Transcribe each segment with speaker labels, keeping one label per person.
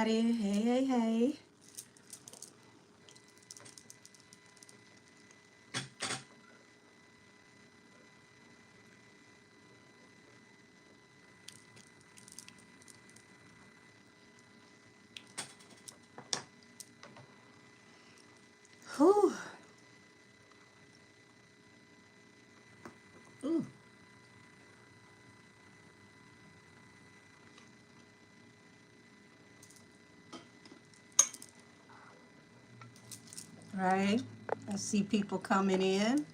Speaker 1: everybody. Hey, hey, hey. Whew. Ooh. Right. I see people coming in.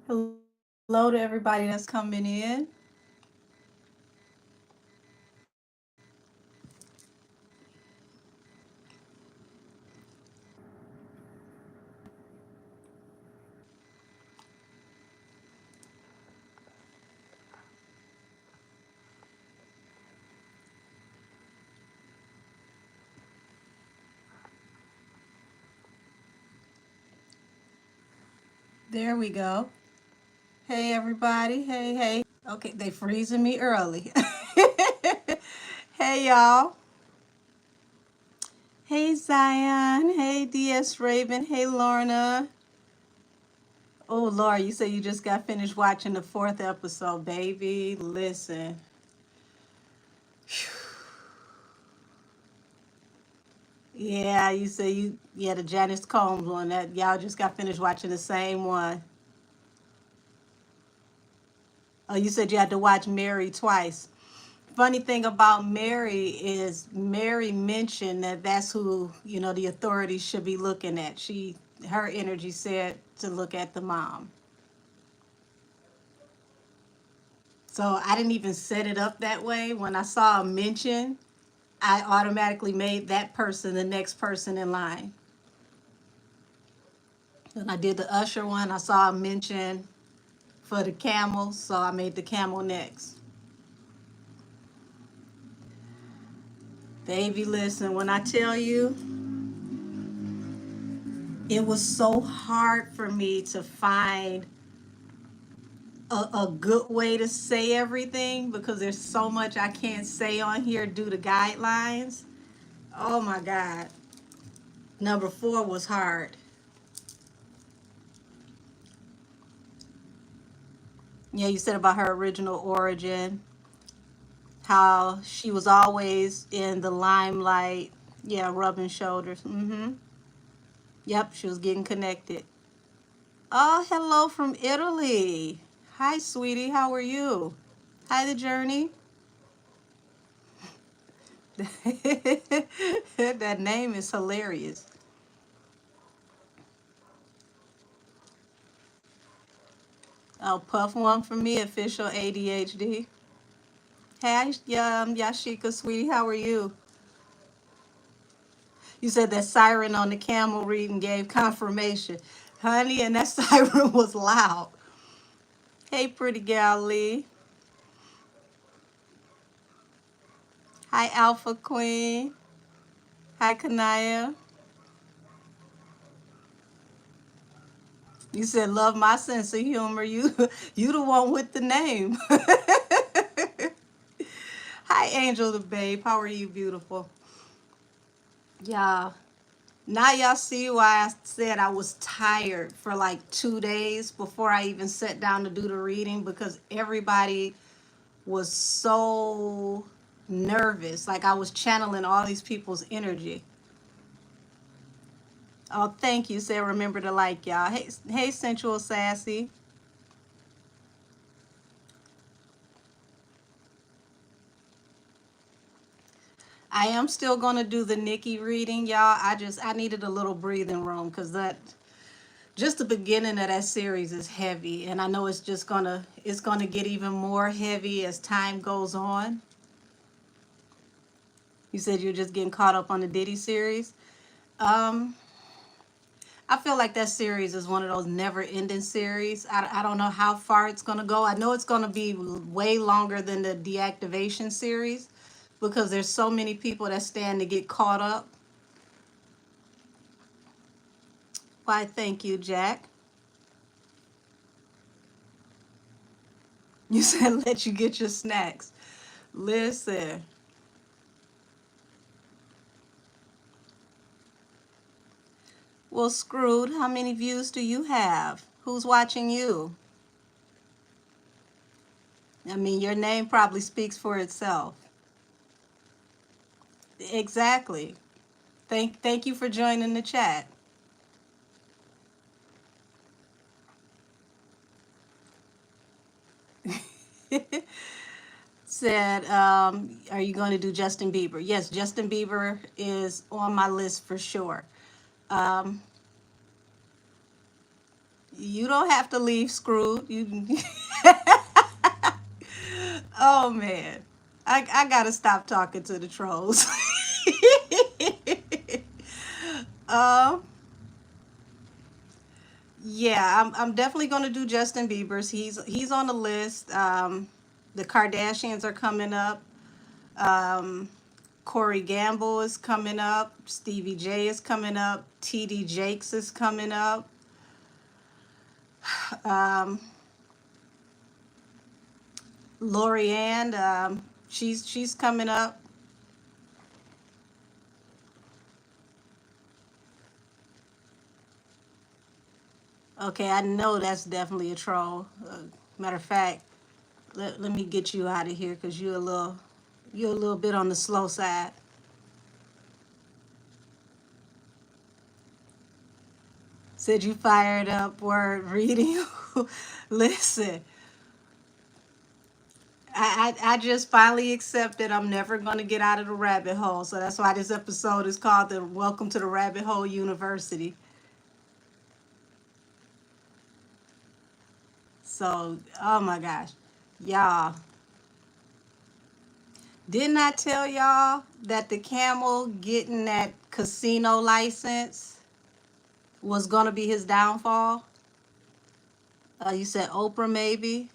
Speaker 1: Hello to everybody that's coming in. There we go. Hey, everybody. Hey, hey. Okay, they freezing me early. Hey, y'all. Hey, Zion. Hey, DS Raven. Hey, Lorna. Oh, Laura, you said you just got finished watching the 4th episode, baby. Listen. Yeah, you say yeah, the Janice Combs one. That y'all just got finished watching the same one. Oh, you said you had to watch Mary twice. Funny thing about Mary is Mary mentioned that that's who, the authorities should be looking at. Her energy said to look at the mom. So I didn't even set it up that way. When I saw a mention, I automatically made that person the next person in line. When I did the Usher one, I saw a mention for the camel, so I made the camel next. Baby, listen, when I tell you, it was so hard for me to find a good way to say everything because there's so much I can't say on here due to guidelines. Oh my God. Number 4 was hard. Yeah, you said about her original origin, how she was always in the limelight. Yeah, rubbing shoulders. Yep, she was getting connected. Oh, hello from Italy. Hi, sweetie. How are you? Hi, The Journey. That name is hilarious. Oh, puff one for me, official ADHD. Hey, Yashika, sweetie. How are you? You said that siren on the camel reading gave confirmation. Honey, and that siren was loud. Hey, pretty gal Lee. Hi, Alpha Queen. Hi, Kanaya. You said love my sense of humor. You the one with the name. Hi, Angel the babe. How are you, beautiful? Yeah. Now y'all see why I said I was tired for like 2 days before I even sat down to do the reading because everybody was so nervous. Like I was channeling all these people's energy. Oh, thank you. Say remember to like y'all. Hey, hey, Sensual Sassy. I am still gonna do the Nikki reading, y'all. I needed a little breathing room because that just the beginning of that series is heavy, and I know it's gonna get even more heavy as time goes on. You said you're just getting caught up on the Diddy series. Um, I feel like that series is one of those never-ending series. I don't know how far it's gonna go. I know it's gonna be way longer than the deactivation series because there's so many people that stand to get caught up. Why, thank you, Jack. You said let you get your snacks. Listen. Well, Screwed, how many views do you have? Who's watching you? I mean, your name probably speaks for itself. Exactly. Thank you for joining the chat. Said, are you going to do Justin Bieber? Yes, Justin Bieber is on my list for sure. Um, you don't have to leave, Screwed. You. Oh man, I gotta stop talking to the trolls. um, yeah, I'm definitely gonna do Justin Bieber's. He's on the list. The Kardashians are coming up. Um, Corey Gamble is coming up. Stevie J is coming up. TD Jakes is coming up. Um, Lorianne, she's coming up. Okay, I know that's definitely a troll. Matter of fact, let me get you out of here because you're a little bit on the slow side. Said you fired up word reading. Listen, I just finally accepted I'm never going to get out of the rabbit hole. So that's why this episode is called the Welcome to the Rabbit Hole University. So, oh my gosh. Y'all, didn't I tell y'all that the camel getting that casino license was going to be his downfall? You said Oprah maybe?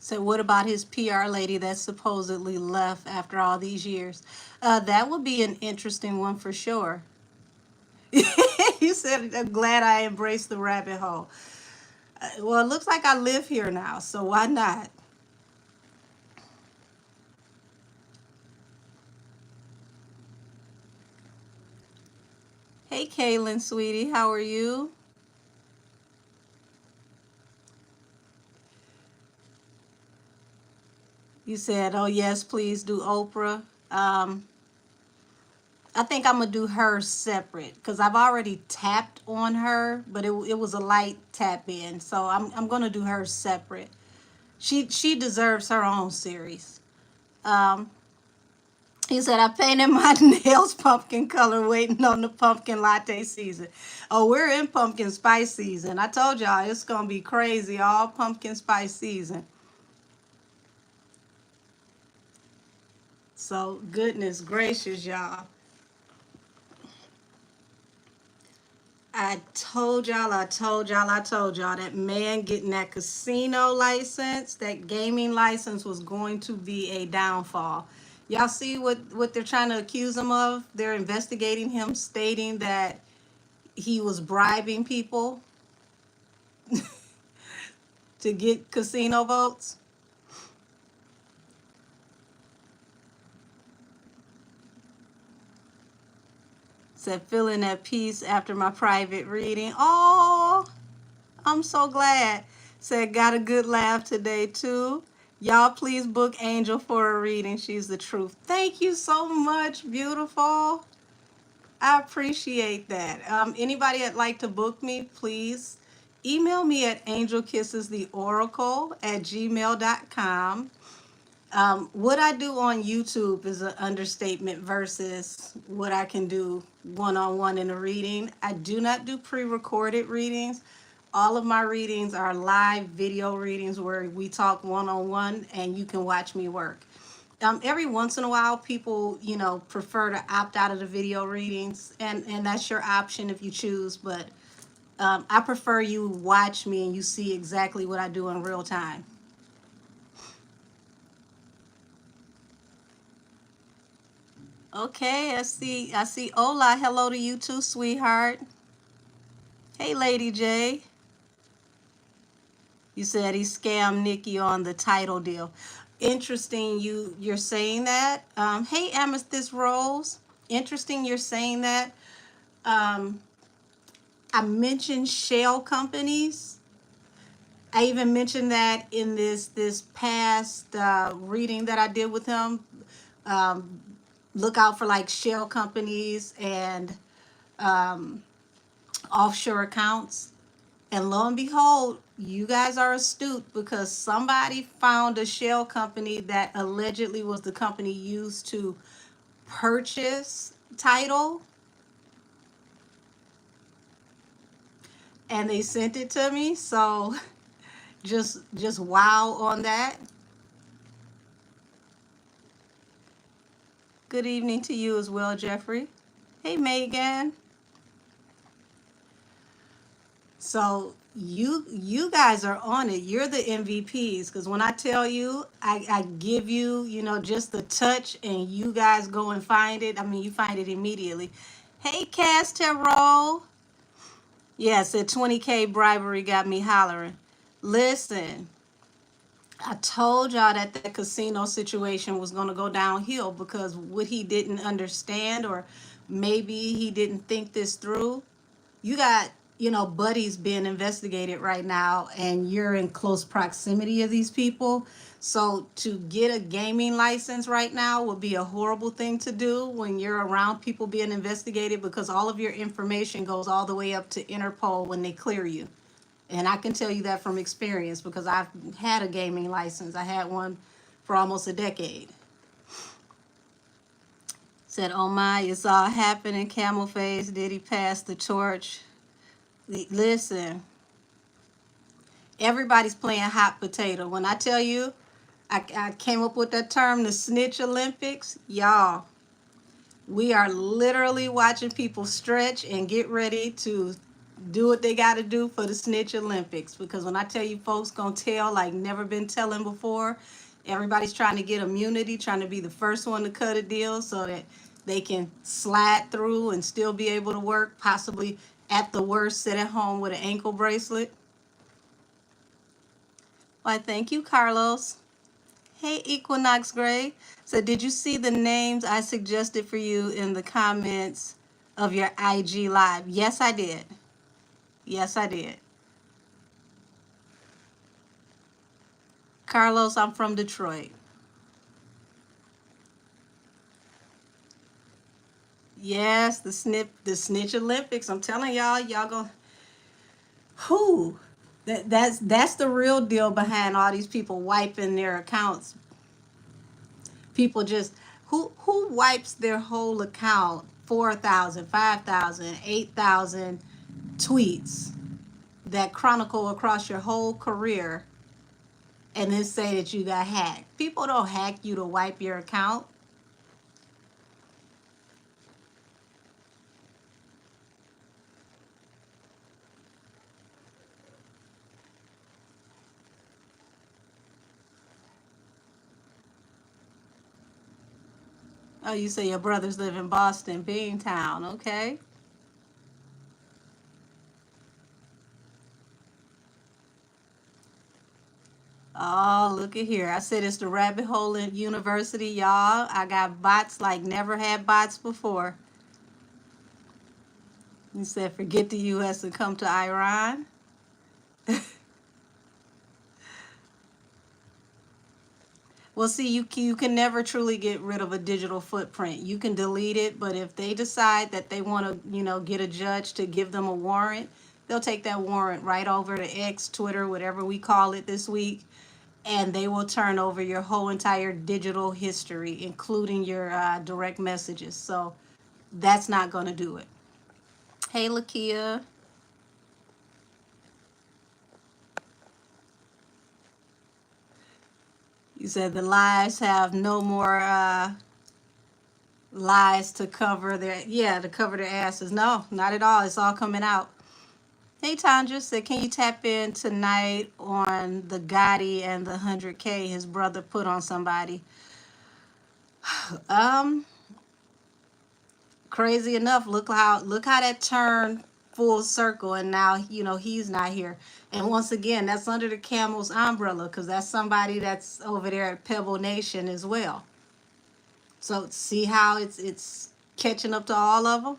Speaker 1: So what about his PR lady that supposedly left after all these years? That would be an interesting one for sure. You said, I'm glad I embraced the rabbit hole. Well, it looks like I live here now, so why not? Hey, Kaylin, sweetie, how are you? You said, oh, yes, please do Oprah. I think I'm gonna do her separate because I've already tapped on her, but it was a light tap in, so I'm gonna do her separate. She deserves her own series. Um, he said I painted my nails pumpkin color, waiting on the pumpkin latte season. Oh, we're in pumpkin spice season. I told y'all it's gonna be crazy, all pumpkin spice season. So goodness gracious, y'all. I told y'all that man getting that casino license, that gaming license was going to be a downfall. Y'all see what they're trying to accuse him of? They're investigating him, stating that he was bribing people to get casino votes. Said feeling at peace after my private reading. Oh, I'm so glad. Said got a good laugh today too. Y'all please book Angel for a reading. She's the truth. Thank you so much, beautiful. I appreciate that. Anybody that'd like to book me, please email me at angelkissestheoracle@gmail.com. What I do on YouTube is an understatement versus what I can do one-on-one in a reading. I do not do pre-recorded readings. All of my readings are live video readings where we talk one-on-one and you can watch me work. Every once in a while, people, prefer to opt out of the video readings, and that's your option if you choose. But I prefer you watch me and you see exactly what I do in real time. Okay, I see Ola. Hello to you too, sweetheart. Hey, Lady J. You said he scammed Nikki on the title deal. Interesting you're saying that. Hey, Amethyst Rose. Interesting you're saying that. Um, I mentioned shell companies. I even mentioned that in this past reading that I did with him. Um, look out for like shell companies and offshore accounts. And lo and behold, you guys are astute because somebody found a shell company that allegedly was the company used to purchase title, and they sent it to me. So just wow on that. Good evening to you as well, Jeffrey. Hey, Megan. So you guys are on it. You're the MVPs because when I tell you, I give you, just the touch and you guys go and find it. I mean, you find it immediately. Hey, Cass Tarot. Yeah, said 20K bribery got me hollering. Listen, I told y'all that the casino situation was going to go downhill because what he didn't understand, or maybe he didn't think this through. You got, buddies being investigated right now, and you're in close proximity of these people. So to get a gaming license right now would be a horrible thing to do when you're around people being investigated, because all of your information goes all the way up to Interpol when they clear you. And I can tell you that from experience because I've had a gaming license. I had one for almost a decade. Said, oh my, it's all happening. Camel face. Did he pass the torch? Listen, everybody's playing hot potato. When I tell you, I came up with that term, the snitch Olympics. Y'all, we are literally watching people stretch and get ready to do what they got to do for the snitch Olympics. Because when I tell you folks gonna tell like never been telling before, everybody's trying to get immunity, trying to be the first one to cut a deal so that they can slide through and still be able to work, possibly at the worst sit at home with an ankle bracelet. Why, thank you, Carlos. Hey, Equinox Gray. So did you see the names I suggested for you in the comments of your IG live? Yes, I did. Yes, I did. Carlos, I'm from Detroit. Yes, the snitch Olympics. I'm telling y'all gonna who that's the real deal behind all these people wiping their accounts. People just who wipes their whole account, 4,000, 5,000, 8,000 tweets that chronicle across your whole career and then say that you got hacked. People don't hack you to wipe your account. Oh, you say your brothers live in Boston, Beantown, okay? Oh, look at here. I said it's the rabbit hole in university, y'all. I got bots like never had bots before. You said forget the U.S. and come to Iran. Well, see, you can never truly get rid of a digital footprint. You can delete it, but if they decide that they want to, get a judge to give them a warrant, they'll take that warrant right over to X, Twitter, whatever we call it this week, and they will turn over your whole entire digital history, including your direct messages. So that's not going to do it. Hey, Lakia. You said the lies have no more lies to cover their, to cover their asses. No, not at all. It's all coming out. Hey, Tandra said, can you tap in tonight on the Gotti and the 100K his brother put on somebody? Um, Crazy enough, look how that turned full circle, and now he's not here. And once again, that's under the Camel's umbrella because that's somebody that's over there at Pebble Nation as well. So see how it's catching up to all of them.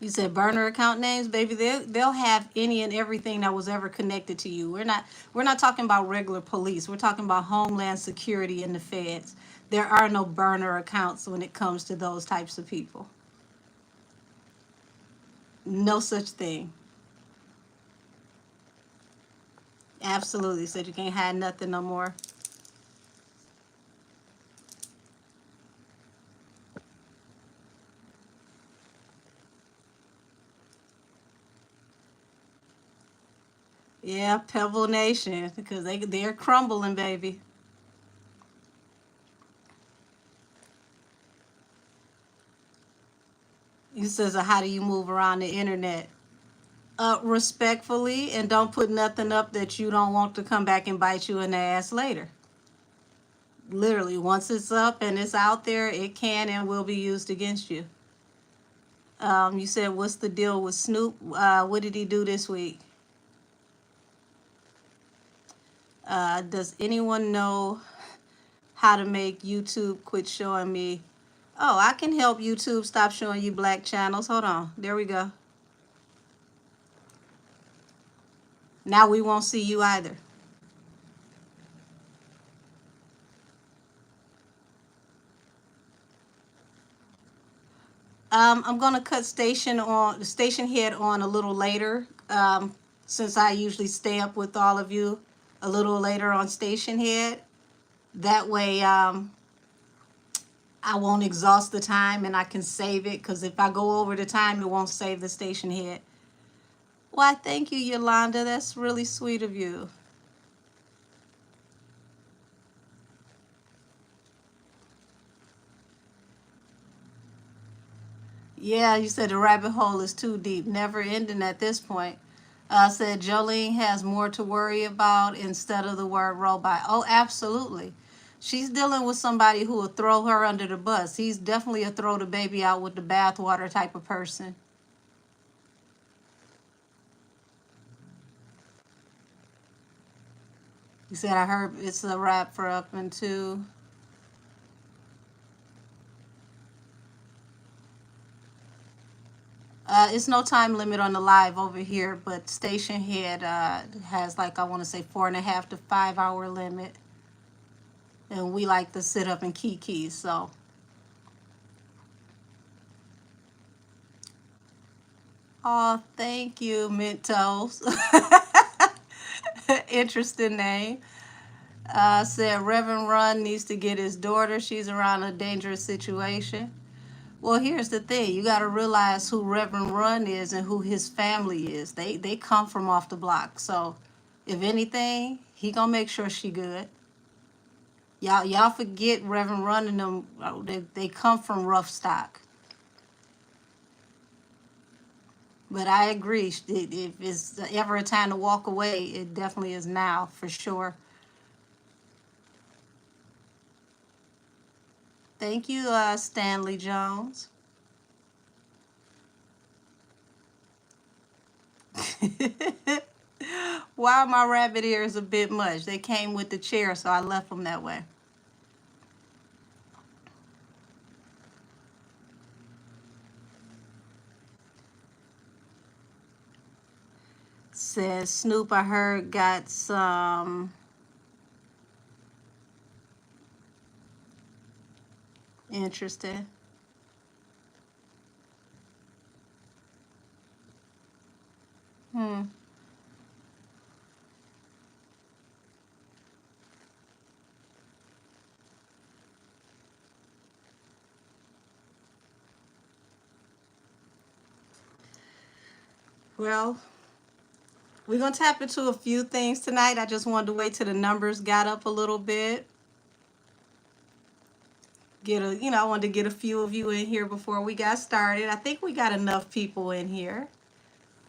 Speaker 1: You said burner account names, baby. They'll have any and everything that was ever connected to you. We're not talking about regular police. We're talking about Homeland Security and the feds. There are no burner accounts when it comes to those types of people. No such thing. Absolutely. Said you can't hide nothing no more. Yeah, Pebble Nation, because they're crumbling, baby. He says, how do you move around the internet? Respectfully, and don't put nothing up that you don't want to come back and bite you in the ass later. Literally, once it's up and it's out there, it can and will be used against you. You said, what's the deal with Snoop? What did he do this week? Does anyone know how to make YouTube quit showing me? Oh, I can help YouTube stop showing you black channels. Hold on. There we go. Now we won't see you either. I'm gonna cut station head on a little later, since I usually stay up with all of you a little later on station head. That way, I won't exhaust the time and I can save it. Because if I go over the time, it won't save the station head. Why, thank you, Yolanda. That's really sweet of you. Yeah, you said the rabbit hole is too deep, never ending at this point. Said Jolene has more to worry about instead of the word robot. Oh, absolutely. She's dealing with somebody who will throw her under the bus. He's definitely a throw the baby out with the bathwater type of person. He said, I heard it's a wrap for up into. It's no time limit on the live over here, but station head has, like, I want to say 4.5 to 5 hour limit. And we like to sit up and kiki, so. Oh, thank you, Mentos. Interesting name. Said Reverend Run needs to get his daughter. She's around a dangerous situation. Well, here's the thing. You got to realize who Reverend Run is and who his family is. They come from off the block. So, if anything, he gonna make sure she good. Y'all forget Reverend Run and them. They come from rough stock. But I agree. If it's ever a time to walk away, it definitely is now, for sure. Thank you, Stanley Jones. Why are my rabbit ears a bit much? They came with the chair, so I left them that way. Says Snoop, I heard, got some interesting. Hmm. Well, we're going to tap into a few things tonight. I just wanted to wait till the numbers got up a little bit. get a, I wanted to get a few of you in here before we got started. I think we got enough people in here.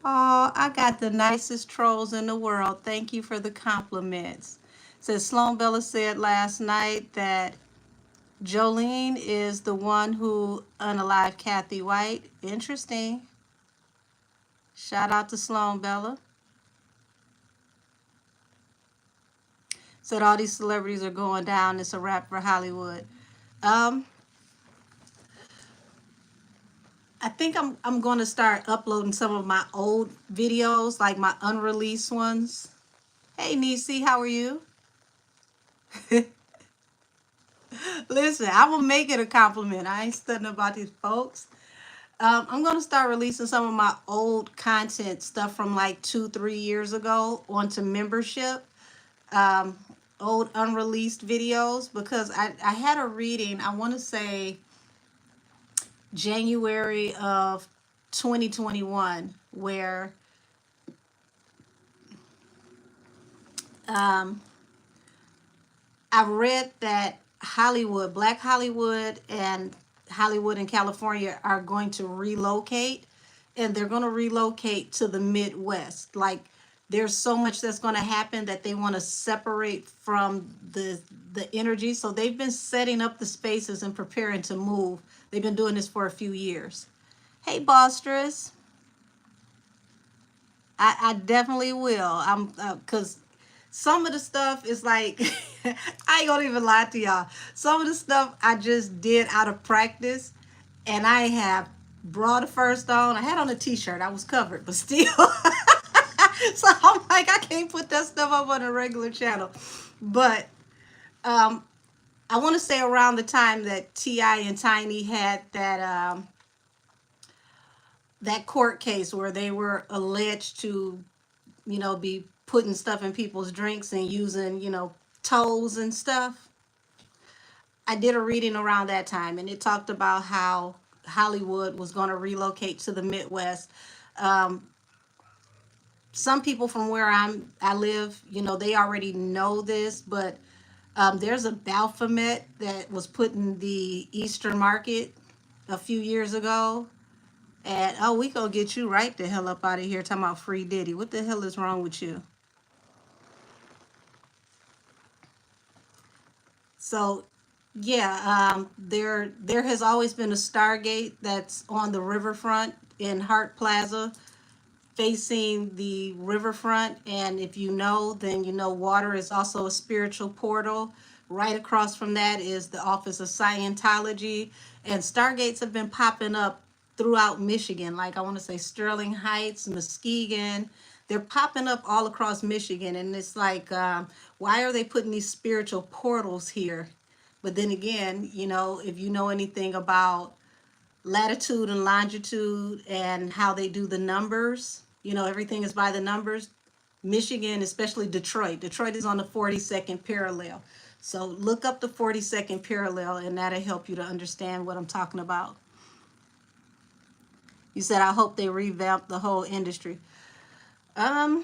Speaker 1: Oh, I got the nicest trolls in the world. Thank you for the compliments. Says Sloan Bella said last night that Jolene is the one who unalived Kathy White. Interesting. Shout out to Sloan Bella. Said all these celebrities are going down. It's a wrap for Hollywood. Um, I think I'm going to start uploading some of my old videos, like my unreleased ones. Hey, Nisi, how are you? Listen, I will make it a compliment. I ain't studying about these folks. I'm going to start releasing some of my old content stuff from like 2-3 years ago onto membership. Old unreleased videos, because I had a reading, I want to say January of 2021, where I read that Hollywood, Black Hollywood and Hollywood in California are going to relocate, and they're going to relocate to the Midwest. Like, there's so much that's going to happen that they want to separate from the energy. So they've been setting up the spaces and preparing to move. They've been doing this for a few years. Hey, Bostress. I definitely will. I'm because some of the stuff is like I ain't gonna even lie to y'all. Some of the stuff I just did out of practice, and I have brought a first on. I had on a t-shirt. I was covered, but still. So I'm like, I can't put that stuff up on a regular channel. But I want to say around the time that T.I. and Tiny had that court case where they were alleged to, be putting stuff in people's drinks and using, toes and stuff. I did a reading around that time, and it talked about how Hollywood was going to relocate to the Midwest. Some people from where I live, they already know this, but there's a Baphomet that was put in the Eastern Market a few years ago. And, oh, we gonna get you right the hell up out of here talking about free Diddy. What the hell is wrong with you? So, yeah, there has always been a Stargate that's on the riverfront in Hart Plaza, facing the riverfront. And if you know, then you know water is also a spiritual portal. Right across from that is the Office of Scientology. And Stargates have been popping up throughout Michigan. Like, I want to say Sterling Heights, Muskegon. They're popping up all across Michigan. And it's like, why are they putting these spiritual portals here? But then again, if you know anything about latitude and longitude and how they do the numbers, everything is by the numbers. Michigan, especially Detroit is on the 42nd parallel. So look up the 42nd parallel, and that'll help you to understand what I'm talking about. You said, I hope they revamp the whole industry. The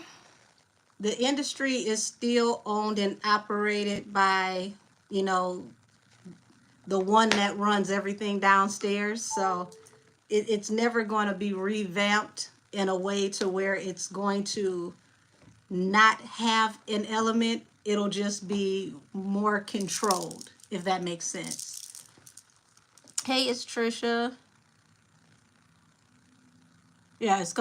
Speaker 1: industry is still owned and operated by, the one that runs everything downstairs. So it's never going to be revamped in a way to where it's going to not have an element. It'll just be more controlled, if that makes sense. Hey, it's Trisha. Yeah, it's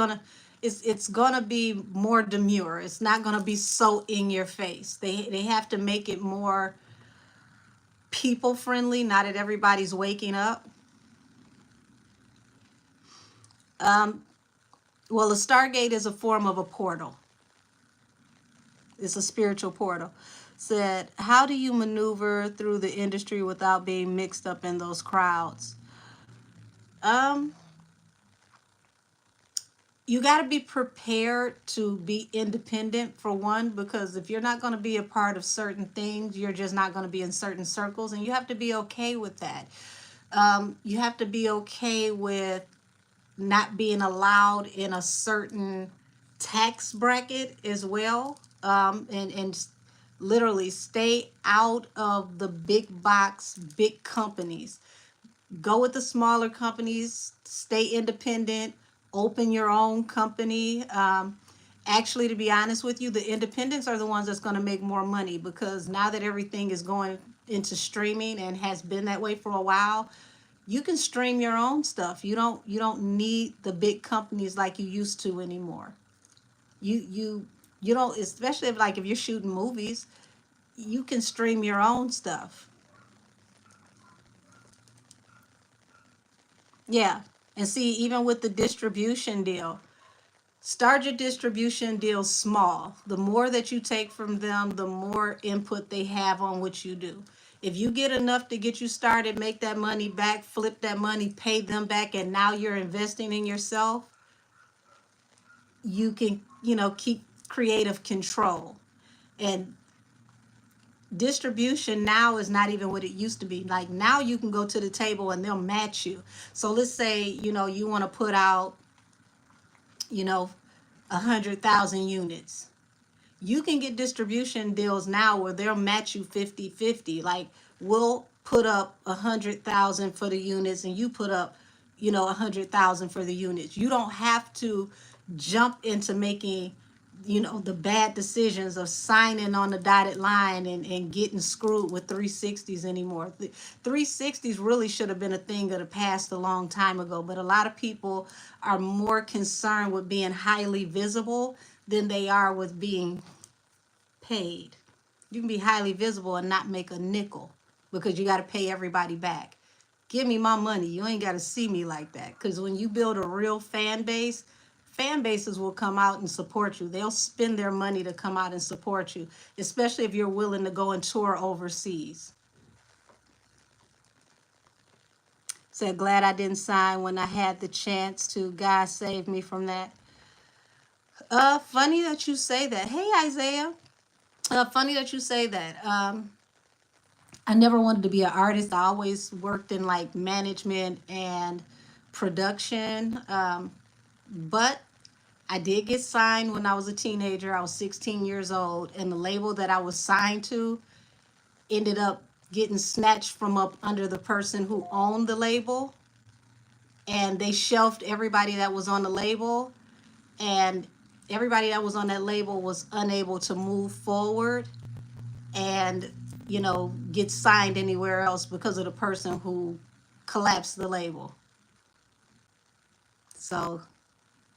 Speaker 1: gonna be more demure. It's not gonna be so in your face. They have to make it more people friendly. Not that everybody's waking up. Well, a Stargate is a form of a portal. It's a spiritual portal. Said, how do you maneuver through the industry without being mixed up in those crowds? You got to be prepared to be independent, for one, because if you're not going to be a part of certain things, you're just not going to be in certain circles, and you have to be okay with that. You have to be okay with not being allowed in a certain tax bracket as well. And Literally, stay out of the big box, big companies. Go with the smaller companies, stay independent, open your own company. Actually, to be honest with you, the independents are the ones that's going to make more money, because now that everything is going into streaming and has been that way for a while, you can stream your own stuff. You don't need the big companies like you used to anymore. You don't, especially if you're shooting movies, you can stream your own stuff. Yeah. And see, even with the distribution deal, start your distribution deal small. The more that you take from them, the more input they have on what you do. If you get enough to get you started, make that money back, flip that money, pay them back, and now you're investing in yourself, you can, keep creative control. And distribution now is not even what it used to be. Like, now you can go to the table and they'll match you. So let's say, you want to put out, you know, 100,000 units. You can get distribution deals now where they'll match you 50-50. Like, we'll put up 100,000 for the units and you put up, 100,000 for the units. You don't have to jump into making, the bad decisions of signing on the dotted line and getting screwed with 360s anymore. The 360s really should have been a thing of the past a long time ago, but a lot of people are more concerned with being highly visible than they are with being paid. You can be highly visible and not make a nickel because you got to pay everybody back. Give me my money. You ain't got to see me like that. Because when you build a real fan bases will come out and support you. They'll spend their money to come out and support you, especially if you're willing to go and tour overseas. Said, glad I didn't sign when I had the chance to. God save me from that. Funny that you say that. Hey, Isaiah. Funny that you say that. I never wanted to be an artist. I always worked in like management and production. But I did get signed when I was a teenager. I was 16 years old, and the label that I was signed to ended up getting snatched from up under the person who owned the label, and they shelved everybody that was on the label, and everybody that was on that label was unable to move forward and, get signed anywhere else because of the person who collapsed the label. So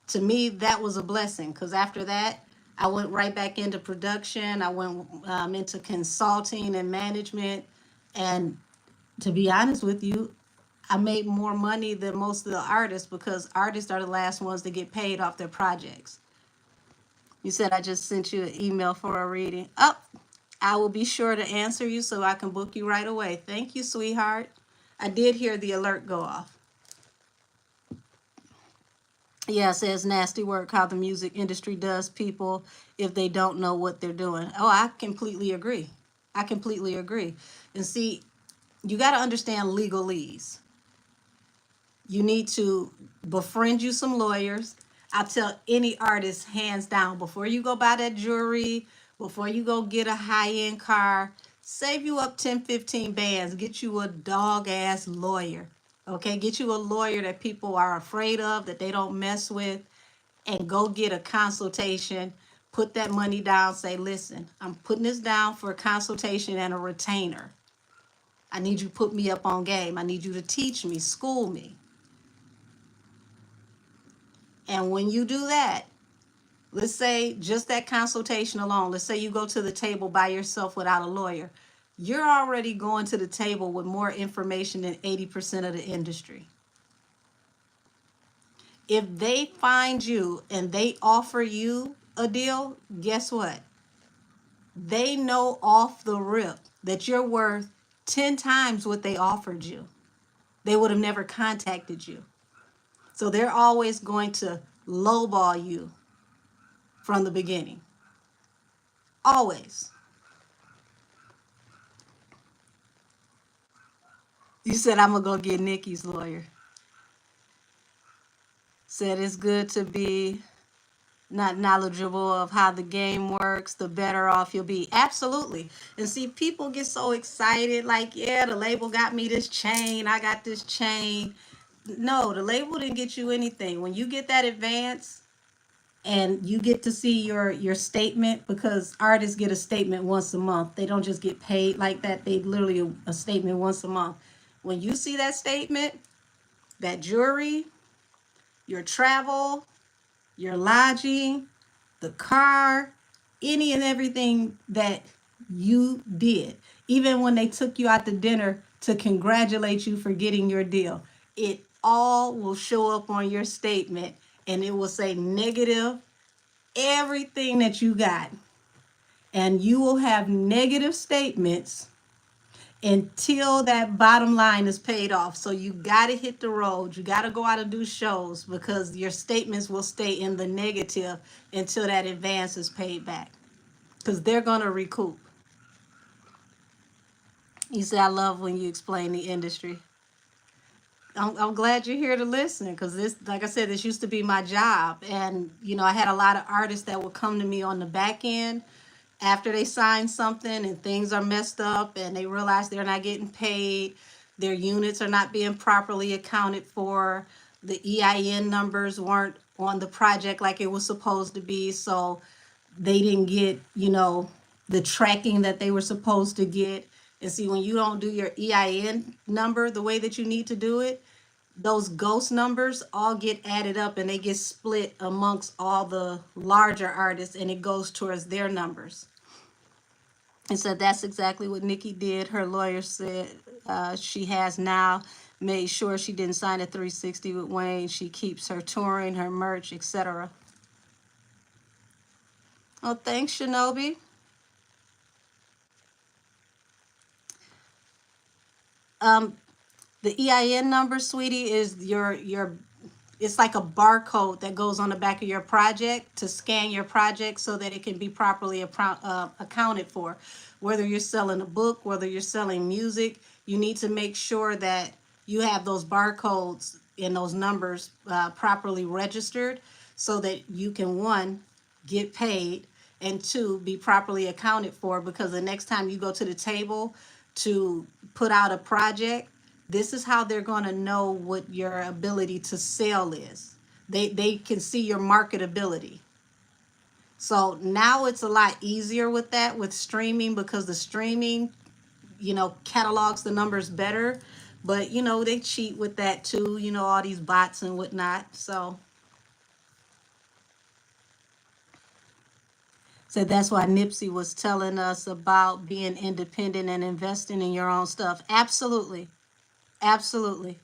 Speaker 1: to me, that was a blessing, because after that, I went right back into production. I went into consulting and management. And to be honest with you, I made more money than most of the artists, because artists are the last ones to get paid off their projects. You said I just sent you an email for a reading. Oh, I will be sure to answer you so I can book you right away. Thank you, sweetheart. I did hear the alert go off. Yeah, it says nasty work how the music industry does people if they don't know what they're doing. Oh, I completely agree. I completely agree. And see, you got to understand legalese. You need to befriend you some lawyers. I tell any artist, hands down, before you go buy that jewelry, before you go get a high-end car, save you up 10, 15 bands. Get you a dog-ass lawyer. Okay, get you a lawyer that people are afraid of, that they don't mess with, and go get a consultation. Put that money down. Say, listen, I'm putting this down for a consultation and a retainer. I need you to put me up on game. I need you to teach me, school me. And when you do that, let's say just that consultation alone, let's say you go to the table by yourself without a lawyer, you're already going to the table with more information than 80% of the industry. If they find you and they offer you a deal, guess what? They know off the rip that you're worth 10 times what they offered you. They would have never contacted you. So they're always going to lowball you from the beginning. Always. You said, I'm going to go get Nikki's lawyer. Said it's good to be not knowledgeable of how the game works, the better off you'll be. Absolutely. And see, people get so excited, like, yeah, the label got me this chain, I got this chain. No, the label didn't get you anything. When you get that advance and you get to see your statement, because artists get a statement once a month. They don't just get paid like that. They literally a statement once a month. When you see that statement, that jewelry, your travel, your lodging, the car, any and everything that you did, even when they took you out to dinner to congratulate you for getting your deal, it all will show up on your statement and it will say negative everything that you got. And you will have negative statements until that bottom line is paid off. So you got to hit the road. You got to go out and do shows, because your statements will stay in the negative until that advance is paid back, because they're going to recoup. You see, I love when you explain the industry. I'm glad you're here to listen, because this, like I said, this used to be my job. And, you know, I had a lot of artists that would come to me on the back end after they sign something and things are messed up and they realize they're not getting paid, their units are not being properly accounted for, the EIN numbers weren't on the project like it was supposed to be, so they didn't get, you know, the tracking that they were supposed to get. And see, when you don't do your EIN number the way that you need to do it, those ghost numbers all get added up and they get split amongst all the larger artists, and it goes towards their numbers. And so that's exactly what Nikki did. Her lawyer said she has now made sure she didn't sign a 360 with Wayne. She keeps her touring, her merch, etc. Oh, thanks, Shinobi. The EIN number, sweetie, is your it's like a barcode that goes on the back of your project to scan your project so that it can be properly accounted for. Whether you're selling a book, whether you're selling music, you need to make sure that you have those barcodes and those numbers properly registered so that you can, one, get paid, and two, be properly accounted for, because the next time you go to the table to put out a project, this is how they're going to know what your ability to sell is. They can see your marketability. So now it's a lot easier with that, with streaming, because the streaming, you know, catalogs the numbers better. But, you know, they cheat with that too, you know, all these bots and whatnot. So that's why Nipsey was telling us about being independent and investing in your own stuff. Absolutely. Absolutely.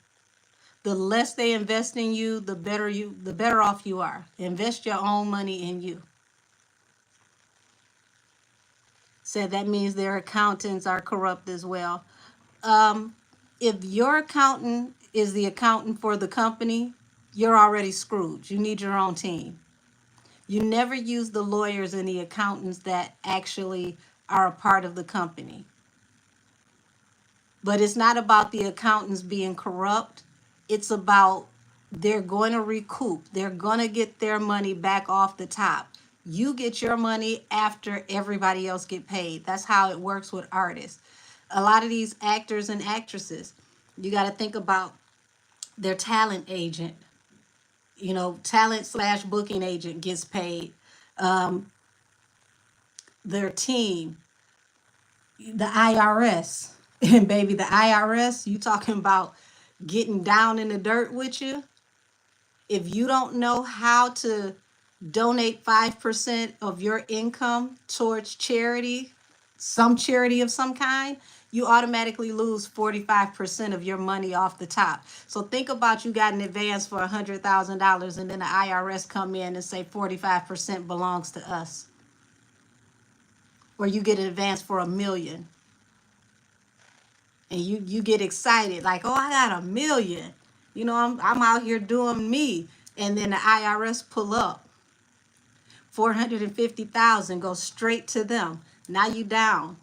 Speaker 1: The less they invest in you, the better off you are. Invest your own money in you. Said that means their accountants are corrupt as well. If your accountant is the accountant for the company, you're already screwed. You need your own team. You never use the lawyers and the accountants that actually are a part of the company. But it's not about the accountants being corrupt. It's about they're going to recoup. They're going to get their money back off the top. You get your money after everybody else get paid. That's how it works with artists. A lot of these actors and actresses, you got to think about their talent agent. You know, talent/booking agent gets paid. Their team, the IRS. And baby, the IRS, you talking about getting down in the dirt with you. If you don't know how to donate 5% of your income towards charity, some charity of some kind, you automatically lose 45% of your money off the top. So think about, you got an advance for $100,000 and then the IRS come in and say 45% belongs to us. Or you get an advance for $1 million. And you get excited, like, oh, I got $1 million. You know, I'm out here doing me. And then the IRS pull up. 450,000 goes straight to them. Now you down.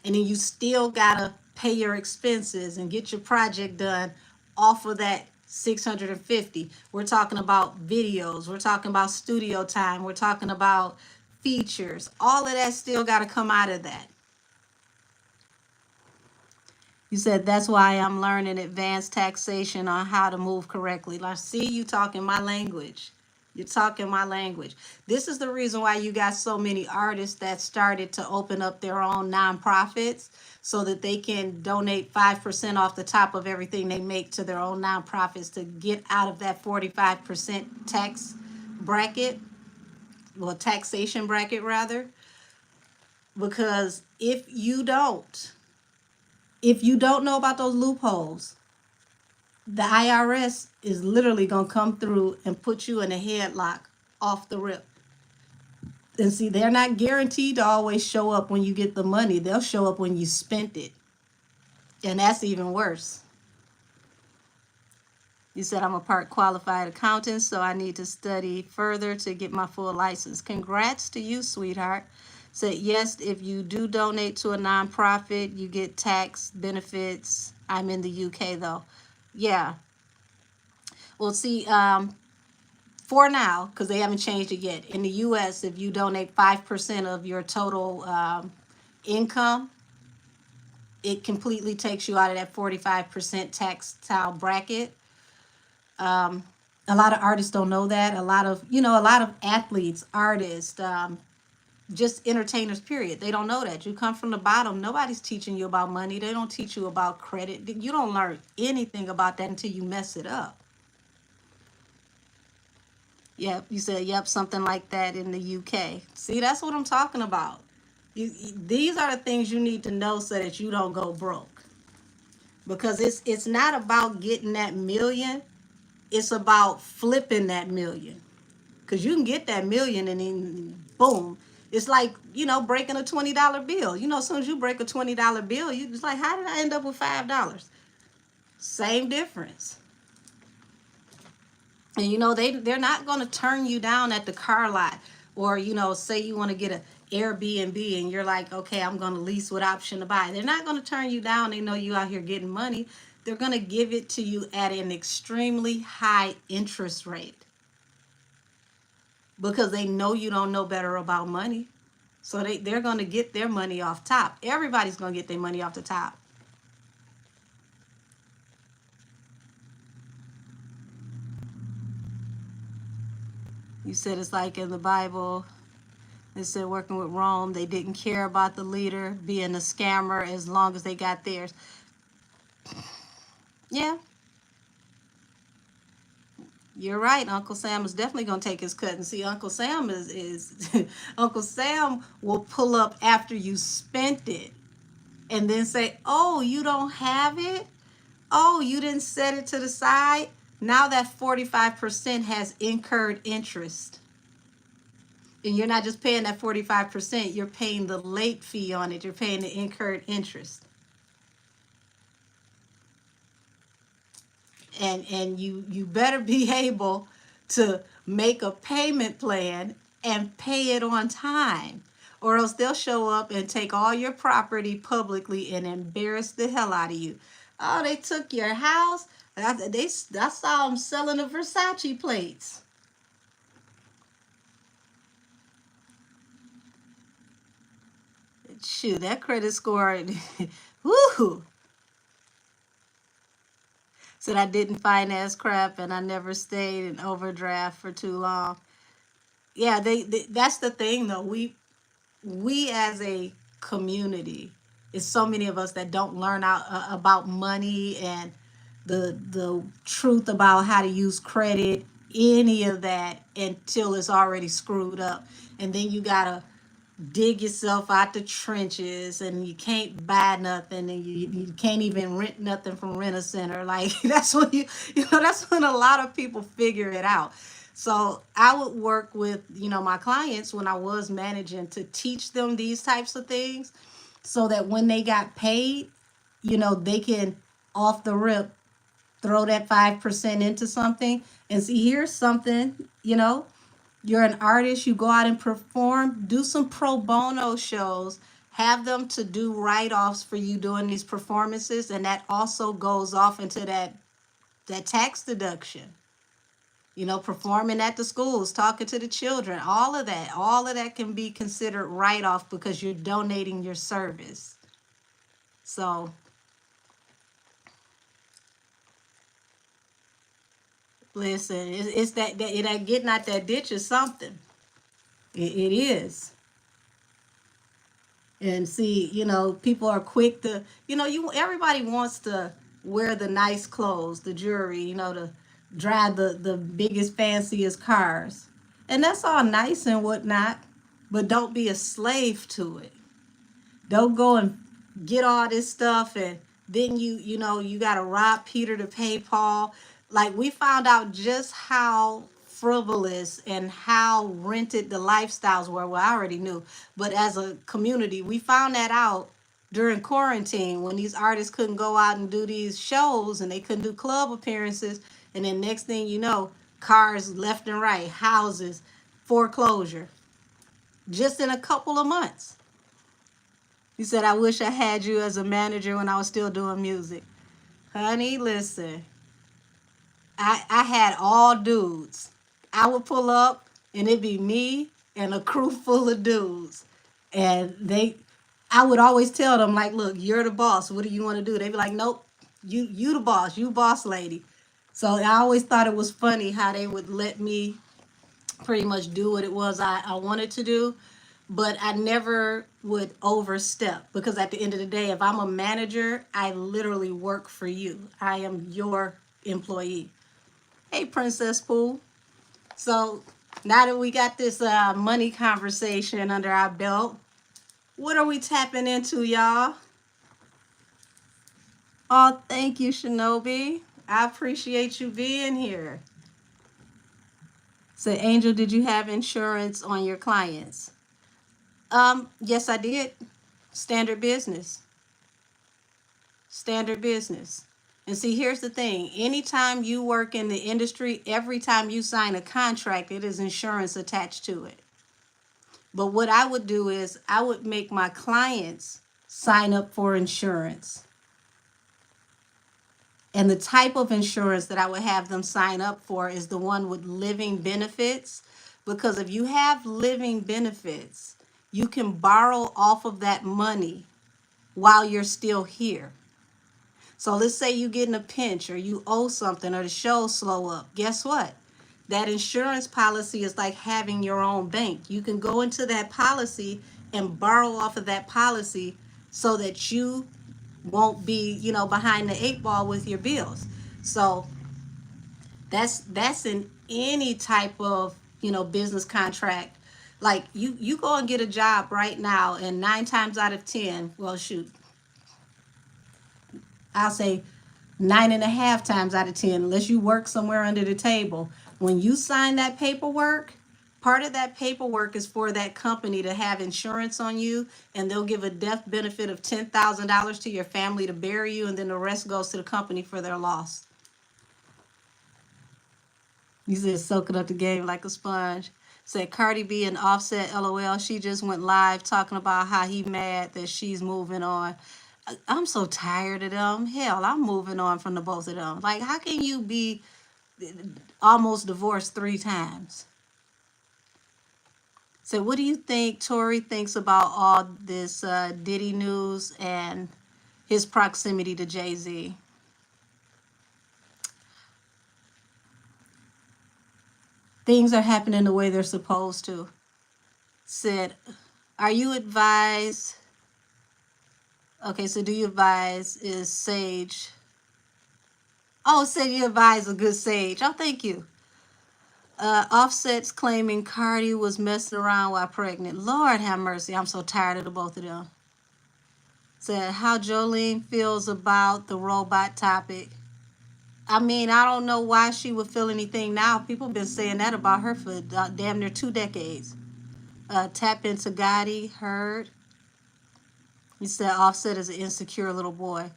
Speaker 1: And then you still gotta pay your expenses and get your project done off of that $650. We're talking about videos. We're talking about studio time. We're talking about features. All of that still got to come out of that. You said that's why I'm learning advanced taxation on how to move correctly. I see you talking my language. You're talking my language. This is the reason why you got so many artists that started to open up their own nonprofits so that they can donate 5% off the top of everything they make to their own nonprofits to get out of that 45% tax bracket, well, taxation bracket rather. Because if you don't know about those loopholes, the IRS is literally going to come through and put you in a headlock off the rip. And see, they're not guaranteed to always show up when you get the money. They'll show up when you spent it. And that's even worse. You said I'm a part qualified accountant, so I need to study further to get my full license. Congrats to you, sweetheart. Said yes, if you do donate to a nonprofit, you get tax benefits. I'm in the UK though. Yeah. Well, see, for now, because they haven't changed it yet, in the US, if you donate 5% of your total income, it completely takes you out of that 45% tax bracket. A lot of artists don't know that. A lot of athletes, artists, just entertainers, period. They don't know that. You come from the bottom. Nobody's teaching you about money. They don't teach you about credit. You don't learn anything about that until you mess it up. Yep, you said, yep, something like that in the UK. See, that's what I'm talking about. These are the things you need to know so that you don't go broke. Because it's not about getting that million. It's about flipping that million. Because you can get that million and then boom. It's like, breaking a $20 bill. As soon as you break a $20 bill, you just like, how did I end up with $5? Same difference. And they're not going to turn you down at the car lot, or say you want to get an Airbnb and you're like, okay, I'm going to lease with option to buy. They're not going to turn you down. They know you out here getting money. They're going to give it to you at an extremely high interest rate because they know you don't know better about money. So they're going to get their money off top. Everybody's going to get their money off the top. You said it's like in the Bible. They said working with Rome, they didn't care about the leader being a scammer as long as they got theirs. Yeah. You're right. Uncle Sam is definitely going to take his cut. And see, Uncle Sam is Uncle Sam will pull up after you spent it and then say, oh, you don't have it? Oh, you didn't set it to the side? Now that 45% has incurred interest. And you're not just paying that 45%, you're paying the late fee on it. You're paying the incurred interest. And you better be able to make a payment plan and pay it on time, or else they'll show up and take all your property publicly and embarrass the hell out of you. Oh, they took your house. I saw them selling the Versace plates. Shoot, that credit score, woo! Said I didn't finance crap and I never stayed in overdraft for too long. Yeah, that's the thing though. We as a community, is so many of us that don't learn about money and the truth about how to use credit, any of that, until it's already screwed up. And then you gotta dig yourself out the trenches and you can't buy nothing and you can't even rent nothing from Rent-A-Center. Like that's when that's when a lot of people figure it out. So I would work with my clients when I was managing to teach them these types of things so that when they got paid, they can off the rip throw that 5% into something and see, here's something. You're an artist, you go out and perform, do some pro bono shows, have them to do write-offs for you doing these performances, and that also goes off into that that tax deduction. You know, performing at the schools, talking to the children, all of that can be considered write-off because you're donating your service. So listen, it's that getting out that ditch is something. It is. And see, you know, people are quick to, you know, everybody wants to wear the nice clothes, the jewelry, you know, to drive the biggest, fanciest cars. And that's all nice and whatnot, but don't be a slave to it. Don't go and get all this stuff and then you know you got to rob Peter to pay Paul. Like, we found out just how frivolous and how rented the lifestyles were. Well, I already knew, but as a community we found that out during quarantine, when these artists couldn't go out and do these shows and they couldn't do club appearances. And then next thing you know, cars left and right, houses, foreclosure, just in a couple of months. He said, I wish I had you as a manager when I was still doing music. Honey, listen, I had all dudes. I would pull up and it'd be me and a crew full of dudes. And I would always tell them, like, look, you're the boss. What do you want to do? They'd be like, nope, you the boss. You boss lady. So I always thought it was funny how they would let me pretty much do what it was I wanted to do. But I never would overstep, because at the end of the day, if I'm a manager, I literally work for you. I am your employee. Hey, Princess Pool. So now that we got this money conversation under our belt, what are we tapping into, y'all? Oh, thank you, Shinobi. I appreciate you being here. So, Angel, did you have insurance on your clients? Yes, I did. Standard business. Standard business. And see, here's the thing. Anytime you work in the industry, every time you sign a contract, it is insurance attached to it. But what I would do is I would make my clients sign up for insurance. And the type of insurance that I would have them sign up for is the one with living benefits. Because if you have living benefits, you can borrow off of that money while you're still here. So let's say you get in a pinch or you owe something or the show slow up. Guess what? That insurance policy is like having your own bank. You can go into that policy and borrow off of that policy so that you won't be, you know, behind the eight ball with your bills. So that's in any type of, you know, business contract. Like you go and get a job right now, and 9 times out of 10, well, shoot, I'll say 9.5 times out of 10, unless you work somewhere under the table, when you sign that paperwork, part of that paperwork is for that company to have insurance on you, and they'll give a death benefit of $10,000 to your family to bury you, and then the rest goes to the company for their loss. You said soaking up the game like a sponge. Said Cardi B and Offset, LOL. She just went live talking about how he mad that she's moving on. I'm so tired of them. Hell, I'm moving on from the both of them. Like, how can you be almost divorced 3 times? So what do you think Tory thinks about all this Diddy news and his proximity to Jay-Z? Things are happening the way they're supposed to. Said, are you advised? Okay, so do you advise is sage? Oh, said you advise a good sage. Oh, thank you. Offset's claiming Cardi was messing around while pregnant. Lord have mercy. I'm so tired of the both of them. Said how Jolene feels about the robot topic. I mean, I don't know why she would feel anything now. People have been saying that about her for damn near 2 decades. Tap into Gotti, heard. He said Offset is an insecure little boy.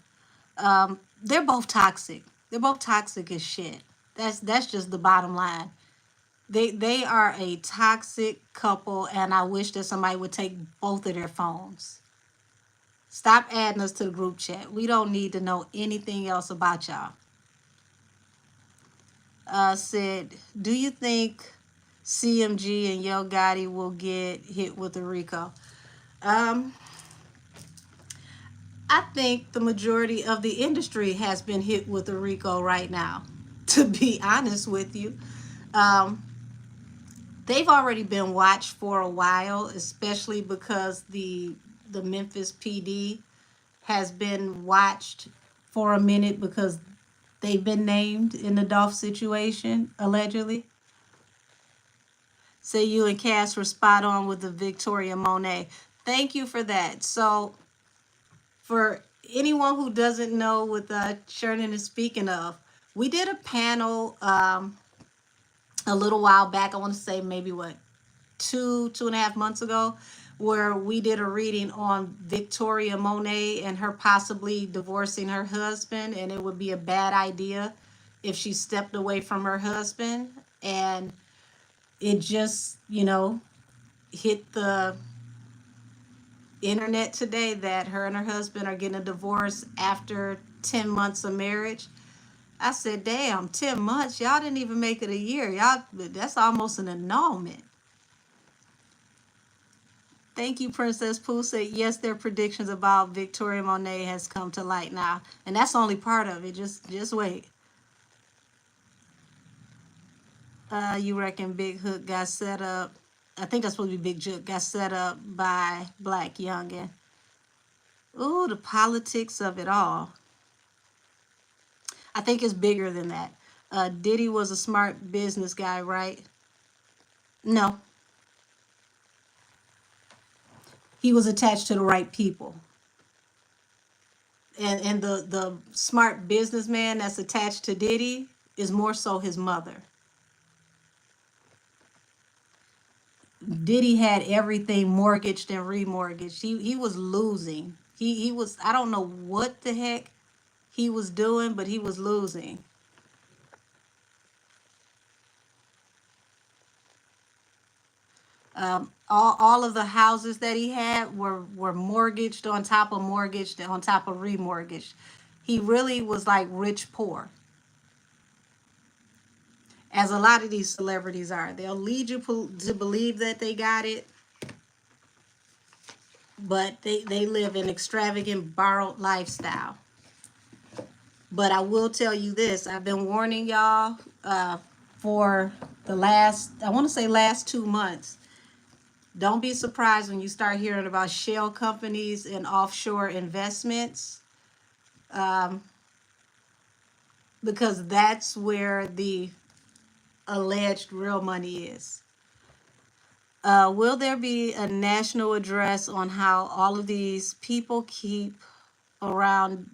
Speaker 1: They're both toxic. They're both toxic as shit. That's just the bottom line. They are a toxic couple, and I wish that somebody would take both of their phones. Stop adding us to the group chat. We don't need to know anything else about y'all. said, do you think CMG and Yo Gotti will get hit with a RICO? Um, I think the majority of the industry has been hit with a RICO right now, to be honest with you. Um, they've already been watched for a while, especially because the Memphis PD has been watched for a minute because they've been named in the Dolph situation, allegedly. Say you and Cass were spot on with the Victoria Monet. Thank you for that. So, for anyone who doesn't know what Sherman is speaking of, we did a panel a little while back. I want to say maybe what, 2.5 months ago, where we did a reading on Victoria Monet and her possibly divorcing her husband, and it would be a bad idea if she stepped away from her husband. And it just, hit the internet today that her and her husband are getting a divorce after 10 months of marriage. I said, damn, 10 months? Y'all didn't even make it a year. Y'all, that's almost an annulment. Thank you, Princess Pooh said, yes, their predictions about Victoria Monet has come to light now. And that's only part of it. Just wait. You reckon Big Hook got set up? I think that's supposed to be Big Jook, got set up by Black Youngin. Ooh, the politics of it all. I think it's bigger than that. Diddy was a smart business guy, right? No. He was attached to the right people. And the smart businessman that's attached to Diddy is more so his mother. Diddy had everything mortgaged and remortgaged. He was losing. He was, I don't know what the heck he was doing, but he was losing. All of the houses that he had were mortgaged on top of mortgaged on top of remortgaged. He really was like rich poor, as a lot of these celebrities are. They'll lead you to believe that they got it, but they live an extravagant borrowed lifestyle. But I will tell you this, I've been warning y'all for the last, I want to say last 2 months. Don't be surprised when you start hearing about shell companies and offshore investments, because that's where the alleged real money is. Will there be a national address on how all of these people keep around?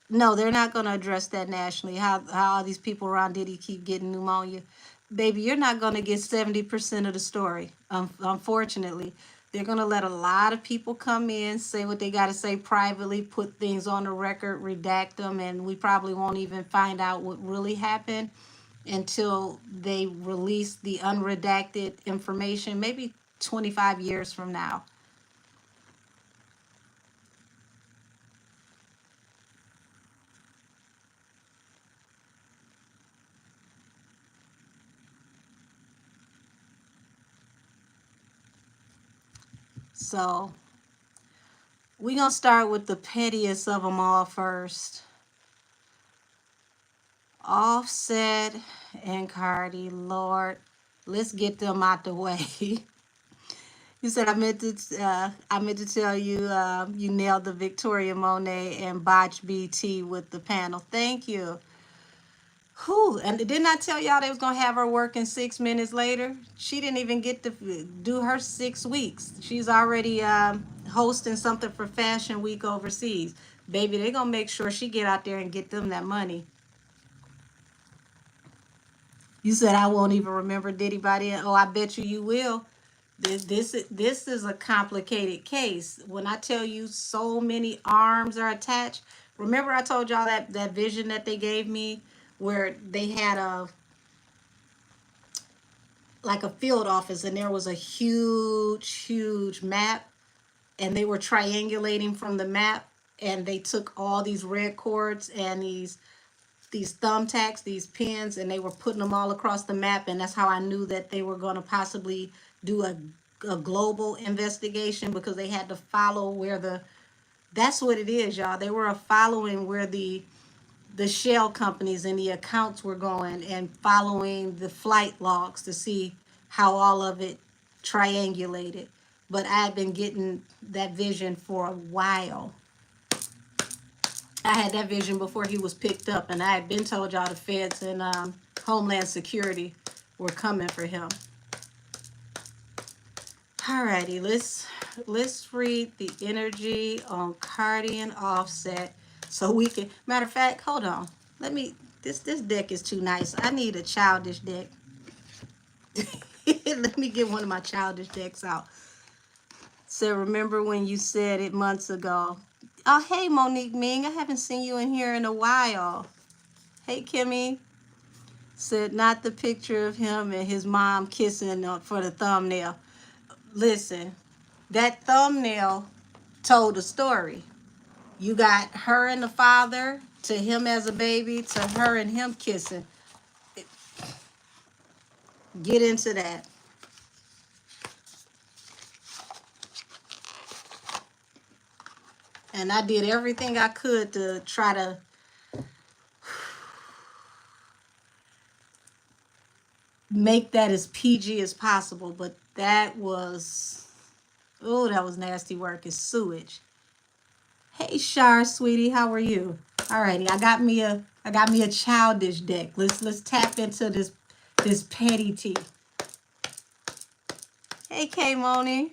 Speaker 1: No, they're not going to address that nationally. How all these people around Diddy keep getting pneumonia. Baby, you're not going to get 70% of the story. Unfortunately, they're going to let a lot of people come in, say what they got to say privately, put things on the record, redact them, and we probably won't even find out what really happened until they release the unredacted information, maybe 25 years from now. So we're going to start with the pettiest of them all first. Offset and Cardi, Lord, let's get them out the way. You said I meant to tell you you nailed the Victoria Monet and Botch BT with the panel. Thank you. Whew. And didn't I tell y'all they was gonna have her working 6 minutes later? She didn't even get to do her 6 weeks. She's already hosting something for Fashion Week overseas. Baby, they gonna make sure she get out there and get them that money. You said I won't even remember Diddy by then. Oh, I bet you will. This is a complicated case. When I tell you so many arms are attached, remember I told y'all that vision that they gave me where they had like a field office and there was a huge map and they were triangulating from the map and they took all these red cords and these these thumbtacks, these pins, and they were putting them all across the map, and that's how I knew that they were going to possibly do a global investigation, because they had to follow where that's what it is, y'all. They were following where the shell companies and the accounts were going, and following the flight logs to see how all of it triangulated. But I had been getting that vision for a while. I had that vision before he was picked up, and I had been told y'all the feds and Homeland Security were coming for him. Alrighty, let's read the energy on Cardi and Offset, so we can. Matter of fact, hold on. Let me. This deck is too nice. I need a childish deck. Let me get one of my childish decks out. So remember when you said it months ago? Oh, hey, Monique Ming. I haven't seen you in here in a while. Hey, Kimmy. Said not the picture of him and his mom kissing for the thumbnail. Listen, that thumbnail told a story. You got her and the father, to him as a baby, to her and him kissing. Get into that. And I did everything I could to try to make that as PG as possible, but that was, oh, that was nasty work. It's sewage. Hey, Shar, sweetie, how are you? Alrighty, I got me a childish deck. Let's tap into this petty tea. Hey, K Moni.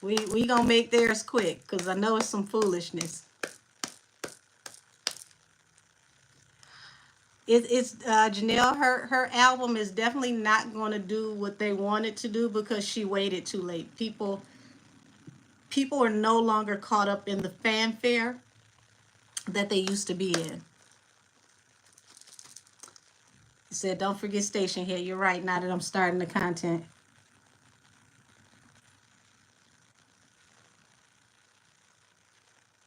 Speaker 1: We gonna make theirs quick, because I know it's some foolishness. It's Janelle, her album is definitely not going to do what they wanted to do, because she waited too late. People are no longer caught up in the fanfare that they used to be in. He said, don't forget Station Head. You're right, now that I'm starting the content.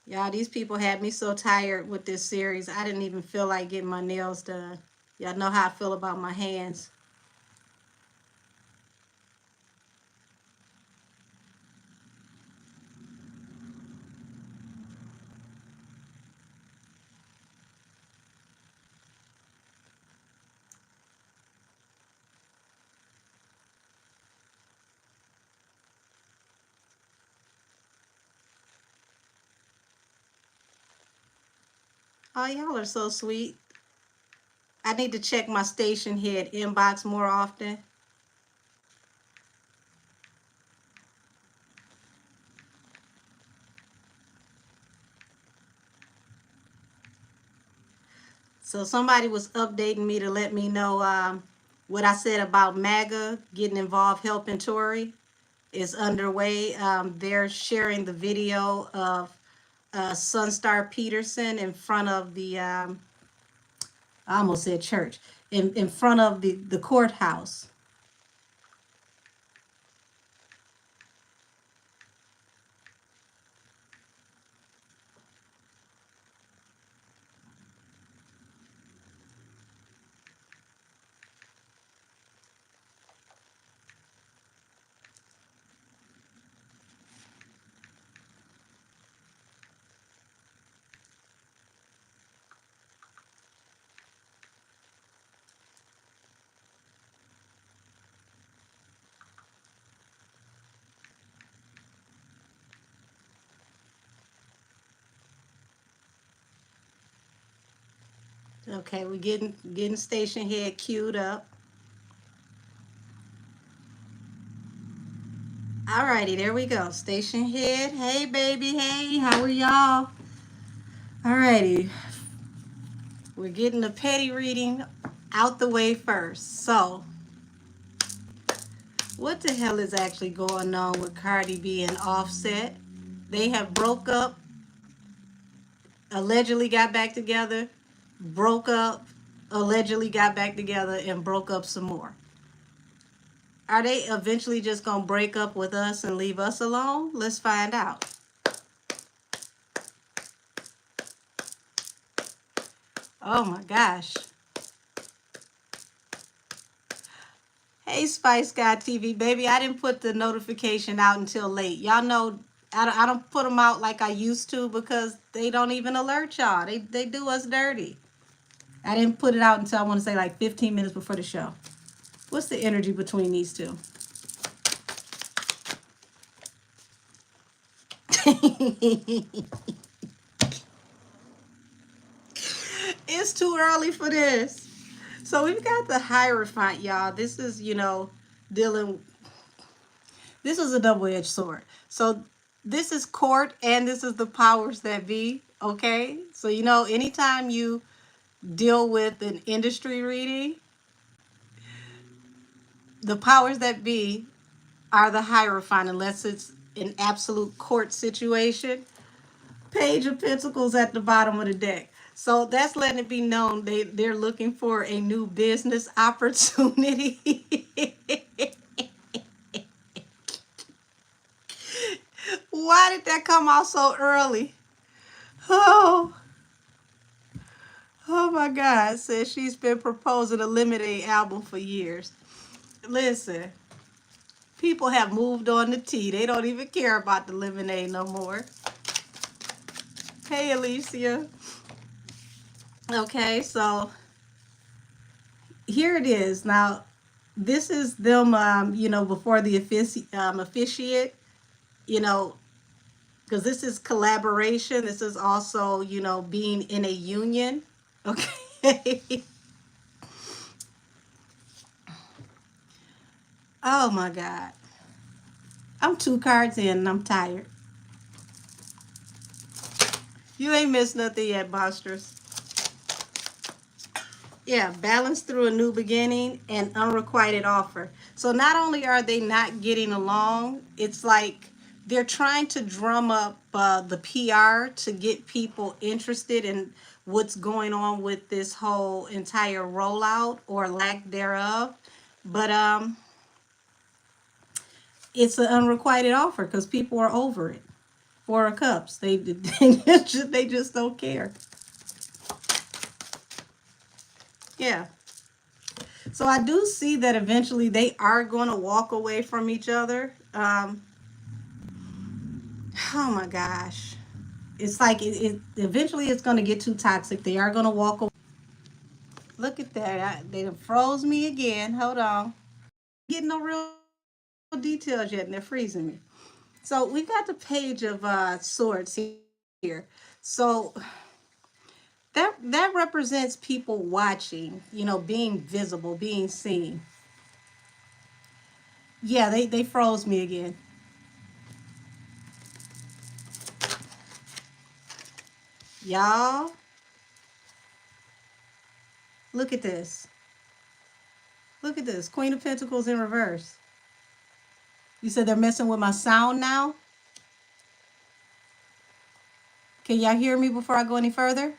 Speaker 1: Y'all, these people had me so tired with this series. I didn't even feel like getting my nails done. Y'all know how I feel about my hands. Oh, y'all are so sweet. I need to check my Station Head inbox more often. So somebody was updating me to let me know what I said about MAGA getting involved helping Tory is underway. They're sharing the video of Sunstar Peterson in front of the, I almost said church, in front of the courthouse. Okay, we're getting Station Head queued up. Alrighty, there we go. Station Head. Hey, baby. Hey, how are y'all? Alrighty. We're getting the petty reading out the way first. So, what the hell is actually going on with Cardi B and Offset? They have broke up, allegedly got back together, broke up, allegedly got back together, and broke up some more. Are they eventually just going to break up with us and leave us alone? Let's find out. Oh my gosh. Hey, Spice Guy TV, baby. I didn't put the notification out until late. Y'all know I don't put them out like I used to because they don't even alert y'all. They do us dirty. I didn't put it out until I want to say like 15 minutes before the show. What's the energy between these two? It's too early for this. So we've got the Hierophant, y'all. This is, dealing, this is a double-edged sword. So this is court and this is the powers that be, okay? So, anytime you deal with an industry reading, the powers that be are the Hierophant unless it's an absolute court situation. Page of Pentacles at the bottom of the deck. So that's letting it be known they're looking for a new business opportunity. Why did that come out so early? Oh, oh my God. Says she's been proposing a lemonade album for years. Listen, people have moved on to tea. They don't even care about the lemonade no more. Hey, Alicia. Okay, so here it is. Now, this is them, before the officiate, you know, because this is collaboration. This is also, being in a union. Okay. Oh my God. I'm 2 cards in and I'm tired. You ain't missed nothing yet, monsters. Yeah, balance through a new beginning and unrequited offer. So not only are they not getting along, it's like they're trying to drum up the PR to get people interested in what's going on with this whole entire rollout or lack thereof. But it's an unrequited offer because people are over it. 4 of Cups. They just don't care. Yeah. So I do see that eventually they are going to walk away from each other. Oh my gosh. It's like it eventually it's going to get too toxic. They are going to walk away. Look at that. They done froze me again. Hold on. Getting no real details yet and they're freezing me. So we've got the Page of Swords here. So that represents people watching, being visible, being seen. Yeah, they froze me again. Y'all, look at this. Look at this. Queen of Pentacles in reverse. You said they're messing with my sound now? Can y'all hear me before I go any further?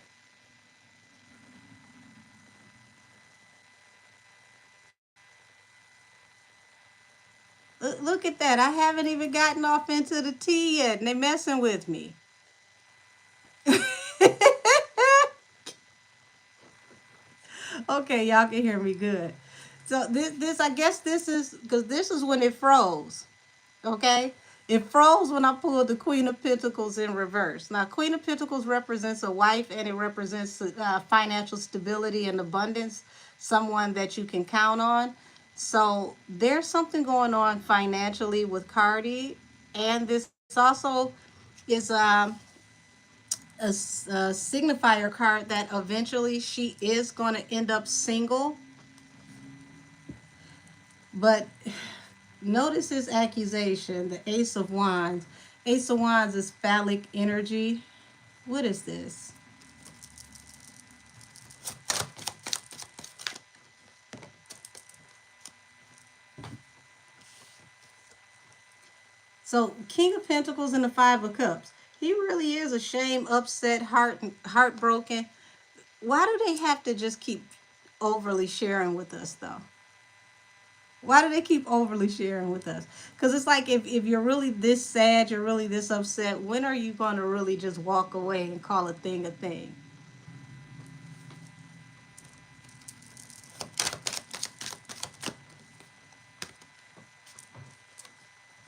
Speaker 1: Look at that. I haven't even gotten off into the tea yet, and they messing with me. Okay, y'all can hear me good. So this I guess this is because this is when it froze. Okay, it froze when I pulled the Queen of Pentacles in reverse. Now, Queen of Pentacles represents a wife, and it represents financial stability and abundance, someone that you can count on. So there's something going on financially with Cardi, and this also is a signifier card that eventually she is going to end up single. But notice his accusation, the Ace of Wands. Ace of Wands is phallic energy. What is this? So King of Pentacles and the 5 of Cups. He really is ashamed, upset, heartbroken. Why do they have to just keep overly sharing with us though? Why do they keep overly sharing with us? Because it's like if you're really this sad, you're really this upset, when are you going to really just walk away and call a thing a thing?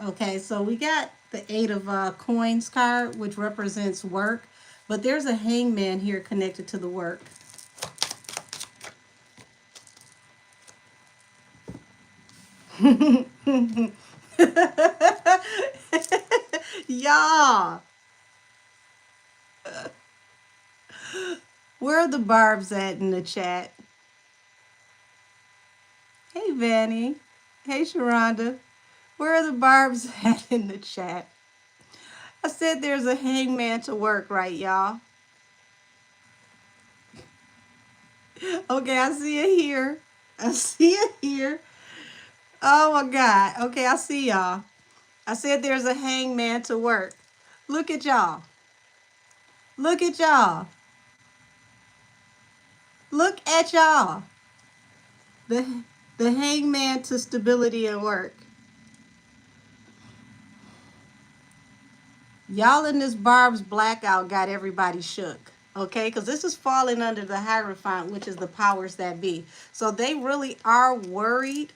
Speaker 1: Okay, so we got the Eight of Coins card, which represents work, but there's a hangman here connected to the work. Y'all, where are the barbs at in the chat? Hey, Vanny. Hey, Sharonda. Where are the barbs at in the chat? I said there's a hangman to work, right, y'all? Okay, I see it here. I see it here. Oh my God. Okay, I see y'all. I said there's a hangman to work. Look at y'all. Look at y'all. Look at y'all. The the hangman to stability and work. Y'all in this Barb's blackout got everybody shook. Okay, because this is falling under the Hierophant, which is the powers that be. So they really are worried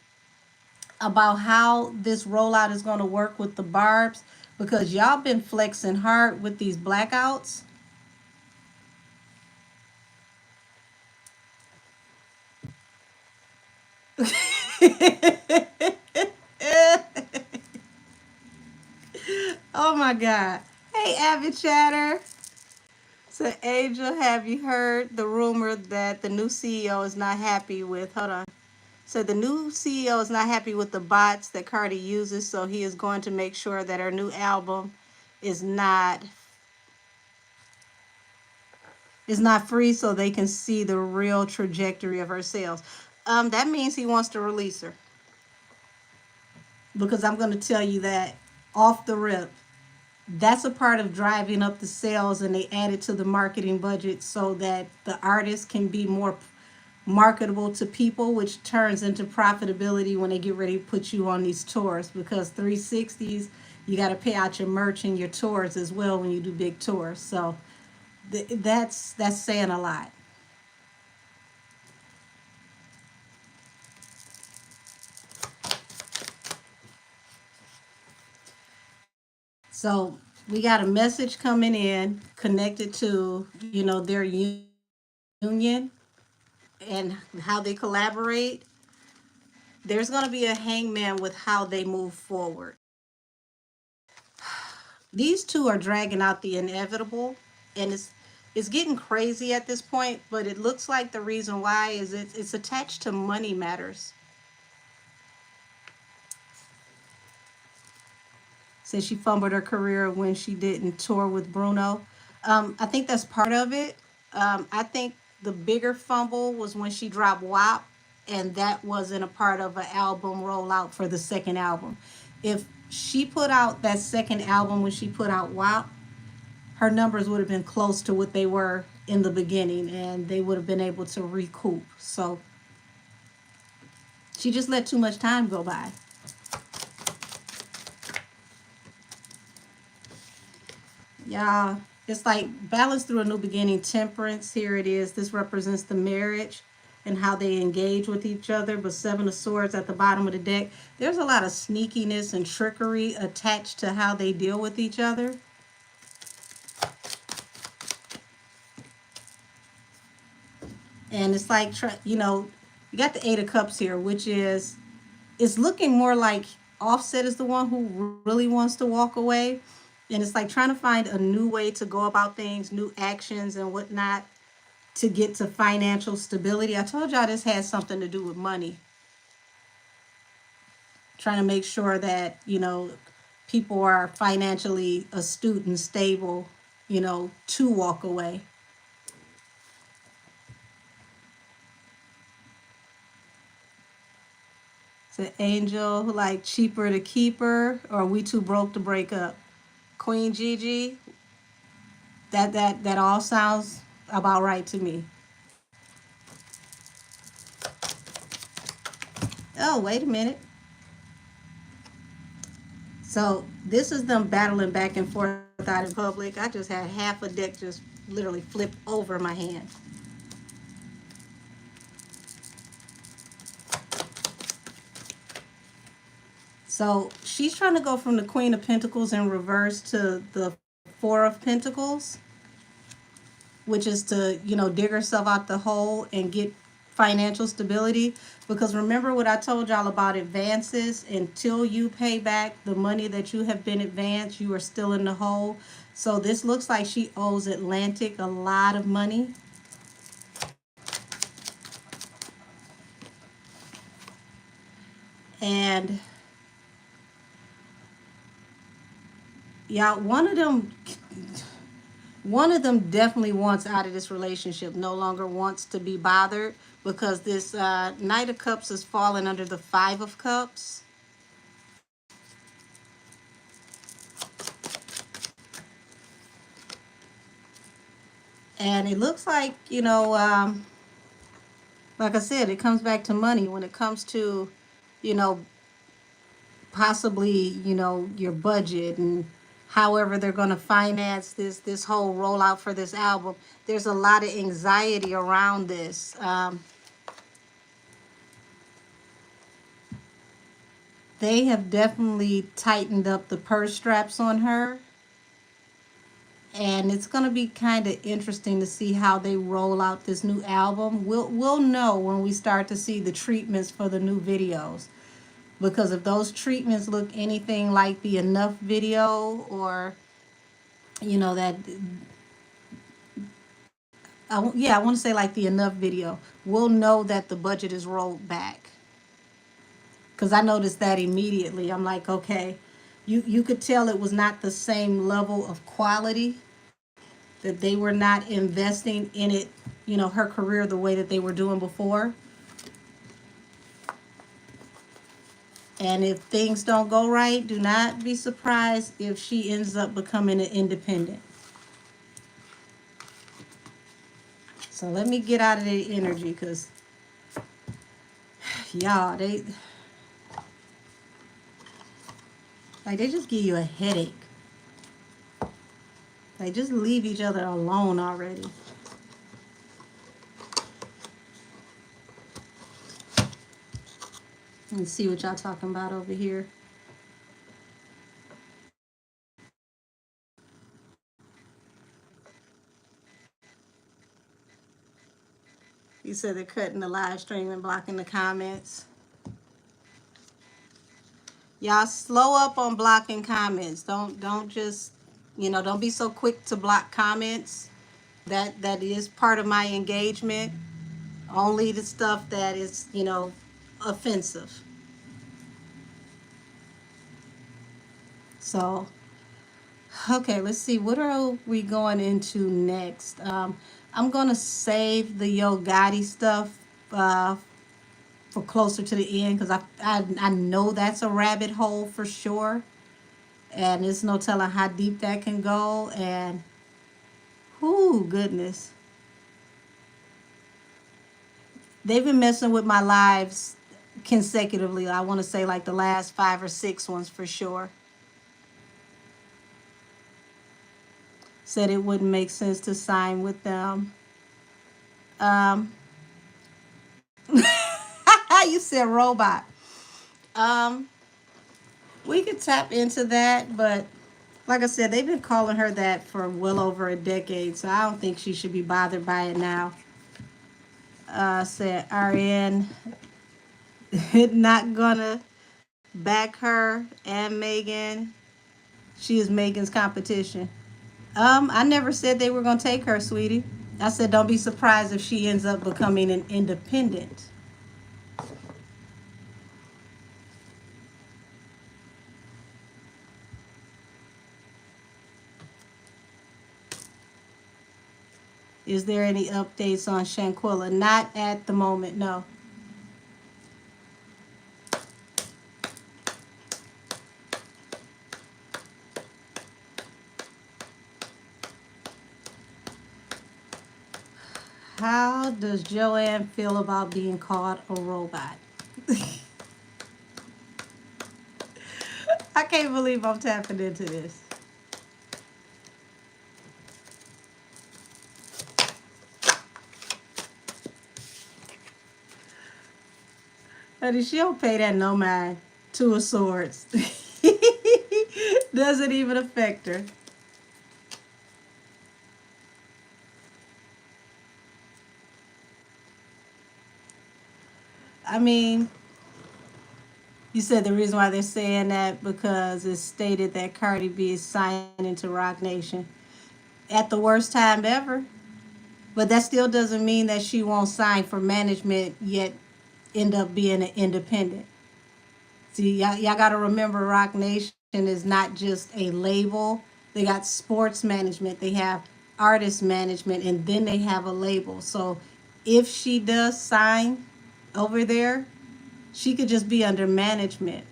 Speaker 1: about how this rollout is going to work with the Barbs, because y'all been flexing hard with these blackouts. Oh my God. Hey, Avid Chatter. So, Angel, have you heard the rumor that the new CEO is not happy with, hold on. So the new CEO is not happy with the bots that Cardi uses, so he is going to make sure that her new album is not free, so they can see the real trajectory of her sales. That means he wants to release her. Because I'm going to tell you that off the rip, that's a part of driving up the sales, and they add it to the marketing budget so that the artist can be more marketable to people, which turns into profitability when they get ready to put you on these tours, because 360s, you got to pay out your merch and your tours as well when you do big tours. So that's saying a lot. So we got a message coming in connected to, their union and how they collaborate. There's going to be a hangman with how they move forward. These two are dragging out the inevitable, and it's getting crazy at this point, but it looks like the reason why is it's attached to money matters. Says she fumbled her career when she didn't tour with Bruno. I think that's part of it. I think the bigger fumble was when she dropped WAP, and that wasn't a part of an album rollout for the second album. If she put out that second album when she put out WAP, her numbers would have been close to what they were in the beginning, and they would have been able to recoup. So she just let too much time go by. Yeah, it's like balance through a new beginning, temperance. Here it is. This represents the marriage and how they engage with each other. But Seven of Swords at the bottom of the deck, there's a lot of sneakiness and trickery attached to how they deal with each other. And it's like, you got the Eight of Cups here, which is, it's looking more like Offset is the one who really wants to walk away. And it's like trying to find a new way to go about things, new actions and whatnot to get to financial stability. I told y'all this has something to do with money. Trying to make sure that, people are financially astute and stable, to walk away. It's an angel, like cheaper to keep her, or we too broke to break up. Queen Gigi, that all sounds about right to me. Oh, wait a minute. So this is them battling back and forth out in public. I just had half a deck just literally flip over my hand. So she's trying to go from the Queen of Pentacles in reverse to the Four of Pentacles, which is to, dig herself out the hole and get financial stability. Because remember what I told y'all about advances? Until you pay back the money that you have been advanced, you are still in the hole. So this looks like she owes Atlantic a lot of money. And yeah, one of them definitely wants out of this relationship, no longer wants to be bothered, because this Knight of Cups is falling under the Five of Cups. And it looks like, like I said, it comes back to money. When it comes to, you know, possibly, your budget and however they're going to finance this whole rollout for this album, there's a lot of anxiety around this. They have definitely tightened up the purse straps on her. And it's going to be kind of interesting to see how they roll out this new album. We'll know when we start to see the treatments for the new videos. Because if those treatments look anything like the Enough video, or, that, I want to say like the Enough video, we'll know that the budget is rolled back. Because I noticed that immediately. I'm like, okay, you could tell it was not the same level of quality, that they were not investing in it, her career the way that they were doing before. And if things don't go right, do not be surprised if she ends up becoming an independent. So let me get out of the energy, because y'all, they just give you a headache. They just leave each other alone already. Let's see what y'all talking about over here. You said they're cutting the live stream and blocking the comments. Y'all slow up on blocking comments. Don't just, don't be so quick to block comments. That is part of my engagement. Only the stuff that is, offensive. So, okay, let's see. What are we going into next? I'm going to save the Yo Gotti stuff for closer to the end, because I know that's a rabbit hole for sure. And there's no telling how deep that can go. And, whoo, goodness. They've been messing with my lives consecutively. I want to say like the last 5 or 6 ones for sure. Said it wouldn't make sense to sign with them. You said robot. We could tap into that, but like I said, they've been calling her that for well over a decade, so I don't think she should be bothered by it now. Said RN not gonna back her and Megan. She is Megan's competition. I never said they were gonna take her, sweetie. I said don't be surprised if she ends up becoming an independent. Is there any updates on Shanquilla? Not at the moment, no. How does Joanne feel about being called a robot? I can't believe I'm tapping into this. Honey, she don't pay that no mind. 2 of Swords. Doesn't even affect her. I mean, you said the reason why they're saying that because it's stated that Cardi B is signing to Rock Nation at the worst time ever. But that still doesn't mean that she won't sign for management yet end up being an independent. See, y'all got to remember Rock Nation is not just a label. They got sports management, they have artist management, and then they have a label. So if she does sign over there, she could just be under management.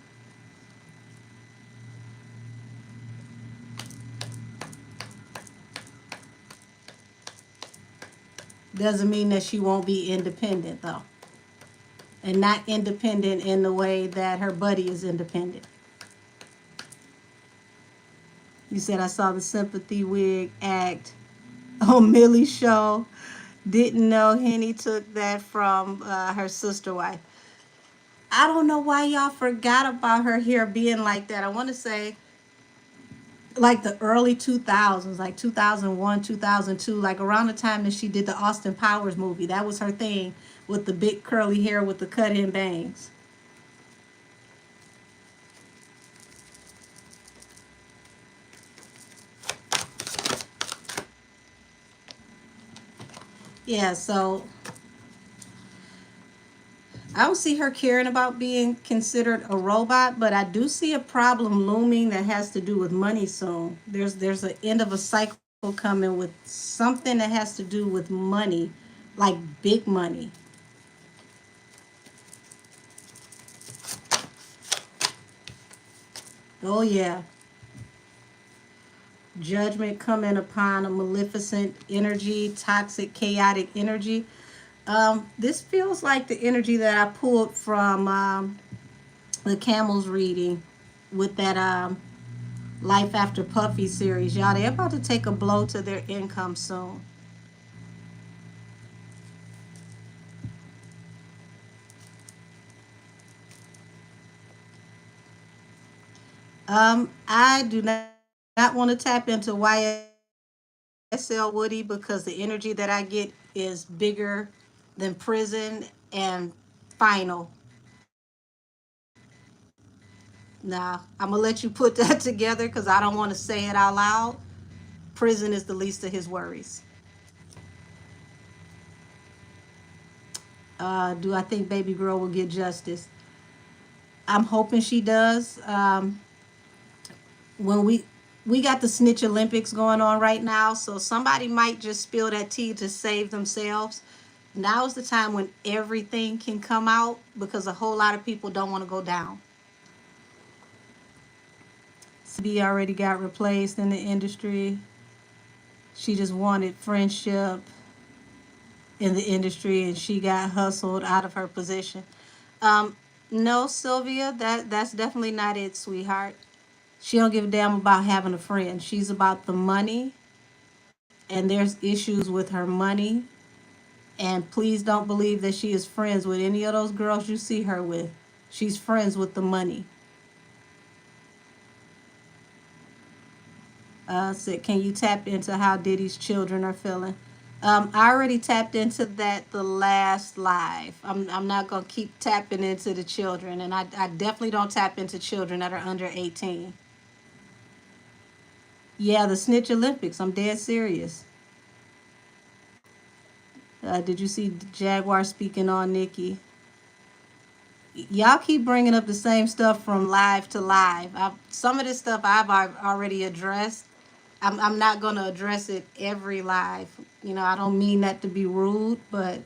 Speaker 1: Doesn't mean that she won't be independent, though. And not independent in the way that her buddy is independent. You said I saw the sympathy wig act on Millie's show. Didn't know Henny took that from her sister wife. I don't know why y'all forgot about her hair being like that. I want to say like the early 2000s, like 2001, 2002, like around the time that she did the Austin Powers movie. That was her thing with the big curly hair with the cut in bangs. Yeah, so I don't see her caring about being considered a robot, but I do see a problem looming that has to do with money soon. There's an end of a cycle coming with something that has to do with money, like big money. Oh yeah. Judgment coming upon a maleficent energy, toxic, chaotic energy. This feels like the energy that I pulled from the Camels reading with that Life After Puffy series. Y'all, they're about to take a blow to their income soon. I do not want to tap into YSL Woody because the energy that I get is bigger than prison and final. Nah, I'm gonna let you put that together because I don't want to say it out loud. Prison is the least of his worries. Do I think Baby Girl will get justice? I'm hoping she does. When we got the snitch Olympics going on right now, so somebody might just spill that tea to save themselves. Now is the time when everything can come out because a whole lot of people don't want to go down. CB already got replaced in the industry. She just wanted friendship in the industry and she got hustled out of her position. Um, no, Sylvia, that's definitely not it, sweetheart. She don't give a damn about having a friend. She's about the money, and there's issues with her money. And please don't believe that she is friends with any of those girls you see her with. She's friends with the money. Said, can you tap into how Diddy's children are feeling? I already tapped into that the last live. I'm not gonna keep tapping into the children, and I definitely don't tap into children that are under 18. Yeah, the Snitch Olympics. I'm dead serious. Did you see Jaguar speaking on Nikki? Y'all keep bringing up the same stuff from live to live. Some of this stuff I've already addressed. I'm not going to address it every live. You know, I don't mean that to be rude, but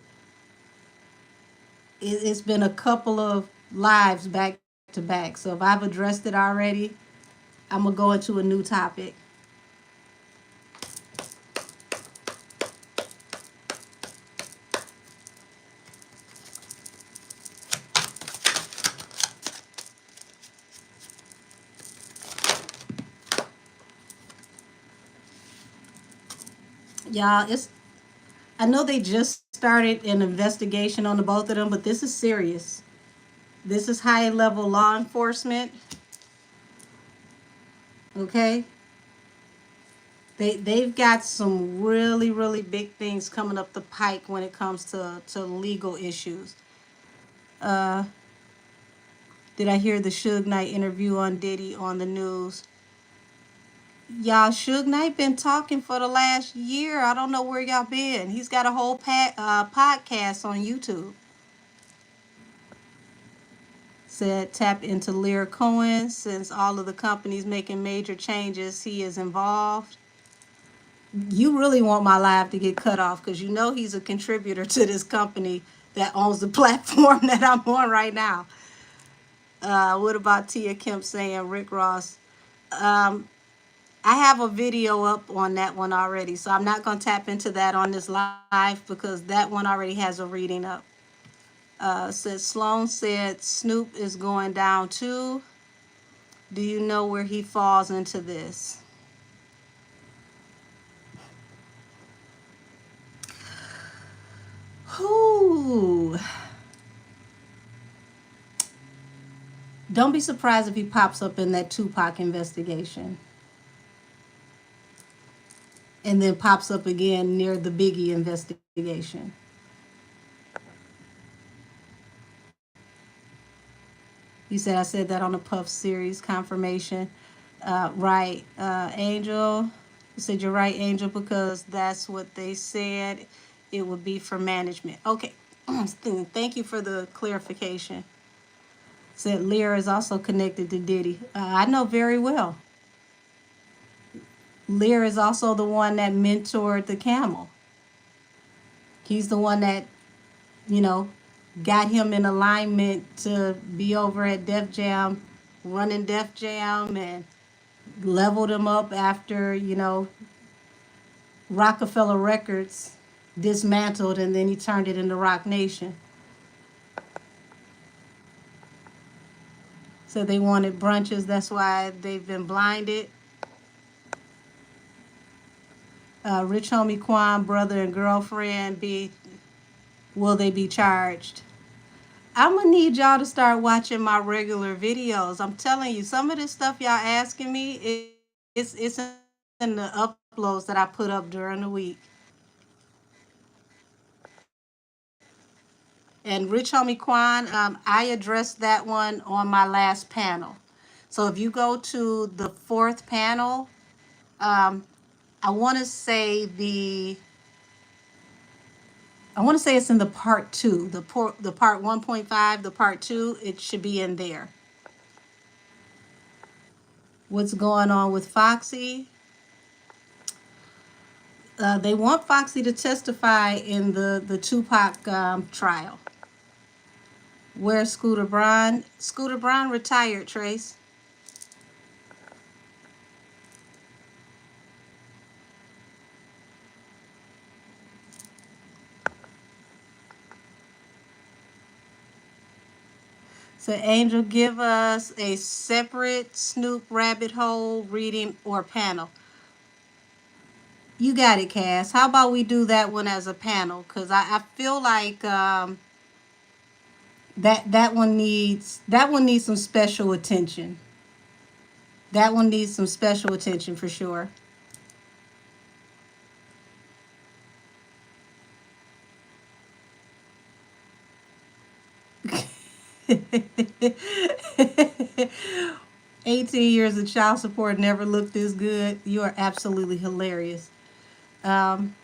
Speaker 1: it's been a couple of lives back to back. So if I've addressed it already, I'm going to go into a new topic. Y'all, I know they just started an investigation on the both of them, but this is serious. This is high level law enforcement. Okay, they've got some really really big things coming up the pike when it comes to legal issues. Uh, did I hear the Suge Knight interview on Diddy on the news? Y'all, Suge Knight been talking for the last year. I don't know where y'all been. He's got a whole podcast on YouTube. Said tap into Lear Cohen since all of the companies making major changes he is involved. You really want my live to get cut off because you know he's a contributor to this company that owns the platform that I'm on right now. What about Tia Kemp saying Rick Ross? Um, I have a video up on that one already, so I'm not going to tap into that on this live because that one already has a reading up. Said Sloan said Snoop is going down too. Do you know where he falls into this? Whoo. Don't be surprised if he pops up in that Tupac investigation and then pops up again near the Biggie investigation. You said I said that on the Puff series confirmation. Right, Angel. You said you're right, Angel, because that's what they said. It would be for management. Okay. Thank you for the clarification. Said Lear is also connected to Diddy. I know very well. Lear is also the one that mentored the camel. He's the one that, you know, got him in alignment to be over at Def Jam, running Def Jam, and leveled him up after, Rockefeller Records dismantled and then he turned it into Rock Nation. So they wanted brunches, that's why they've been blinded. Rich Homie Quan, brother and girlfriend, will they be charged? I'm gonna need y'all to start watching my regular videos. I'm telling you, some of this stuff y'all asking me, it's in the uploads that I put up during the week. And Rich Homie Quan, I addressed that one on my last panel. So if you go to the fourth panel, um, I want to say it's in the part two, the part 1.5, the part two. It should be in there. What's going on with Foxy? They want Foxy to testify in the Tupac trial. Where's Scooter Braun? Scooter Braun retired, Trace. So, Angel, give us a separate Snoop rabbit hole reading or panel. You got it, Cass. How about we do that one as a panel? Because I feel like that one needs some special attention. That one needs some special attention for sure. $18 of child support never looked this good. You are absolutely hilarious. Um,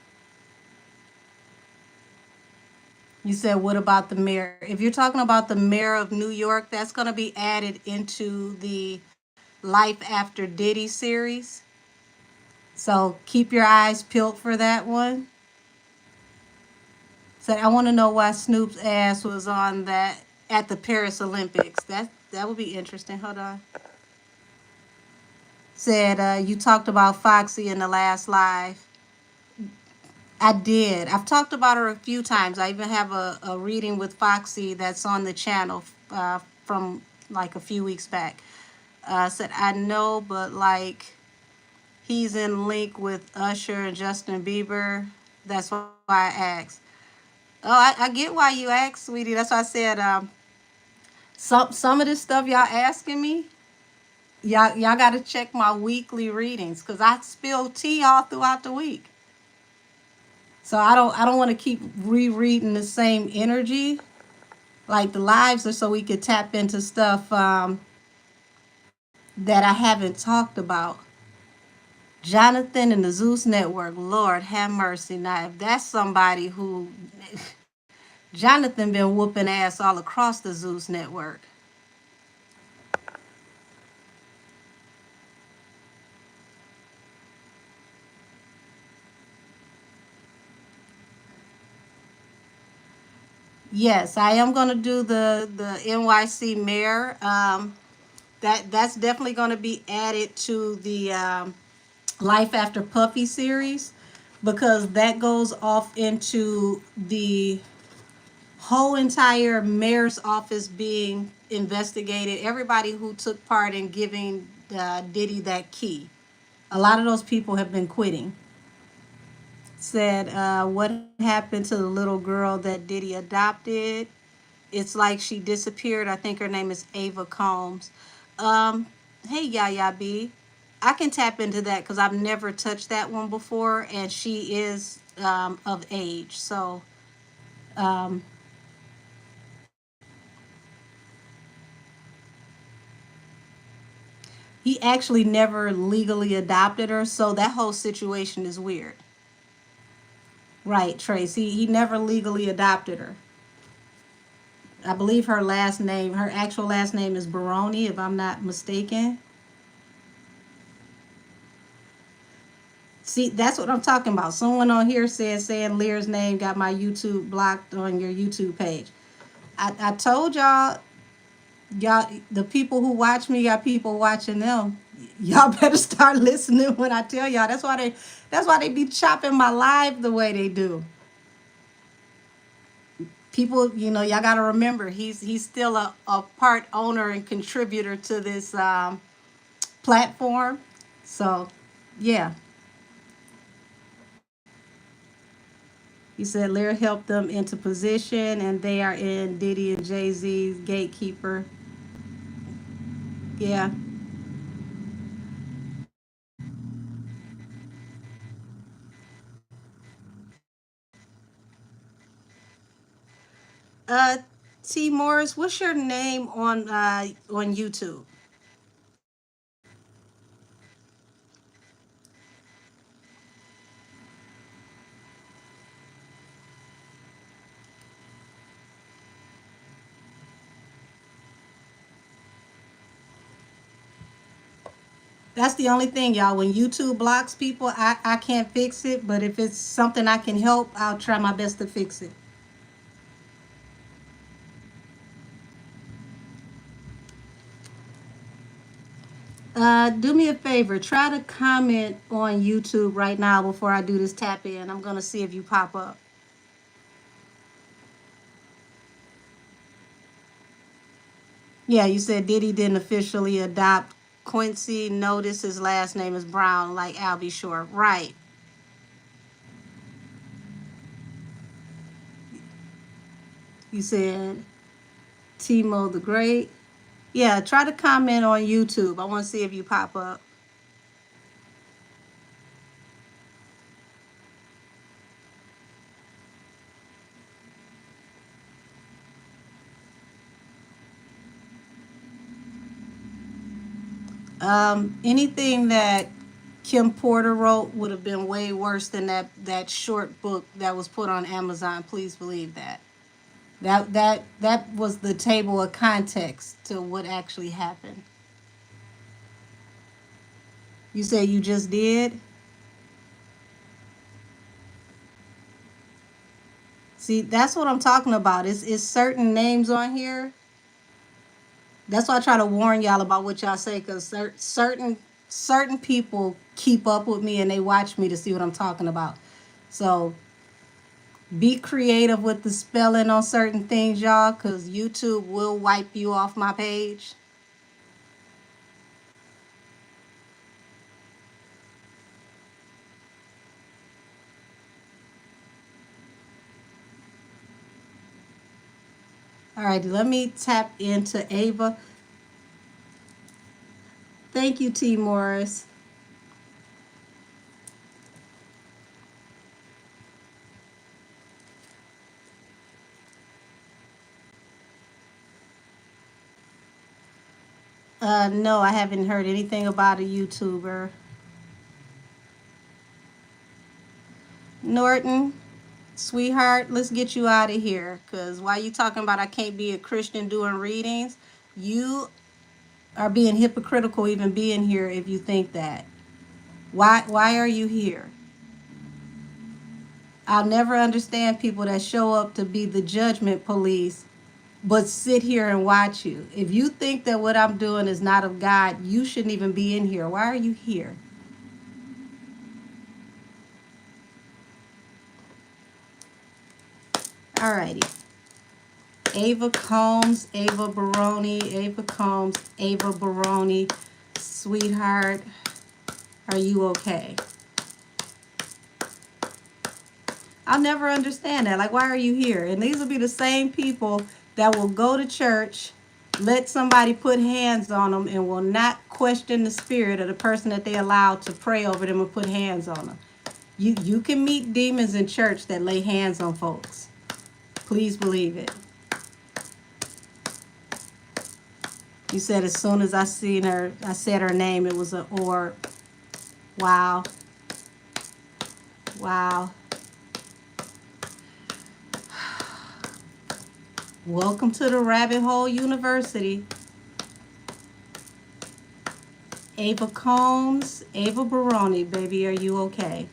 Speaker 1: you said, what about the mayor? If you're talking about the mayor of New York, that's going to be added into the Life After Diddy series. So keep your eyes peeled for that one. So I want to know why Snoop's ass was on that at the Paris Olympics. That would be interesting. Hold on. Said you talked about Foxy in the last live. I did. I've talked about her a few times. I even have a reading with Foxy that's on the channel from like a few weeks back. Said I know, but like he's in link with Usher and Justin Bieber. That's why I asked. Oh, I get why you asked, sweetie. That's why I said some of this stuff y'all asking me. Y'all got to check my weekly readings because I spill tea all throughout the week. So I don't want to keep rereading the same energy. Like the lives are so we could tap into stuff that I haven't talked about. Jonathan and the Zeus Network, Lord have mercy. Now, if that's somebody who Jonathan been whooping ass all across the Zeus Network. Yes, I am gonna do the NYC mayor. That's definitely gonna be added to the Life After Puffy series because that goes off into the whole entire mayor's office being investigated. Everybody who took part in giving Diddy that key. A lot of those people have been quitting. Said, what happened to the little girl that Diddy adopted? It's like she disappeared. I think her name is Ava Combs. Um, hey, Yaya B. I can tap into that because I've never touched that one before, and she is of age. So, um, he actually never legally adopted her, so that whole situation is weird. Right, Tracy. He never legally adopted her. I believe her last name, her actual last name is Baroni, if I'm not mistaken. See, that's what I'm talking about. Someone on here said saying Lear's name got my YouTube blocked on your YouTube page. I told y'all, the people who watch me got people watching them. Y'all better start listening when I tell y'all. That's why they be chopping my live the way they do. People, y'all got to remember he's still a part owner and contributor to this platform. So, yeah. He said Lear helped them into position and they are in Diddy and Jay-Z's gatekeeper. Yeah. Uh T Morris, what's your name on YouTube? That's the only thing, y'all. When YouTube blocks people, I can't fix it, but if it's something I can help, I'll try my best to fix it. Do me a favor, try to comment on YouTube right now before I do this tap in. I'm gonna see if you pop up. Yeah, you said Diddy didn't officially adopt Quincy. Notice his last name is Brown, like Albie Shore. Right. You said Timo the Great. Yeah, try to comment on YouTube. I want to see if you pop up. Anything that Kim Porter wrote would have been way worse than that short book that was put on Amazon. Please believe that. That was the table of context to what actually happened. You say you just did? See, that's what I'm talking about. It's certain names on here. That's why I try to warn y'all about what y'all say, because certain people keep up with me and they watch me to see what I'm talking about. So be creative with the spelling on certain things, y'all, because YouTube will wipe you off my page. All right, let me tap into Ava. Thank you, T. Morris. No, I haven't heard anything about a YouTuber. Norton, sweetheart, let's get you out of here. Because while you talking about I can't be a Christian doing readings, you are being hypocritical even being here if you think that. Why are you here? I'll never understand people that show up to be the judgment police but sit here and watch you. If you think that what I'm doing is not of God, you shouldn't even be in here. Why are you here? Alrighty. Ava Combs, Ava Baroni, Ava Combs, Ava Baroni. Sweetheart, are you okay? I'll never understand that. Like, why are you here? And these will be the same people that will go to church, let somebody put hands on them, and will not question the spirit of the person that they allowed to pray over them and put hands on them. You can meet demons in church that lay hands on folks. Please believe it. You said as soon as I seen her, I said her name, it was an orb. Wow. Wow. Welcome to the Rabbit Hole University. Ava Combs, Ava Baroni, baby, are you okay?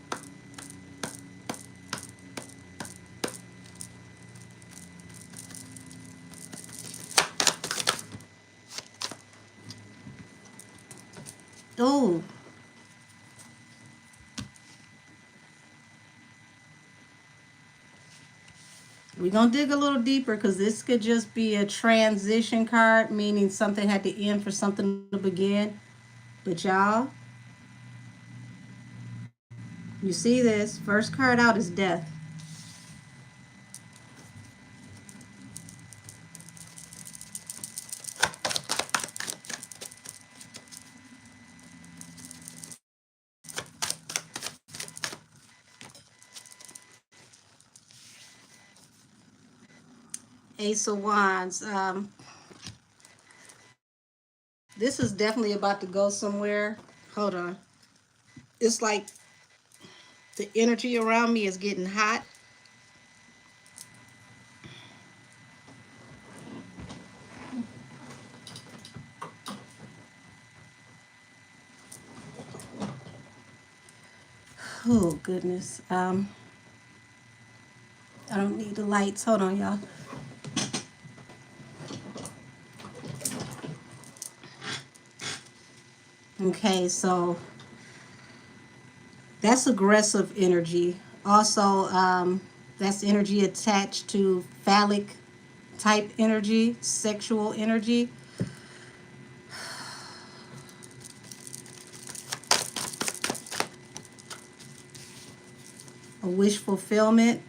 Speaker 1: Oh, we're going to dig a little deeper because this could just be a transition card, meaning something had to end for something to begin. But y'all, you see this? First card out is death. Ace of Wands. This is definitely about to go somewhere. Hold on. It's like the energy around me is getting hot. Oh, goodness. I don't need the lights. Hold on, y'all. Okay, so that's aggressive energy. Also, that's energy attached to phallic type energy, sexual energy. A wish fulfillment.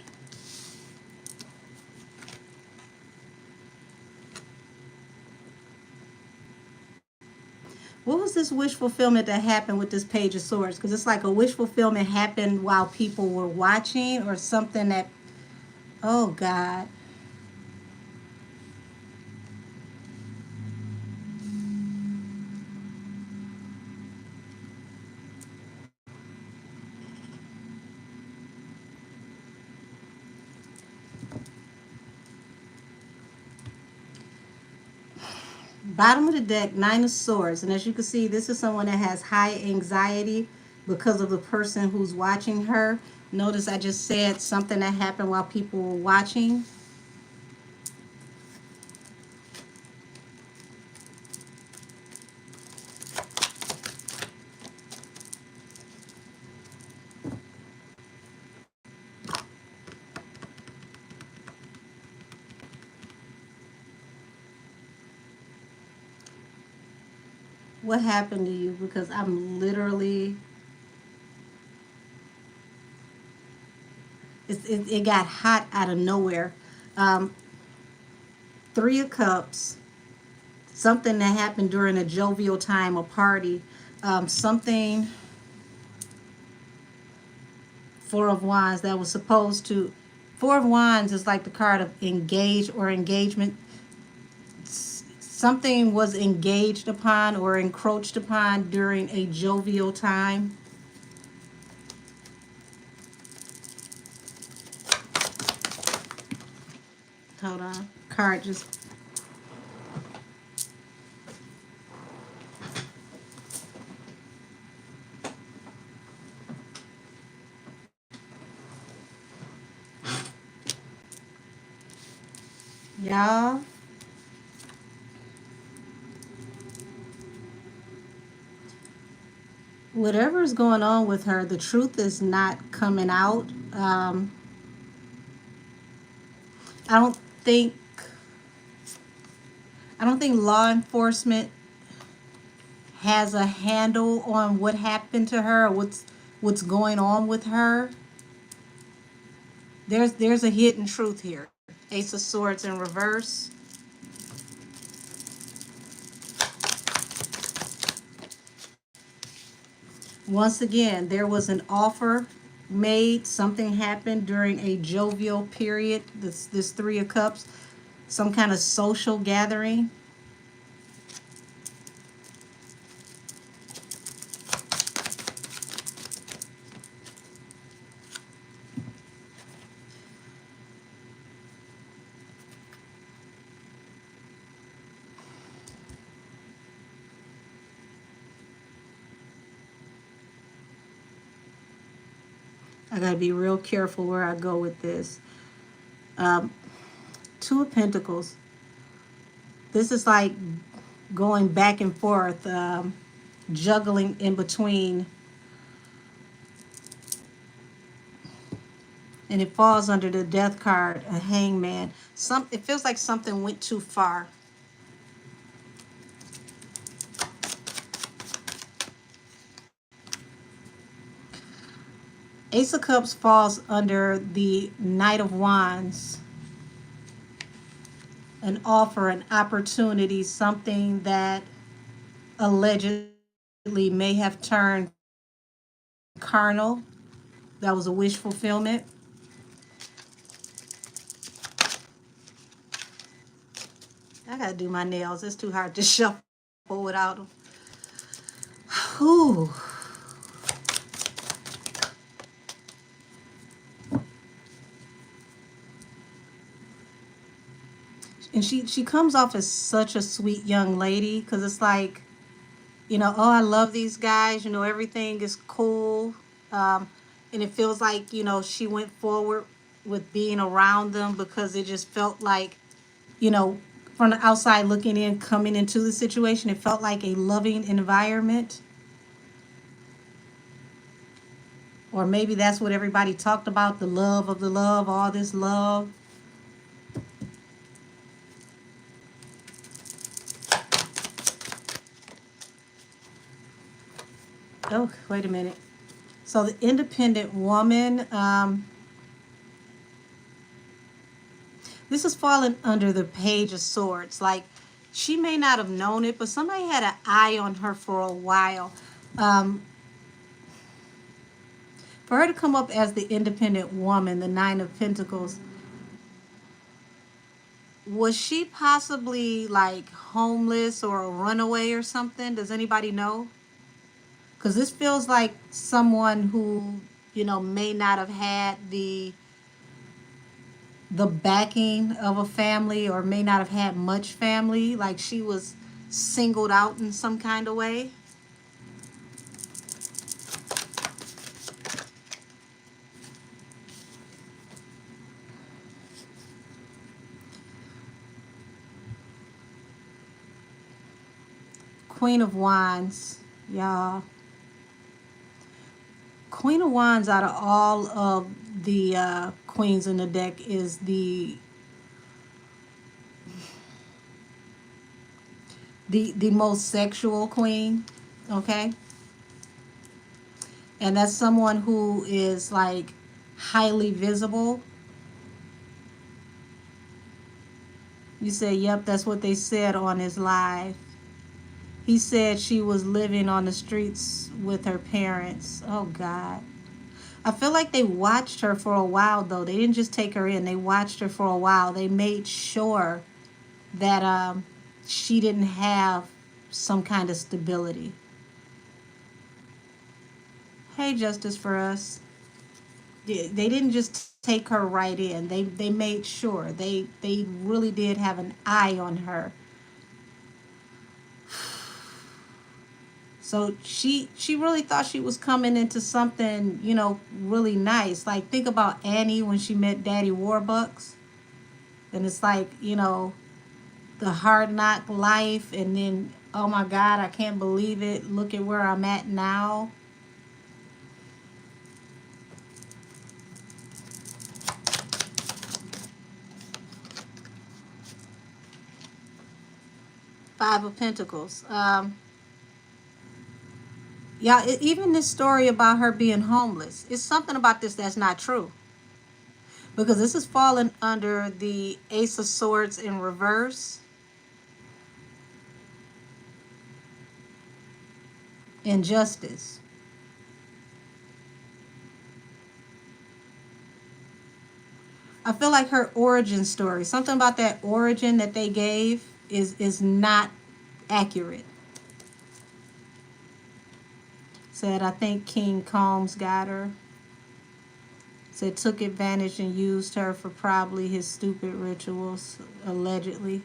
Speaker 1: What was this wish fulfillment that happened with this Page of Swords? Because it's like a wish fulfillment happened while people were watching or something that, oh God. Bottom of the deck, Nine of Swords. And as you can see, this is someone that has high anxiety because of the person who's watching her. Notice I just said something that happened while people were watching. What happened to you? Because I'm literally, it got hot out of nowhere. Um, Three of Cups, something that happened during a jovial time, a party, something. Four of Wands that was supposed to. Four of Wands is like the card of engage or engagement. Something was engaged upon or encroached upon during a jovial time. Hold on. Card just. Y'all. Whatever is going on with her, the truth is not coming out. I don't think I don't think law enforcement has a handle on what happened to her or what's going on with her. There's a hidden truth here. Ace of Swords in reverse. Once again, there was an offer made. Something happened during a jovial period. This Three of Cups, some kind of social gathering. I gotta be real careful where I go with this. Two of Pentacles. This is like going back and forth, juggling in between. And it falls under the Death card, a hangman. It feels like something went too far. Ace of Cups falls under the Knight of Wands. An offer, an opportunity, something that allegedly may have turned carnal. That was a wish fulfillment. I gotta do my nails. It's too hard to shuffle without them. Whew. And she comes off as such a sweet young lady, because it's like, oh, I love these guys, everything is cool. And it feels like, she went forward with being around them because it just felt like, you know, from the outside looking in, coming into the situation, it felt like a loving environment. Or maybe that's what everybody talked about, the love of the love, all this love. Oh, wait a minute. So the independent woman, this is falling under the Page of Swords. Like, she may not have known it, but somebody had an eye on her for a while. For her to come up as the independent woman, the Nine of Pentacles, was she possibly like homeless or a runaway or something? Does anybody know? Because this feels like someone who, may not have had the backing of a family, or may not have had much family. Like, she was singled out in some kind of way. Queen of Wands, y'all. Queen of Wands, out of all of the queens in the deck, is the most sexual queen, okay? And that's someone who is like highly visible. You said, yep, that's what they said on his live. He said she was living on the streets with her parents. Oh, God. I feel like they watched her for a while, though. They didn't just take her in, they watched her for a while. They made sure that she didn't have some kind of stability. Hey, Justice for Us. They didn't just take her right in. They made sure. They really did have an eye on her. So she really thought she was coming into something, really nice. Like, think about Annie when she met Daddy Warbucks. And it's like, the hard knock life, and then, oh my God, I can't believe it. Look at where I'm at now. Five of Pentacles. Yeah, even this story about her being homeless, it's something about this that's not true. Because this is falling under the Ace of Swords in reverse. Injustice. I feel like her origin story, something about that origin that they gave is not accurate. Said, I think King Combs got her. Said took advantage and used her for probably his stupid rituals, allegedly.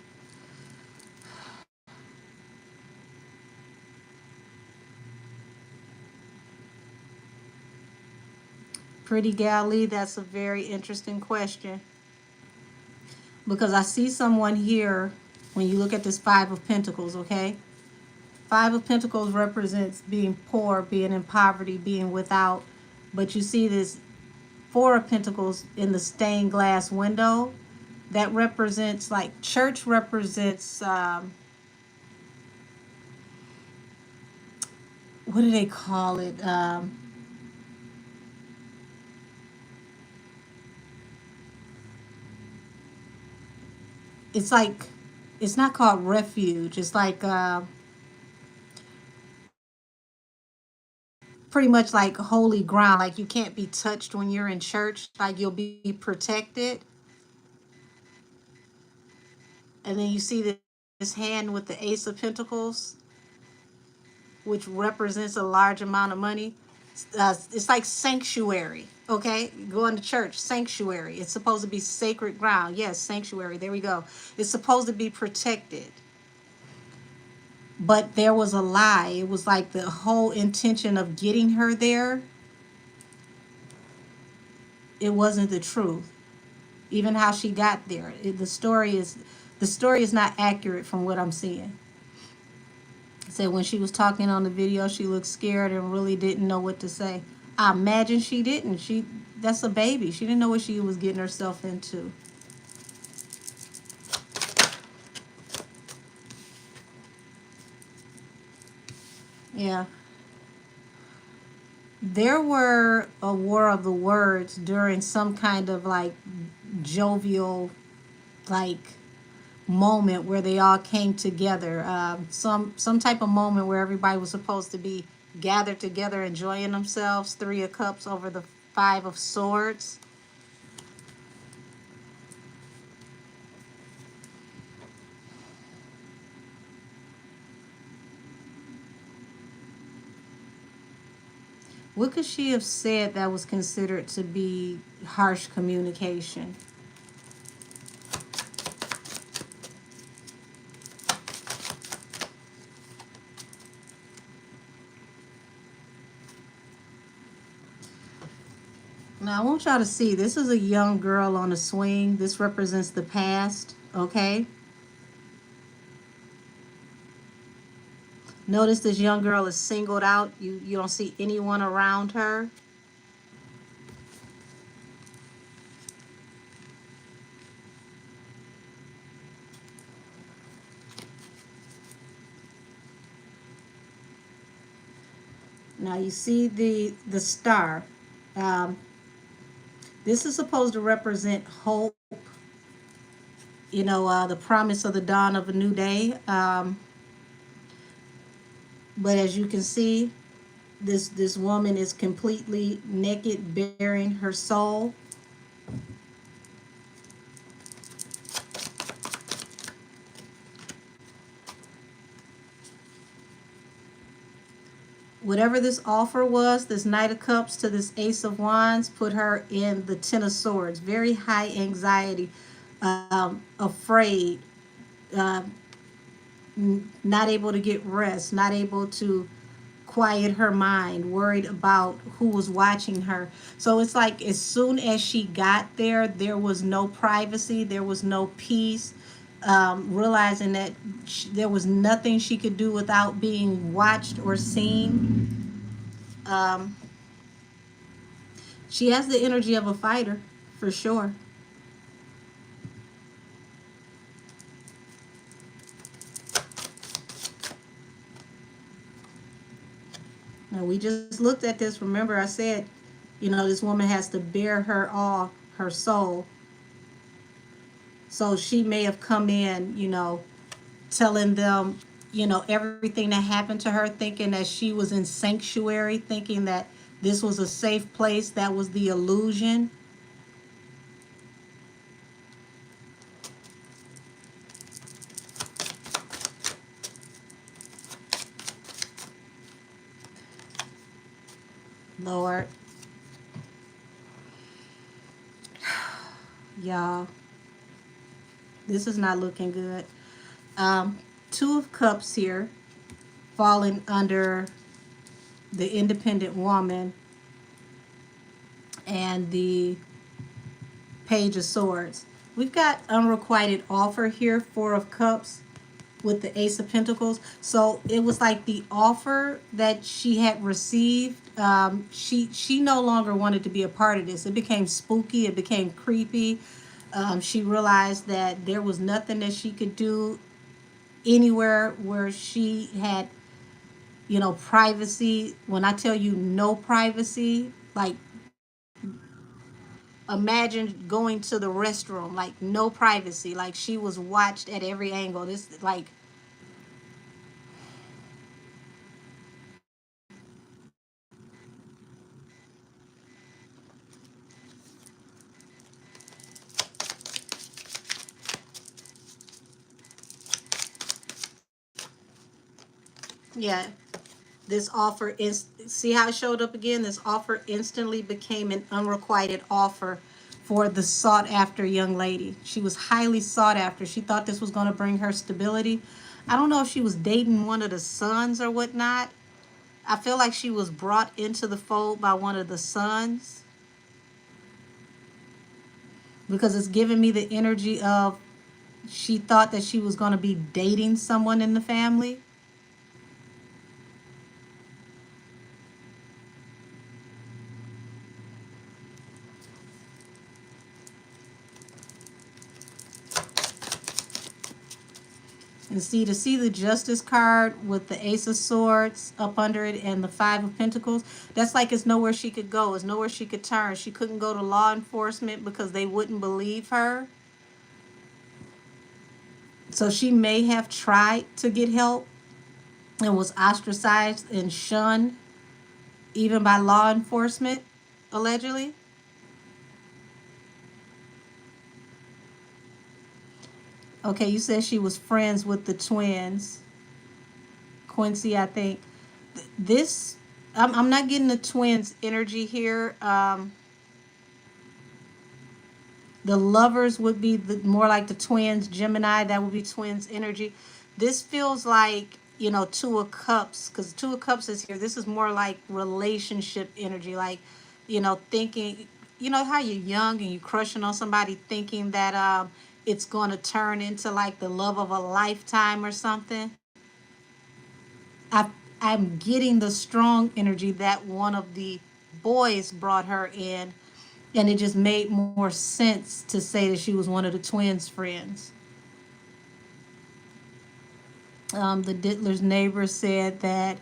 Speaker 1: Pretty Gal Lee, that's a very interesting question. Because I see someone here, when you look at this Five of Pentacles, okay? Five of Pentacles represents being poor, being in poverty, being without. But you see this Four of Pentacles in the stained glass window. That represents, like, church represents, what do they call it? It's like, it's not called refuge. It's like, pretty much like holy ground. Like, you can't be touched when you're in church. Like, you'll be protected. And then you see this hand with the Ace of Pentacles, which represents a large amount of money. It's like sanctuary, okay? Going to church, sanctuary. It's supposed to be sacred ground. Yes, sanctuary. There we go. It's supposed to be protected. But there was a lie. It was like the whole intention of getting her there, it wasn't the truth. Even how she got there. The story is not accurate from what I'm seeing. Said when she was talking on the video, she looked scared and really didn't know what to say. I imagine she didn't. That's a baby. She didn't know what she was getting herself into. Yeah. There were a war of the words during some kind of like jovial, like, moment where they all came together. Some type of moment where everybody was supposed to be gathered together, enjoying themselves. Three of Cups over the Five of Swords. What could she have said that was considered to be harsh communication? Now, I want y'all to see, this is a young girl on a swing. This represents the past, okay? Notice this young girl is singled out. You don't see anyone around her. Now, you see the star. Um, this is supposed to represent hope, the promise of the dawn of a new day. But as you can see, this woman is completely naked, bearing her soul. Whatever this offer was, this Knight of Cups to this Ace of Wands, put her in the Ten of Swords. Very high anxiety, afraid, uh, not able to get rest, not able to quiet her mind, worried about who was watching her. So it's like as soon as she got there, there was no privacy, there was no peace. Realizing that there was nothing she could do without being watched or seen. Um, she has the energy of a fighter, for sure. Now, we just looked at this. Remember, I said, this woman has to bear her all, her soul. So she may have come in, telling them, everything that happened to her, thinking that she was in sanctuary, thinking that this was a safe place. That was the illusion. Lord, y'all, this is not looking good. Two of Cups here, falling under the independent woman, and the Page of Swords. We've got unrequited offer here, Four of Cups with the Ace of Pentacles. So it was like the offer that she had received. She no longer wanted to be a part of this. It became spooky. It became creepy. She realized that there was nothing that she could do anywhere where she had, privacy. When I tell you no privacy, like imagine going to the restroom, like no privacy, like she was watched at every angle. This, like, yeah, this offer is, see how it showed up again? This offer instantly became an unrequited offer for the sought after young lady. She was highly sought after. She thought this was going to bring her stability. I don't know if she was dating one of the sons or whatnot. I feel like she was brought into the fold by one of the sons, because it's giving me the energy of she thought that she was going to be dating someone in the family. And see, to see the Justice card with the Ace of Swords up under it and the Five of Pentacles, that's like it's nowhere she could go. It's nowhere she could turn. She couldn't go to law enforcement because they wouldn't believe her. So she may have tried to get help and was ostracized and shunned even by law enforcement, allegedly. Okay, you said she was friends with the twins. Quincy, I think. This, I'm not getting the twins energy here. The lovers would be more like the twins, Gemini, that would be twins energy. This feels like, Two of Cups, because Two of Cups is here. This is more like relationship energy, like, thinking, how you're young and you're crushing on somebody, thinking that it's going to turn into like the love of a lifetime or something. I, I'm getting the strong energy that one of the boys brought her in, and it just made more sense to say that she was one of the twins' friends. The Dittler's neighbor said that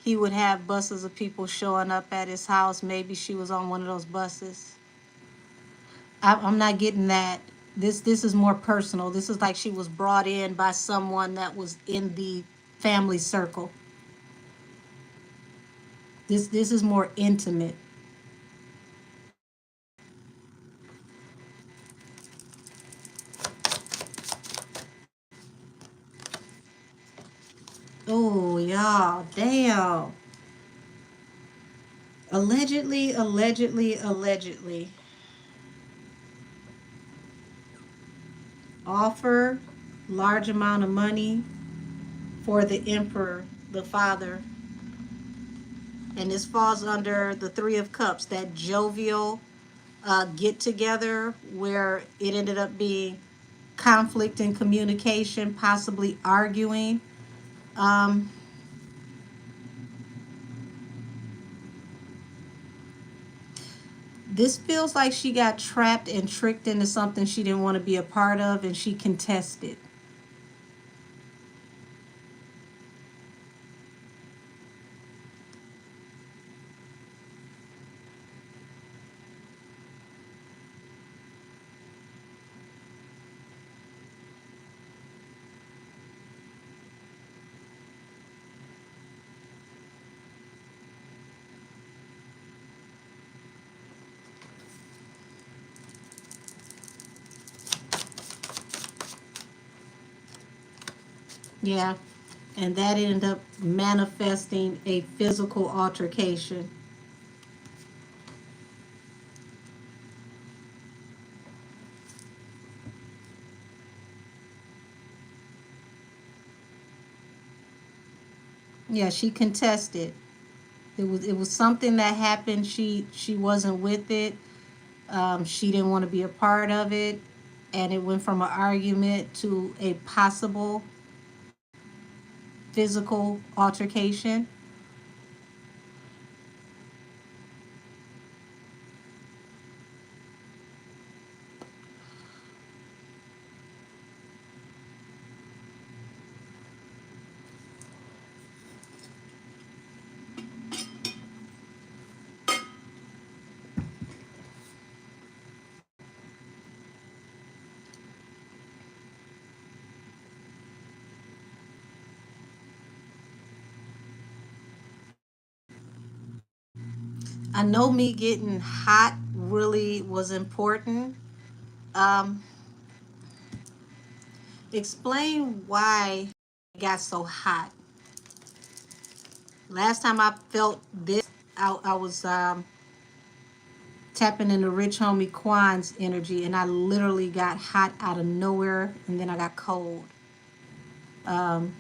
Speaker 1: he would have buses of people showing up at his house. Maybe she was on one of those buses. I'm not getting that This is more personal. This is like she was brought in by someone that was in the family circle. This is more intimate. Oh, y'all, damn. Allegedly, allegedly, allegedly. Offer large amount of money for the emperor, the father. And this falls under the Three of Cups, that jovial get together where it ended up being conflict in communication, possibly arguing. Um, this feels like she got trapped and tricked into something she didn't want to be a part of, and she contested. Yeah, and that ended up manifesting a physical altercation. Yeah, she contested. It was something that happened. She wasn't with it. She didn't want to be a part of it, and it went from an argument to a possible physical altercation. I know me getting hot really was important. Um, Explain why it got so hot. Last time I felt this, I was tapping into Rich Homie Quan's energy, and I literally got hot out of nowhere, and then I got cold. Um,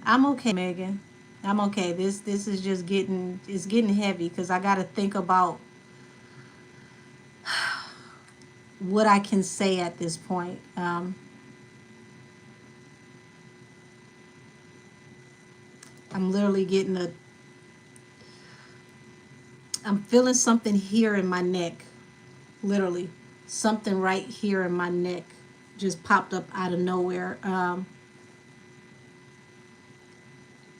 Speaker 1: I'm okay, Megan. I'm okay. This is just getting heavy because I got to think about what I can say at this point. I'm literally getting a. I'm feeling something here in my neck, literally something right here in my neck just popped up out of nowhere.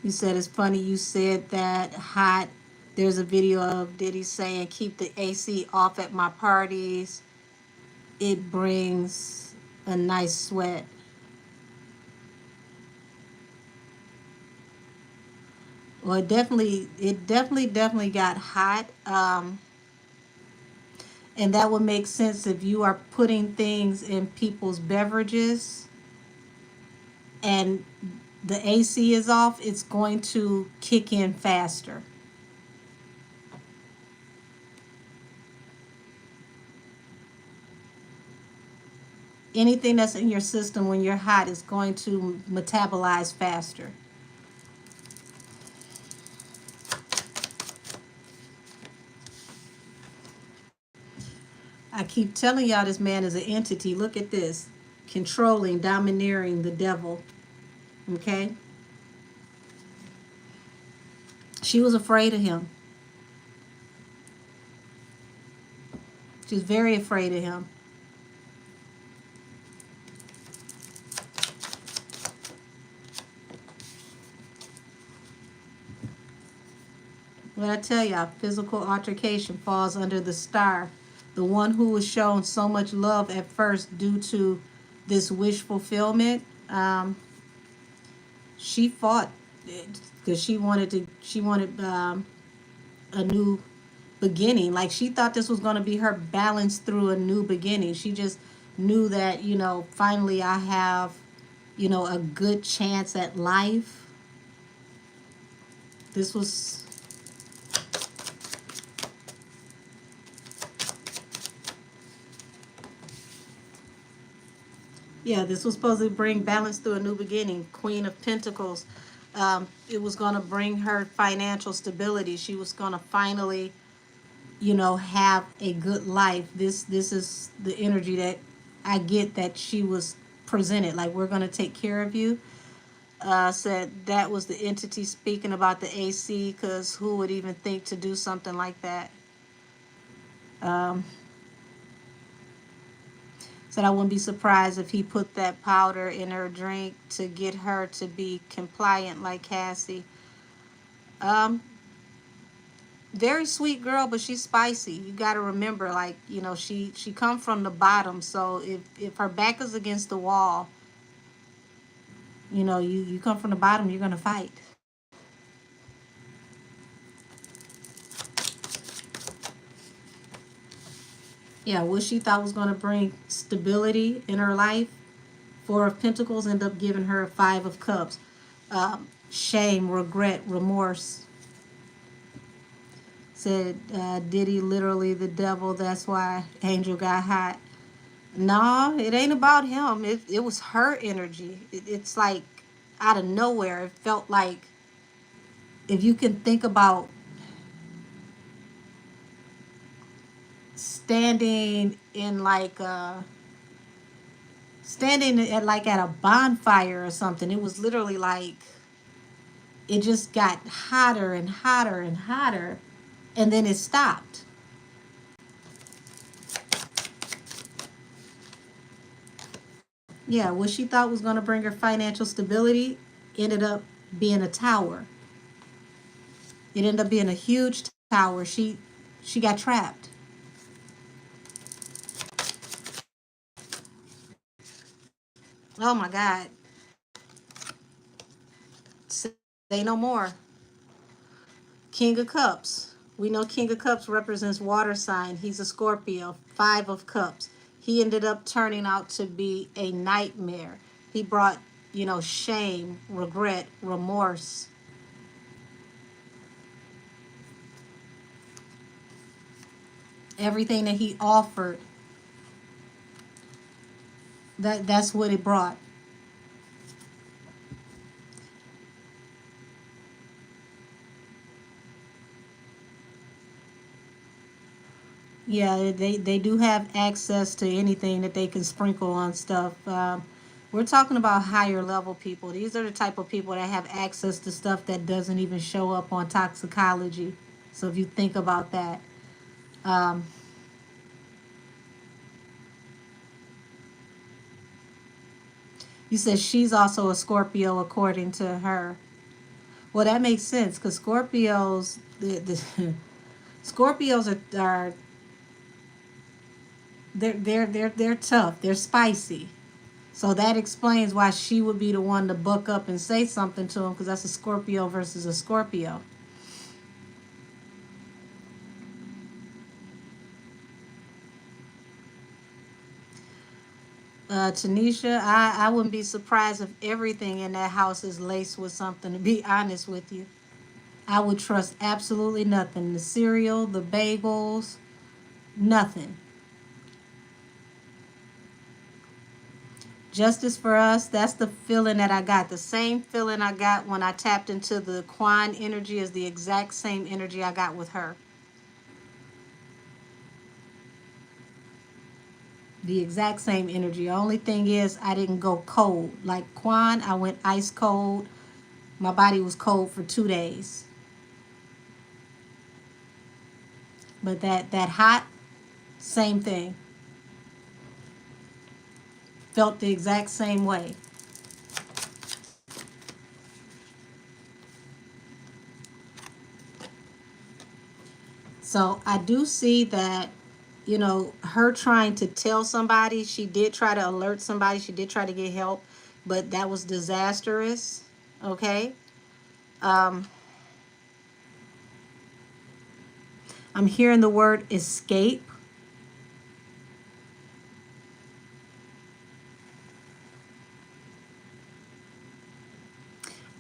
Speaker 1: You said it's funny. You said that hot. There's a video of Diddy saying, "Keep the AC off at my parties. It brings a nice sweat." Well, it definitely got hot. And that would make sense if you are putting things in people's beverages and the AC is off, it's going to kick in faster. Anything that's in your system when you're hot is going to metabolize faster. I keep telling y'all this man is an entity. Look at this. Controlling, domineering the devil. Okay? She was afraid of him. She was very afraid of him. What I tell y'all, physical altercation falls under the star. The one who was shown so much love at first due to this wish fulfillment, she fought because she wanted a new beginning. Like she thought this was going to be her balance through a new beginning. She just knew that, finally I have, a good chance at life. This was, yeah, this was supposed to bring balance through a new beginning. Queen of Pentacles. It was going to bring her financial stability. She was going to finally, have a good life. This is the energy that I get that she was presented. Like, we're going to take care of you. Said that was the entity speaking about the AC, because who would even think to do something like that? Um, Said I wouldn't be surprised if he put that powder in her drink to get her to be compliant like Cassie. Um, Very sweet girl, but she's spicy. You got to remember, like, she come from the bottom. So if her back is against the wall, you come from the bottom, you're gonna fight. Yeah, what she thought was gonna bring stability in her life, Four of Pentacles end up giving her Five of Cups. Shame, regret, remorse. Said, Diddy literally the devil. That's why Angel got hot. No, it ain't about him. It was her energy. It's like out of nowhere. It felt like, if you can think about standing in like standing at at a bonfire or something. It was literally like it just got hotter and hotter and hotter, and then it stopped. Yeah, what she thought was going to bring her financial stability ended up being a tower. It ended up being a huge tower. She got trapped. Oh my God. Say no more. King of Cups. We know King of Cups represents water sign. He's a Scorpio. Five of Cups. He ended up turning out to be a nightmare. He brought, shame, regret, remorse. Everything that he offered, that's what it brought. Yeah, they do have access to anything that they can sprinkle on stuff. We're talking about higher level people. These are the type of people that have access to stuff that doesn't even show up on toxicology. So if you think about that, um, you said she's also a Scorpio according to her. Well, that makes sense because Scorpios, the Scorpios are they're tough. They're spicy. So that explains why she would be the one to buck up and say something to him, because that's a Scorpio versus a Scorpio. Tanisha, I wouldn't be surprised if everything in that house is laced with something, to be honest with you. I would trust absolutely nothing. The cereal, the bagels, nothing. Justice for us, that's the feeling that I got. The same feeling I got when I tapped into the Quan energy is the exact same energy I got with her. The exact same energy. Only thing is, I didn't go cold. Like Quan, I went ice cold. My body was cold for 2 days. But that hot, same thing. Felt the exact same way. So I do see that, her trying to tell somebody, she did try to alert somebody, she did try to get help, but that was disastrous. Okay. Um, I'm hearing the word escape.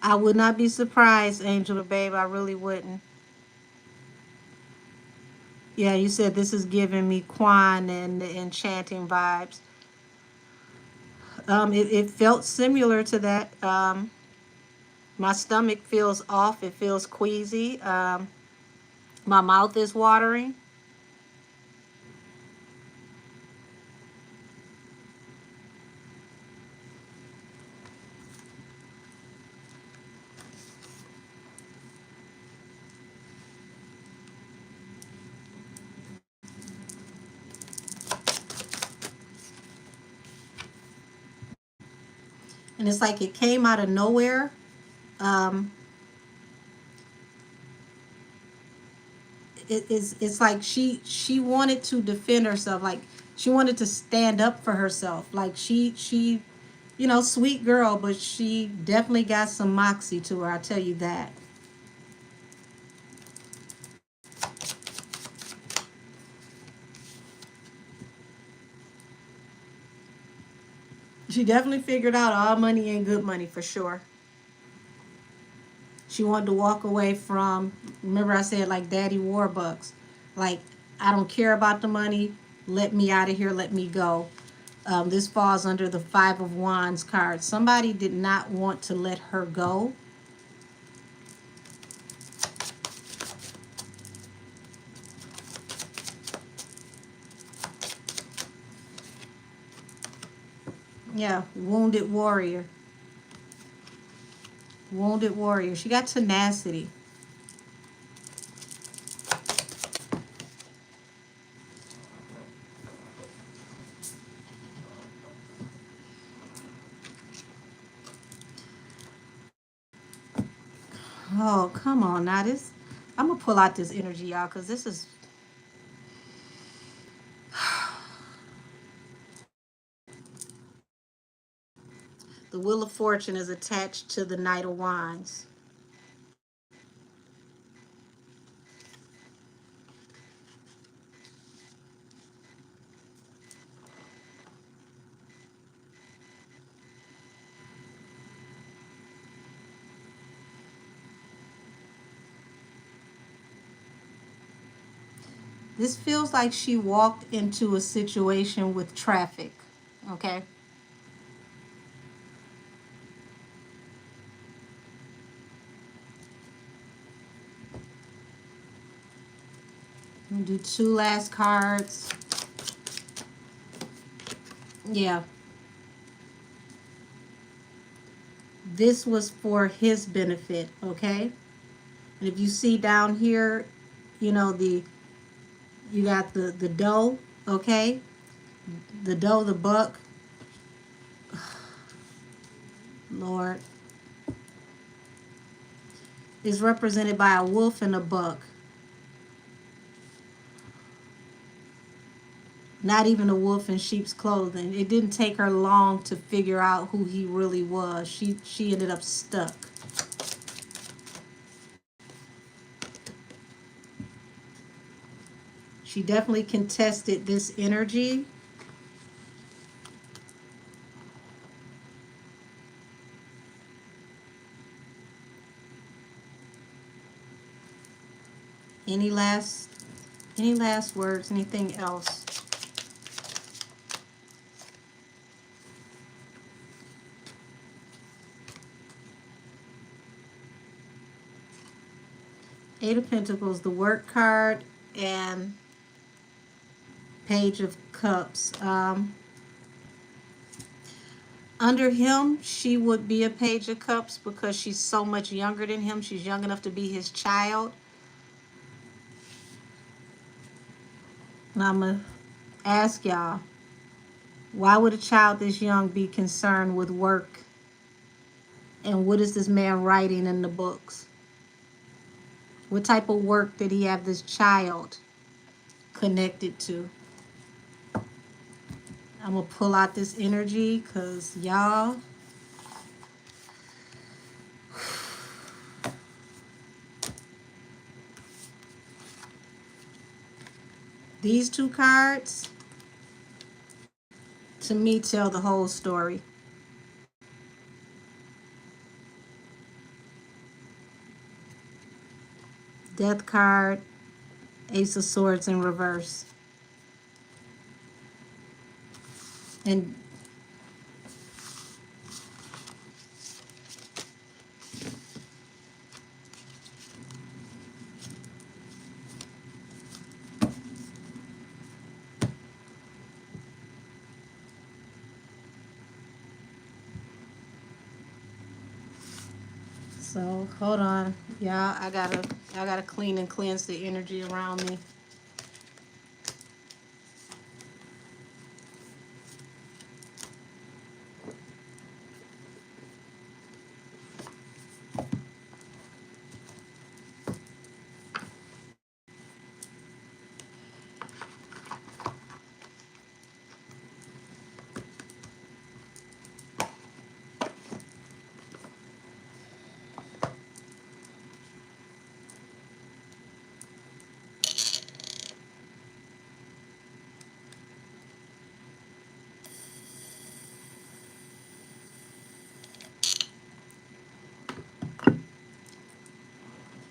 Speaker 1: I would not be surprised, Angel the Babe. I really wouldn't. Yeah, you said this is giving me Quan and the enchanting vibes. It felt similar to that. My stomach feels off. It feels queasy. My mouth is watering. And it's like it came out of nowhere. Um, it's like she wanted to defend herself. Like she wanted to stand up for herself. Like she sweet girl, but she definitely got some moxie to her. I tell you that. She definitely figured out all money ain't good money for sure. She wanted to walk away from. Remember, I said like Daddy Warbucks. Like I don't care about the money. Let me out of here. Let me go. This falls under the Five of Wands card. Somebody did not want to let her go. Yeah, wounded warrior. Wounded warrior. She got tenacity. Oh, come on now. This I'm gonna pull out this energy, y'all, because this is the Wheel of Fortune is attached to the Knight of Wands. This feels like she walked into a situation with traffic. Okay. I'm gonna do two last cards. Yeah. This was for his benefit, okay? And if you see down here, the you got the doe, okay? The doe, the buck. Lord, is represented by a wolf and a buck. Not even a wolf in sheep's clothing. It didn't take her long to figure out who he really was. She ended up stuck. She definitely contested this energy. Any last any last words? Anything else? Eight of Pentacles, the work card, and Page of Cups. Under him, she would be a Page of Cups because she's so much younger than him. She's young enough to be his child. And I'm going to ask y'all, why would a child this young be concerned with work? And what is this man writing in the books? What type of work did he have this child connected to? I'm going to pull out this energy because y'all, these two cards, to me, tell the whole story. Death card, Ace of Swords in reverse. And so hold on. Y'all, I gotta clean and cleanse the energy around me.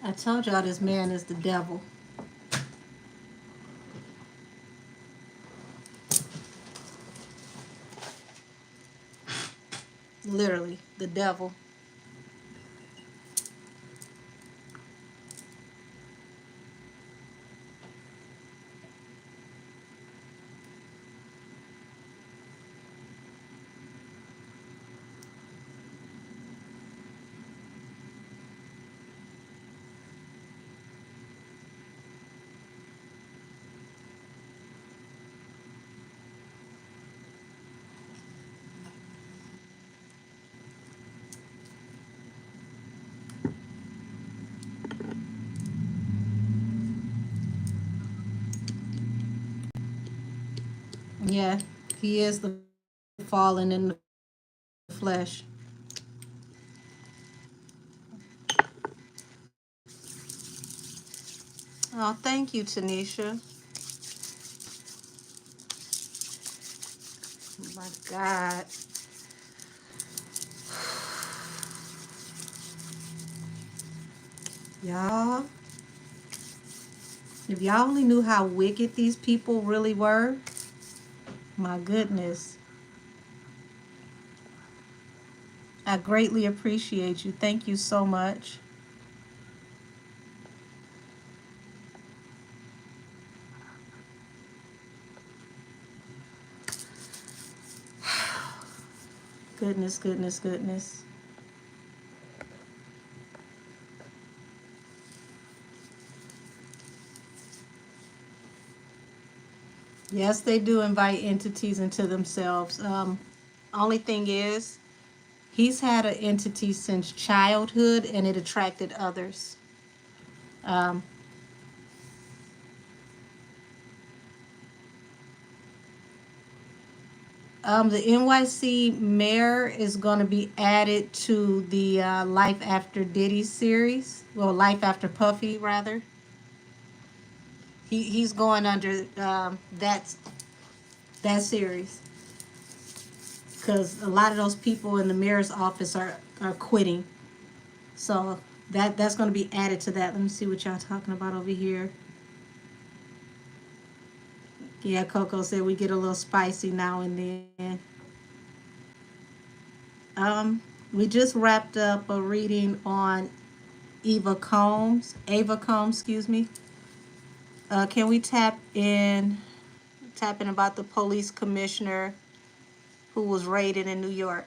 Speaker 1: I told y'all this man is the devil. Literally, the devil. Yeah, he is the fallen in the flesh. Oh, thank you, Tanisha. Oh my God. Y'all, if y'all only knew how wicked these people really were, my goodness. I greatly appreciate you. Thank you so much. Goodness, goodness, goodness. Yes, they do invite entities into themselves. Only thing is, he's had an entity since childhood and it attracted others. Um, the NYC mayor is going to be added to the Life After Diddy series. Well, Life After Puffy, rather. He's going under that series because a lot of those people in the mayor's office are quitting. So that's going to be added to that. Let me see what y'all talking about over here. Yeah, Coco said we get a little spicy now and then. We just wrapped up a reading on Ava Combs, excuse me. Can we tap in about the police commissioner who was raided in New York?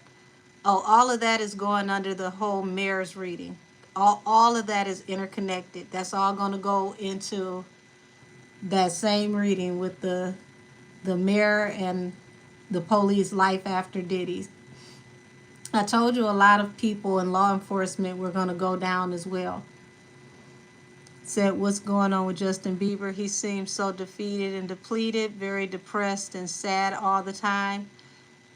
Speaker 1: Oh, all of that is going under the whole mayor's reading. All of that is interconnected. That's all going to go into that same reading with the mayor and the police life after Diddy. I told you a lot of people in law enforcement were going to go down as well. Said, what's going on with Justin Bieber? He seems so defeated and depleted, very depressed and sad all the time.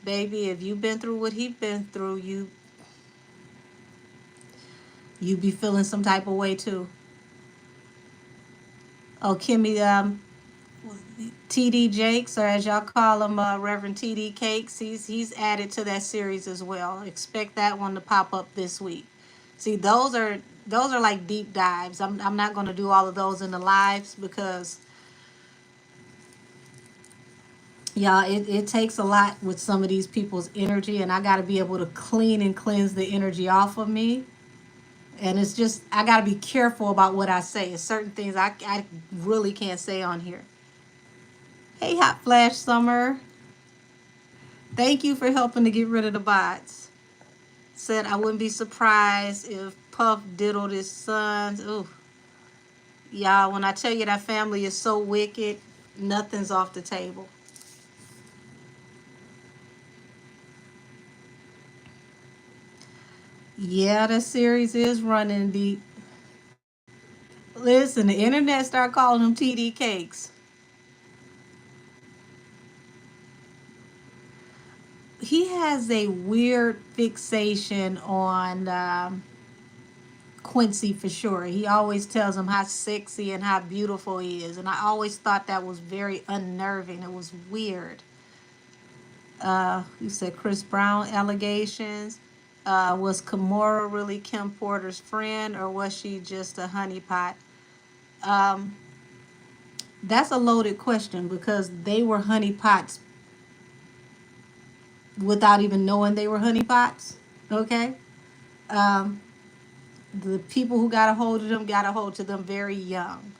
Speaker 1: Baby, if you've been through what he's been through, you be feeling some type of way too. Oh, Kimmy, TD Jakes, or as y'all call him, Reverend TD Cakes, he's added to that series as well. Expect that one to pop up this week. See, those are like deep dives. I'm not going to do all of those in the lives because yeah, it takes a lot with some of these people's energy, and I got to be able to clean and cleanse the energy off of me. And it's just, I got to be careful about what I say. It's certain things I really can't say on here. Hey, Hot Flash Summer. Thank you for helping to get rid of the bots. Said I wouldn't be surprised if Puff diddled his sons. Ooh, y'all, when I tell you that family is so wicked, nothing's off the table. Yeah, the series is running deep. Listen, the internet start calling them TD cakes. He has a weird fixation on Quincy for sure. He always tells him how sexy and how beautiful he is. And I always thought that was very unnerving. It was weird. You said Chris Brown allegations. Was Kimora really Kim Porter's friend, or was she just a honeypot? Um, that's a loaded question because they were honeypots without even knowing they were honeypots. Okay. Um, the people who got a hold of them got a hold to them very young.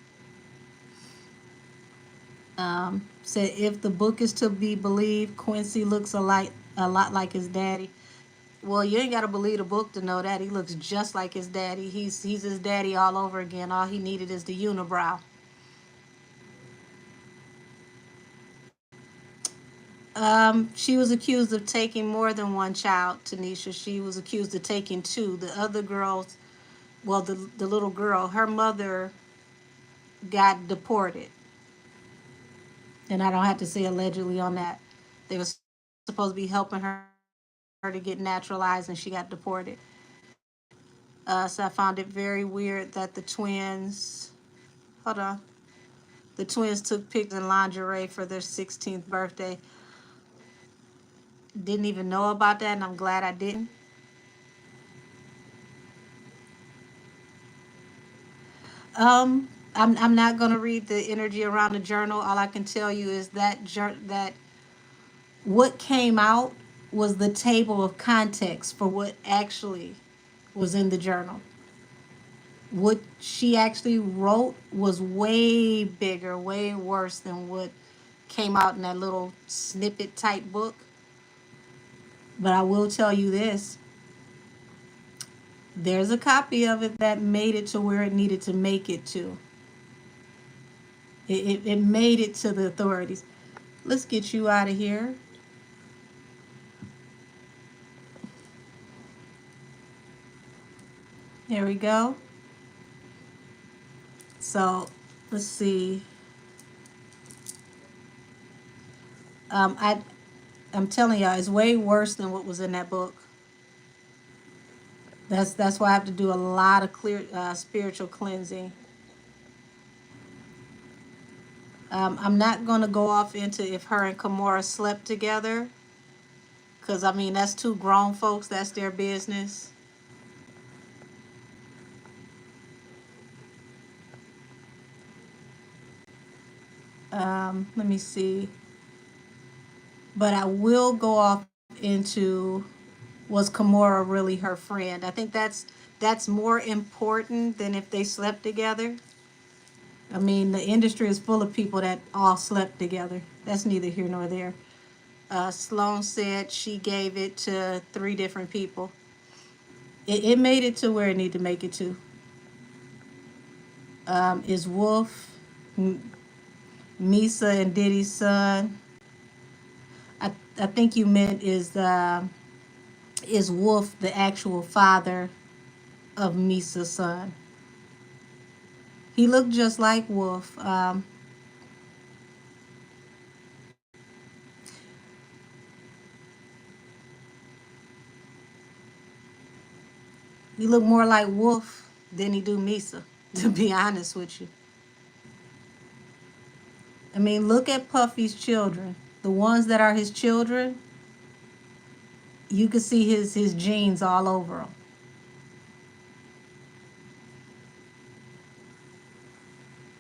Speaker 1: Said if the book is to be believed, Quincy looks a lot like his daddy. Well, you ain't got to believe the book to know that he looks just like his daddy. He's his daddy all over again. All he needed is the unibrow. She was accused of taking more than one child, Tanisha. She was accused of taking two. The other girls, well, the little girl, her mother got deported. And I don't have to say allegedly on that. They were supposed to be helping her to get naturalized, and she got deported. So I found it very weird that hold on, the twins took pictures in lingerie for their 16th birthday. Didn't even know about that, and I'm glad I didn't. I'm not gonna read the energy around the journal. All I can tell you is that what came out was the table of context for what actually was in the journal. What she actually wrote was way bigger, way worse than what came out in that little snippet type book. But I will tell you this, there's a copy of it that made it to where it needed to make it to. It made it to the authorities. Let's get you out of here. There we go. So let's see. Um, I I'm telling y'all, it's way worse than what was in that book. That's why I have to do a lot of clear spiritual cleansing. I'm not gonna go off into if her and Kimora slept together, cause I mean that's two grown folks. That's their business. Let me see. But I will go off into was Kimora really her friend? I think that's more important than if they slept together. I mean, the industry is full of people that all slept together. That's neither here nor there. Sloan said she gave it to three different people. It made it to where it needed to make it to. Is Wolf, Misa and Diddy's son? I think you meant is Wolf the actual father of Misa's son? He looked just like Wolf. He looked more like Wolf than he do Misa, to be honest with you. I mean, look at Puffy's children. The ones that are his children, you can see his genes all over them.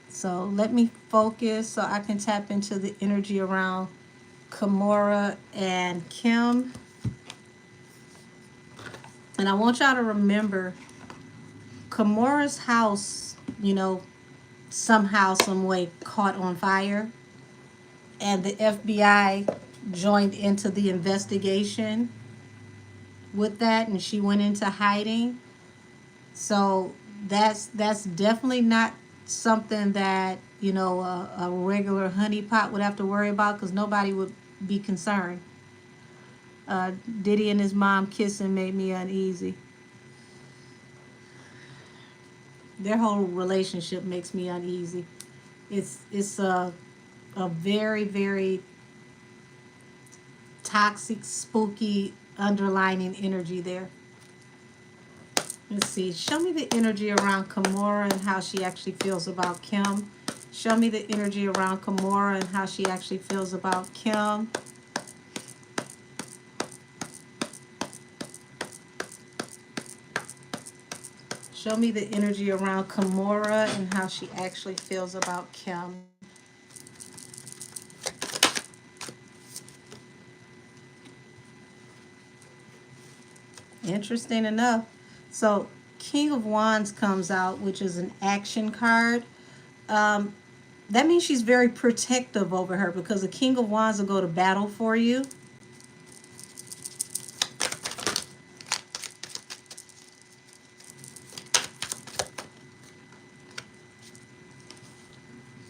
Speaker 1: So let me focus so I can tap into the energy around Kimora and Kim. And I want y'all to remember Kimora's house, somehow, some way caught on fire. And the FBI joined into the investigation with that, and she went into hiding. So that's definitely not something that a regular honeypot would have to worry about, because nobody would be concerned. Diddy and his mom kissing made me uneasy. Their whole relationship makes me uneasy. It's a very, very toxic, spooky underlining energy there. Let's see. Show me the energy around Kimora and how she actually feels about Kim. Show me the energy around Kimora and how she actually feels about Kim. Show me the energy around Kimora and how she actually feels about Kim. Interesting enough. So King of Wands comes out, which is an action card. That means she's very protective over her, because the King of Wands will go to battle for you.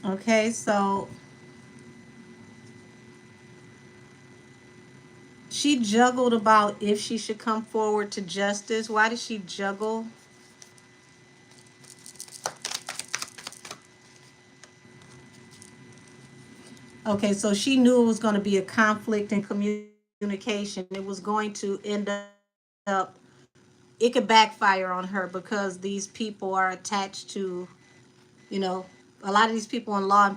Speaker 1: Okay, so she juggled about if she should come forward to justice. Why did she juggle? Okay, so she knew it was going to be a conflict in communication. It was going to end up, it could backfire on her, because these people are attached to, a lot of these people in law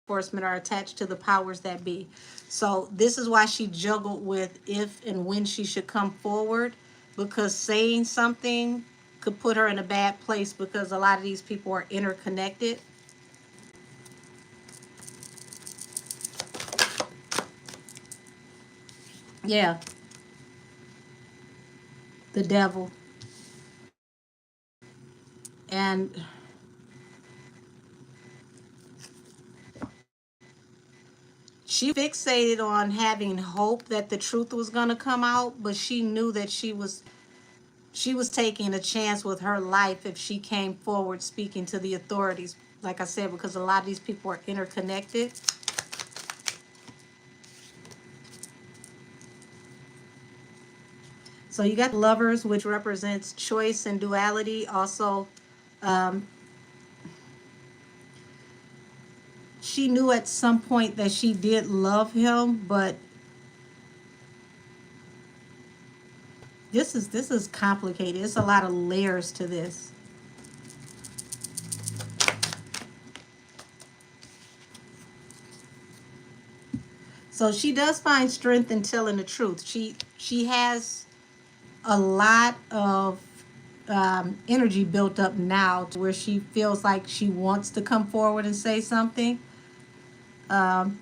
Speaker 1: enforcement are attached to the powers that be. So this is why she juggled with if and when she should come forward, because saying something could put her in a bad place, because a lot of these people are interconnected. Yeah, the devil. And she fixated on having hope that the truth was going to come out, but she knew that she was taking a chance with her life if she came forward speaking to the authorities. Like I said, because a lot of these people are interconnected. So you got Lovers, which represents choice and duality. Also, um, she knew at some point that she did love him, but this is complicated. It's a lot of layers to this. So she does find strength in telling the truth. She has a lot of energy built up now, to where she feels like she wants to come forward and say something. Um,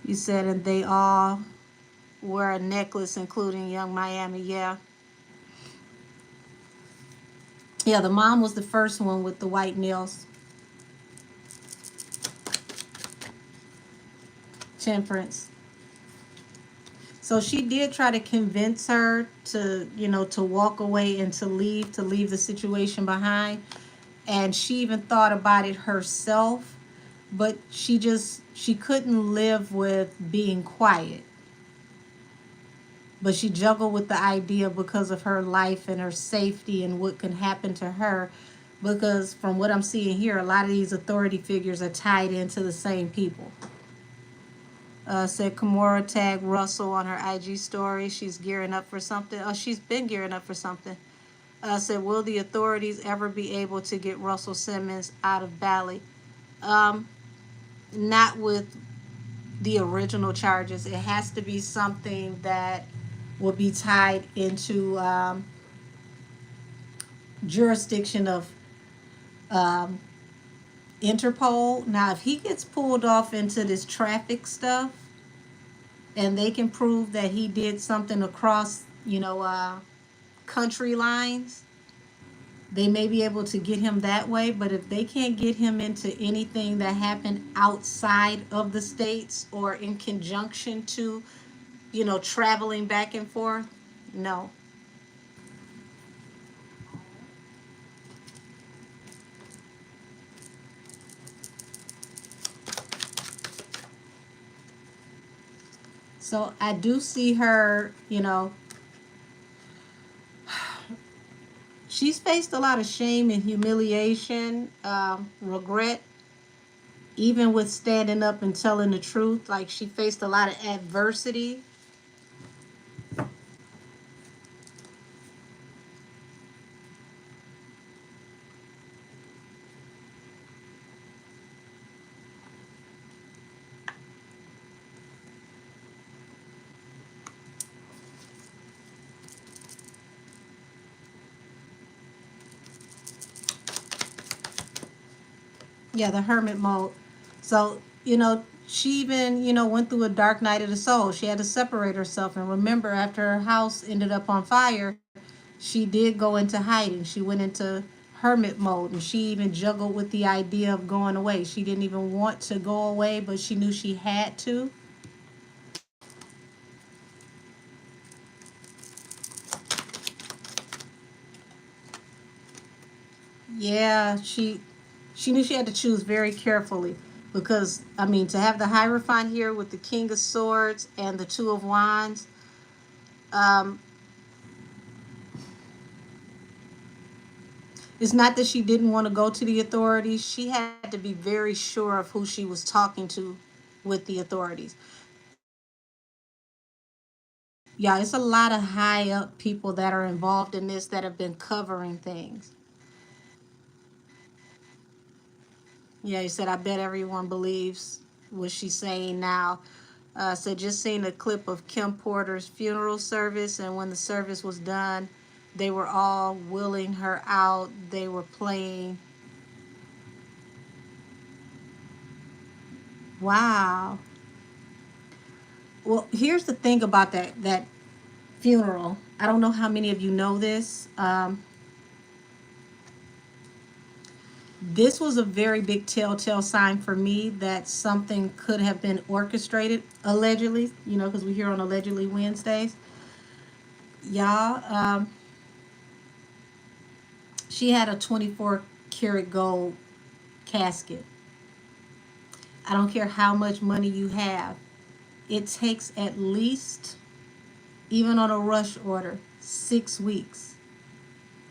Speaker 1: you said, and they all wear a necklace, including Young Miami. Yeah. Yeah, the mom was the first one with the white nails. Temperance. So she did try to convince her to walk away and to leave the situation behind. And she even thought about it herself, but she couldn't live with being quiet. But she juggled with the idea, because of her life and her safety and what can happen to her. because from what I'm seeing here, a lot of these authority figures are tied into the same people. Said Kimura tagged Russell on her IG story. She's gearing up for something. Oh, she's been gearing up for something. Said, will the authorities ever be able to get Russell Simmons out of Bali? Um, Not with the original charges. It has to be something that will be tied into jurisdiction of um, Interpol. Now, if he gets pulled off into this traffic stuff, and they can prove that he did something across, country lines, they may be able to get him that way. But if they can't get him into anything that happened outside of the states or in conjunction to, traveling back and forth, no. So I do see her, she's faced a lot of shame and humiliation, regret, even with standing up and telling the truth. Like, she faced a lot of adversity. Yeah, the hermit mode. So, she even, went through a dark night of the soul. She had to separate herself. And remember, after her house ended up on fire, she did go into hiding. She went into hermit mode, and she even juggled with the idea of going away. She didn't even want to go away, but she knew she had to. Yeah, she knew she had to choose very carefully, because I mean, to have the Hierophant here with the King of Swords and the Two of Wands, um, it's not that she didn't want to go to the authorities. She had to be very sure of who she was talking to with the authorities. Yeah, it's a lot of high up people that are involved in this that have been covering things. Yeah, he said, I bet everyone believes what she's saying now. So just seen a clip of Kim Porter's funeral service, and when the service was done, they were all wheeling her out. They were playing. Wow. Well, here's the thing about that funeral. I don't know how many of you know this. This was a very big telltale sign for me that something could have been orchestrated, allegedly, because we hear on allegedly Wednesdays. Y'all, she had a 24 karat gold casket. I don't care how much money you have. It takes at least, even on a rush order, 6 weeks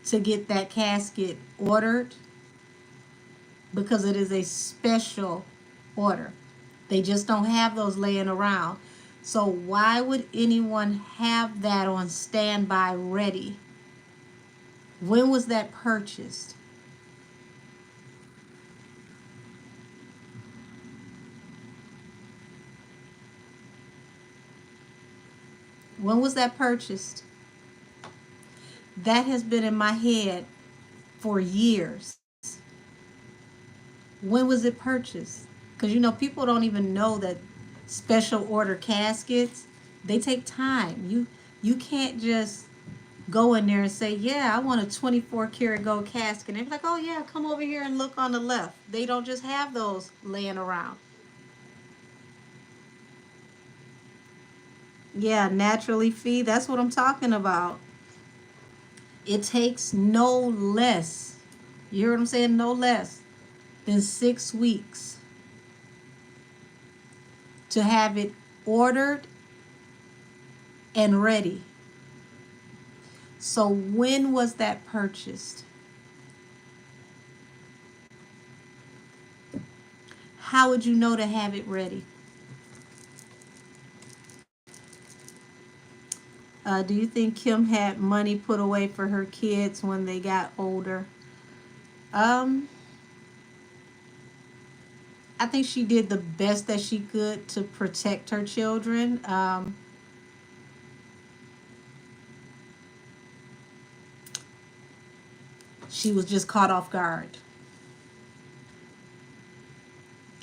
Speaker 1: to get that casket ordered, because it is a special order. They just don't have those laying around. So why would anyone have that on standby ready? When was that purchased? When was that purchased? That has been in my head for years. When was it purchased? Because people don't even know that special order caskets, they take time. You can't just go in there and say, yeah, I want a 24 karat gold casket. And they're like, oh yeah, come over here and look on the left. They don't just have those laying around. Yeah, naturally fee. That's what I'm talking about. It takes no less. You hear what I'm saying? No less than 6 weeks to have it ordered and ready. So when was that purchased? How would you know to have it ready? Do you think Kim had money put away for her kids when they got older? Um, I think she did the best that she could to protect her children. She was just caught off guard.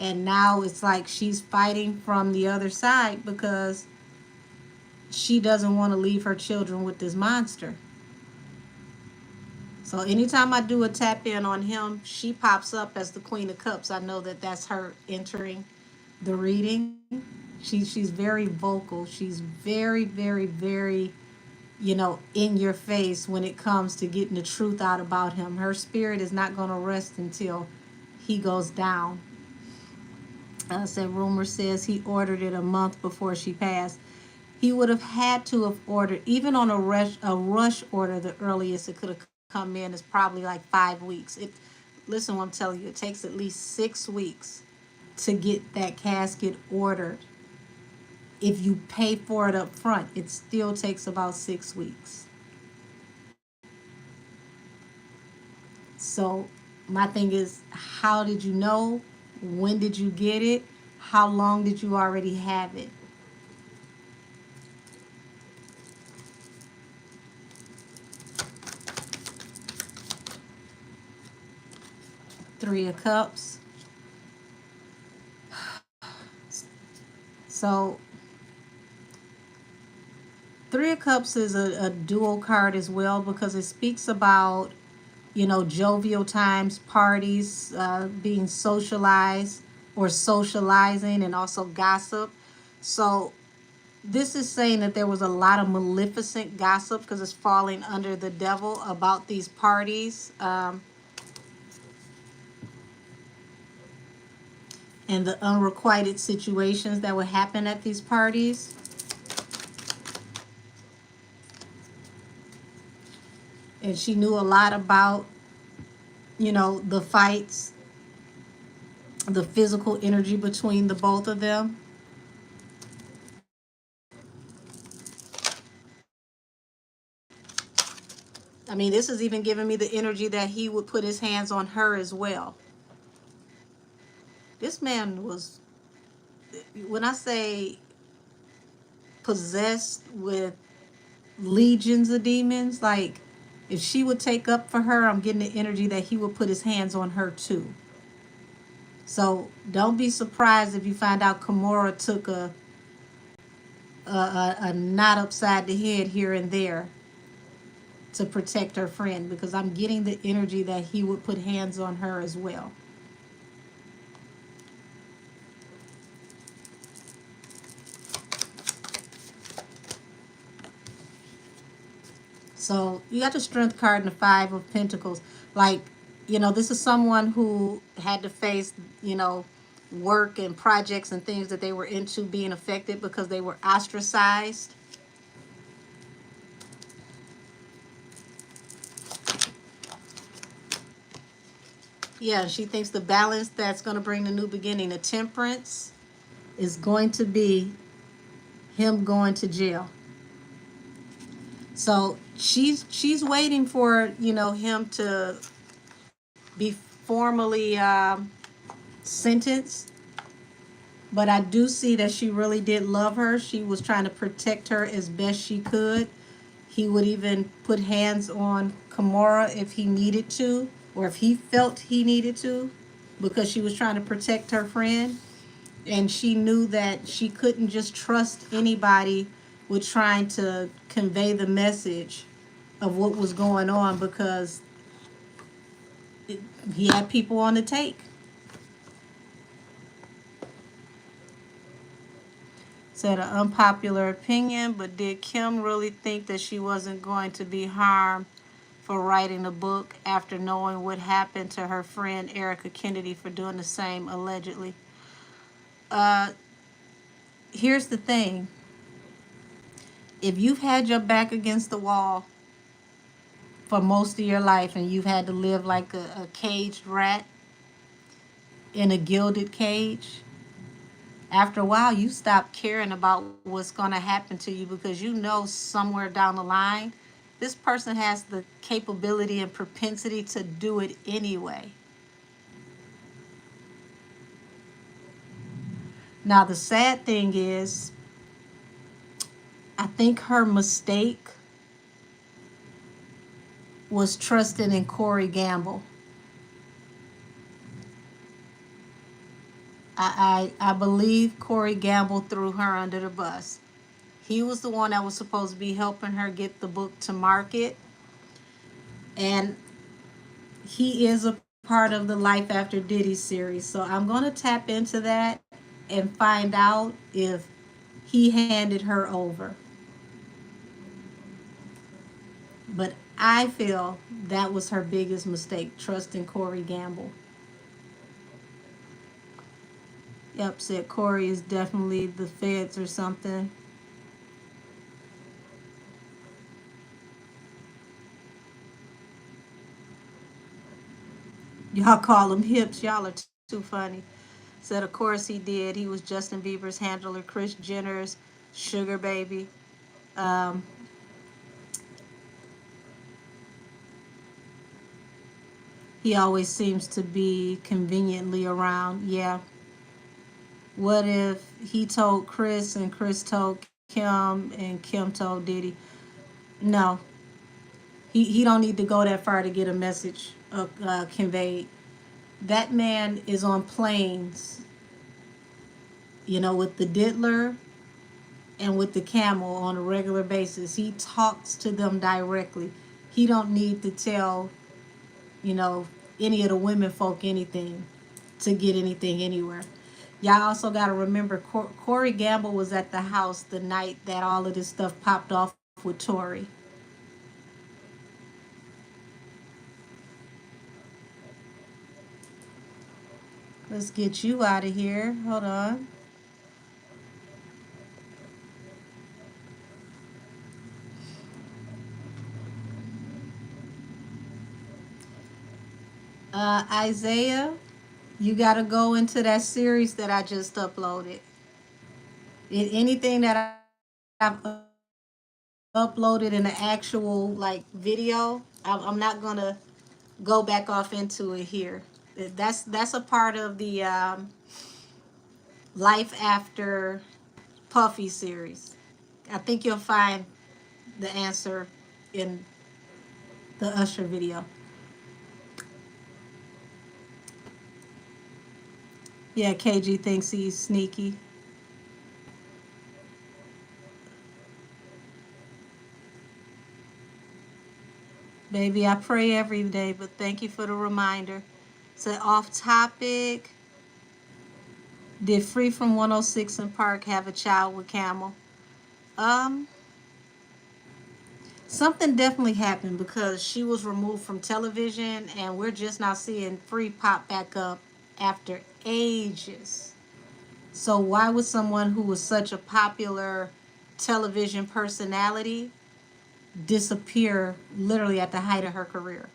Speaker 1: And now it's like she's fighting from the other side because she doesn't want to leave her children with this monster. So anytime I do a tap in on him, she pops up as the Queen of Cups. I know that that's her entering the reading. She's very vocal. She's very, very, very, in your face when it comes to getting the truth out about him. Her spirit is not going to rest until he goes down. Said rumor says he ordered it a month before she passed. He would have had to have ordered, even on a rush order, the earliest it could have come in is probably like 5 weeks. Listen what I'm telling you, it takes at least 6 weeks to get that casket ordered. If you pay for it up front, it still takes about 6 weeks. So my thing is, how did you know? When did you get it? How long did you already have it? Three of Cups. So Three of Cups is a dual card as well because it speaks about, jovial times, parties, being socialized or socializing, and also gossip. So this is saying that there was a lot of maleficent gossip because it's falling under the devil about these parties, and the unrequited situations that would happen at these parties. And she knew a lot about, the fights, the physical energy between the both of them. I mean, this is even giving me the energy that he would put his hands on her as well. This man was, when I say possessed with legions of demons, like if she would take up for her, I'm getting the energy that he would put his hands on her too. So don't be surprised if you find out Kimora took a knot upside the head here and there to protect her friend, because I'm getting the energy that he would put hands on her as well. So you got the Strength card and the Five of Pentacles. Like, this is someone who had to face, work and projects and things that they were into being affected because they were ostracized. Yeah, she thinks the balance that's going to bring the new beginning, the Temperance, is going to be him going to jail. So she's waiting for, him to be formally sentenced. But I do see that she really did love her. She was trying to protect her as best she could. He would even put hands on Kimora if he needed to, or if he felt he needed to, because she was trying to protect her friend. And she knew that she couldn't just trust anybody with trying to convey the message of what was going on, because he had people on the take. Said an unpopular opinion, but did Kim really think that she wasn't going to be harmed for writing a book after knowing what happened to her friend Erica Kennedy for doing the same, allegedly? Uh, Here's the thing. If you've had your back against the wall for most of your life and you've had to live like a caged rat, in a gilded cage, after a while you stop caring about what's going to happen to you because you know somewhere down the line this person has the capability and propensity to do it anyway. Now the sad thing is, I think her mistake was trusting in Corey Gamble. I believe Corey Gamble threw her under the bus. He was the one that was supposed to be helping her get the book to market. And he is a part of the Life After Diddy series. So I'm going to tap into that and find out if he handed her over. But I feel that was her biggest mistake, trusting Corey Gamble. Yep, said Corey is definitely the feds or something. Y'all call him hips. Y'all are too funny. Said, of course he did. He was Justin Bieber's handler, Kris Jenner's sugar baby. Um, he always seems to be conveniently around. Yeah. What if he told Kris and Kris told Kim and Kim told Diddy? No, he don't need to go that far to get a message conveyed. That man is on planes, with the diddler and with the camel on a regular basis. He talks to them directly. He don't need to tell, you know, any of the women folk anything to get anything anywhere. Y'all also got to remember Corey Gamble was at the house the night that all of this stuff popped off with Tory. Let's get you out of here. Hold on. Isaiah, you got to go into that series that I just uploaded. Anything that I've uploaded in the actual like video, I'm not gonna go back off into it here. That's a part of the Life After Puffy series. I think you'll find the answer in the Usher video. Yeah, KG thinks he's sneaky. Baby, I pray every day, but thank you for the reminder. So off topic. Did Free from 106 and Park have a child with Camel? Um, Something definitely happened because she was removed from television, and we're just now seeing Free pop back up after ages. So why would someone who was such a popular television personality disappear literally at the height of her career?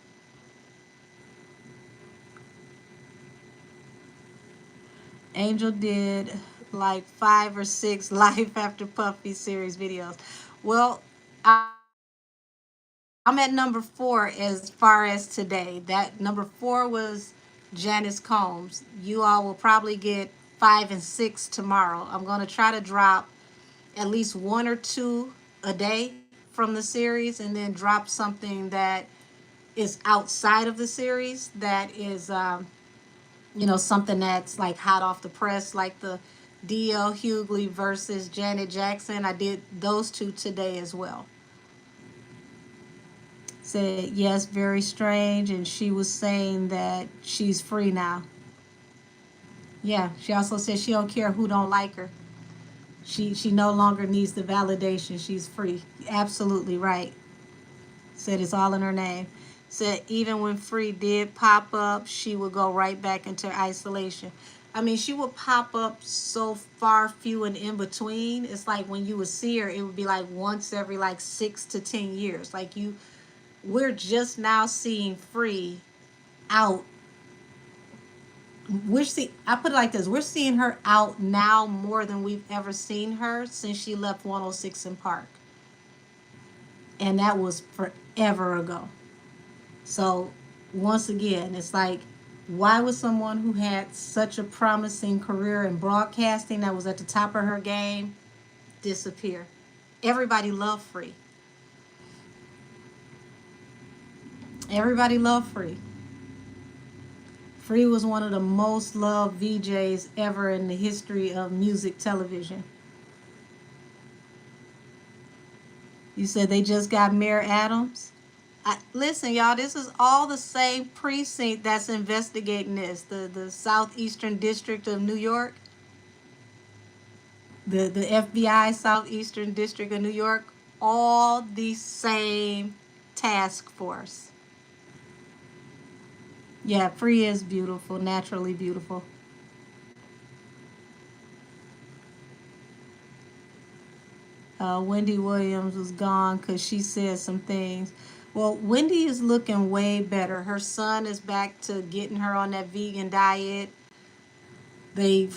Speaker 1: Angel did like 5 or 6 Life After Puffy series videos. Well, I'm at number 4 as far as today. That number 4 was Janice Combs. You all will probably get 5 and 6 tomorrow. I'm going to try to drop at least 1 or 2 a day from the series, and then drop something that is outside of the series that is something that's like hot off the press, like the DL Hughley versus Janet Jackson. I did those 2 today as well. Said yes, very strange, and she was saying that she's free now. Yeah, she also said she don't care who don't like her. She no longer needs the validation. She's free. Absolutely right. Said it's all in her name. Said even when Free did pop up, she would go right back into isolation. I mean, she would pop up so far few and in between. It's like when you would see her, it would be like once every like 6 to 10 years. Like we're just now seeing Free out I put it like this: we're seeing her out now more than we've ever seen her since she left 106 in Park, and that was forever ago. So once again, it's like, why would someone who had such a promising career in broadcasting, that was at the top of her game, disappear? Everybody loved Free. Everybody loved Free. Free was one of the most loved VJs ever in the history of music television. You said they just got Mayor Adams? Listen, y'all, this is all the same precinct that's investigating this. The Southeastern District of New York, the FBI Southeastern District of New York, all the same task force. Yeah, Free is beautiful, naturally beautiful. Wendy Williams was gone because she said some things. Well, Wendy is looking way better. Her son is back to getting her on that vegan diet. They've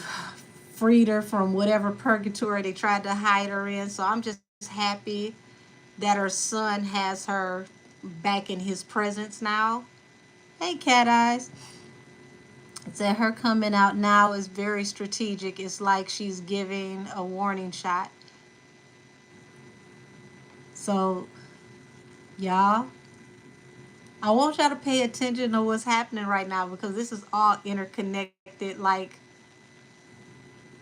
Speaker 1: freed her from whatever purgatory they tried to hide her in. So I'm just happy that her son has her back in his presence now. Hey, Cat Eyes. It said her coming out now is very strategic. It's like she's giving a warning shot. So, y'all, I want y'all to pay attention to what's happening right now, because this is all interconnected. Like,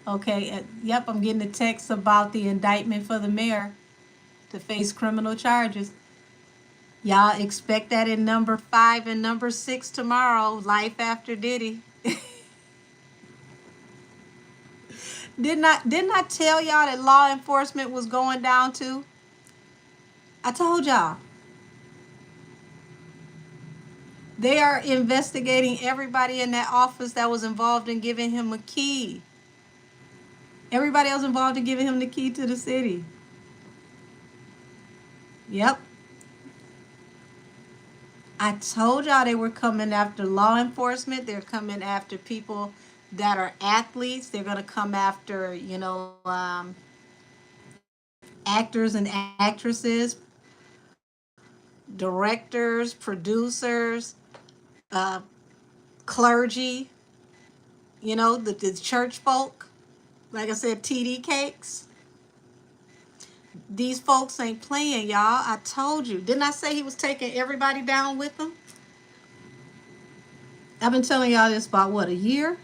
Speaker 1: okay, yep, I'm getting a text about the indictment for the mayor to face criminal charges. Y'all expect that in number 5 and number 6 tomorrow, Life After Diddy. Didn't I tell y'all that law enforcement was going down too? I told y'all. They are investigating everybody in that office that was involved in giving him a key. Everybody else involved in giving him the key to the city. Yep. I told y'all they were coming after law enforcement. They're coming after people that are athletes. They're going to come after, actors and actresses, directors, producers, uh, clergy, the church folk. Like I said, TD Cakes. These folks ain't playing, y'all. I told you. Didn't I say he was taking everybody down with him? I've been telling y'all this about, what, a year?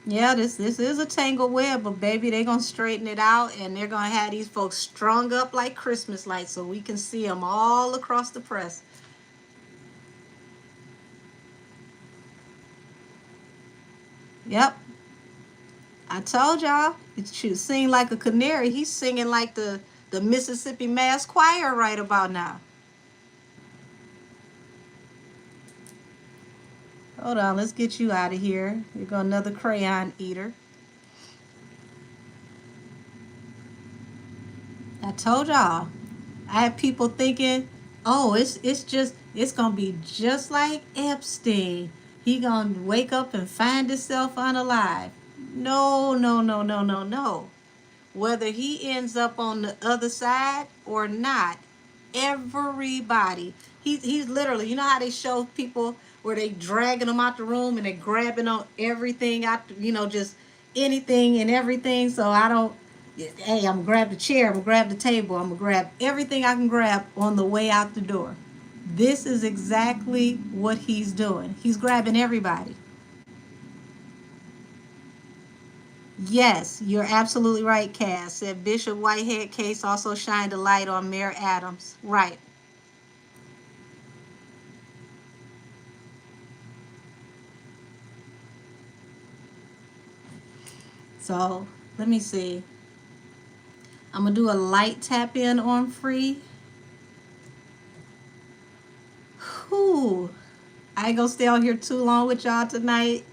Speaker 1: Yeah, this is a tangled web, but baby, they're going to straighten it out, and they're going to have these folks strung up like Christmas lights so we can see them all across the press. Yep. I told y'all. It should sing like a canary. He's singing like the Mississippi Mass Choir right about now. Hold on, let's get you out of here. You're going another crayon eater. I told y'all. I had people thinking, oh, it's gonna be just like Epstein. He gonna wake up and find himself unalive. No, no, no, no, no, no. Whether he ends up on the other side or not, everybody. He's literally, you know how they show people where they dragging them out the room and they grabbing on everything out, just anything and everything. So I don't. Hey, I'm gonna grab the chair. I'm gonna grab the table. I'm gonna grab everything I can grab on the way out the door. This is exactly what he's doing. He's grabbing everybody. Yes, you're absolutely right, Cass. Said Bishop Whitehead case also shined a light on Mayor Adams. Right. So let me see. I'm gonna do a light tap in on Free. Whew. I ain't gonna stay on here too long with y'all tonight,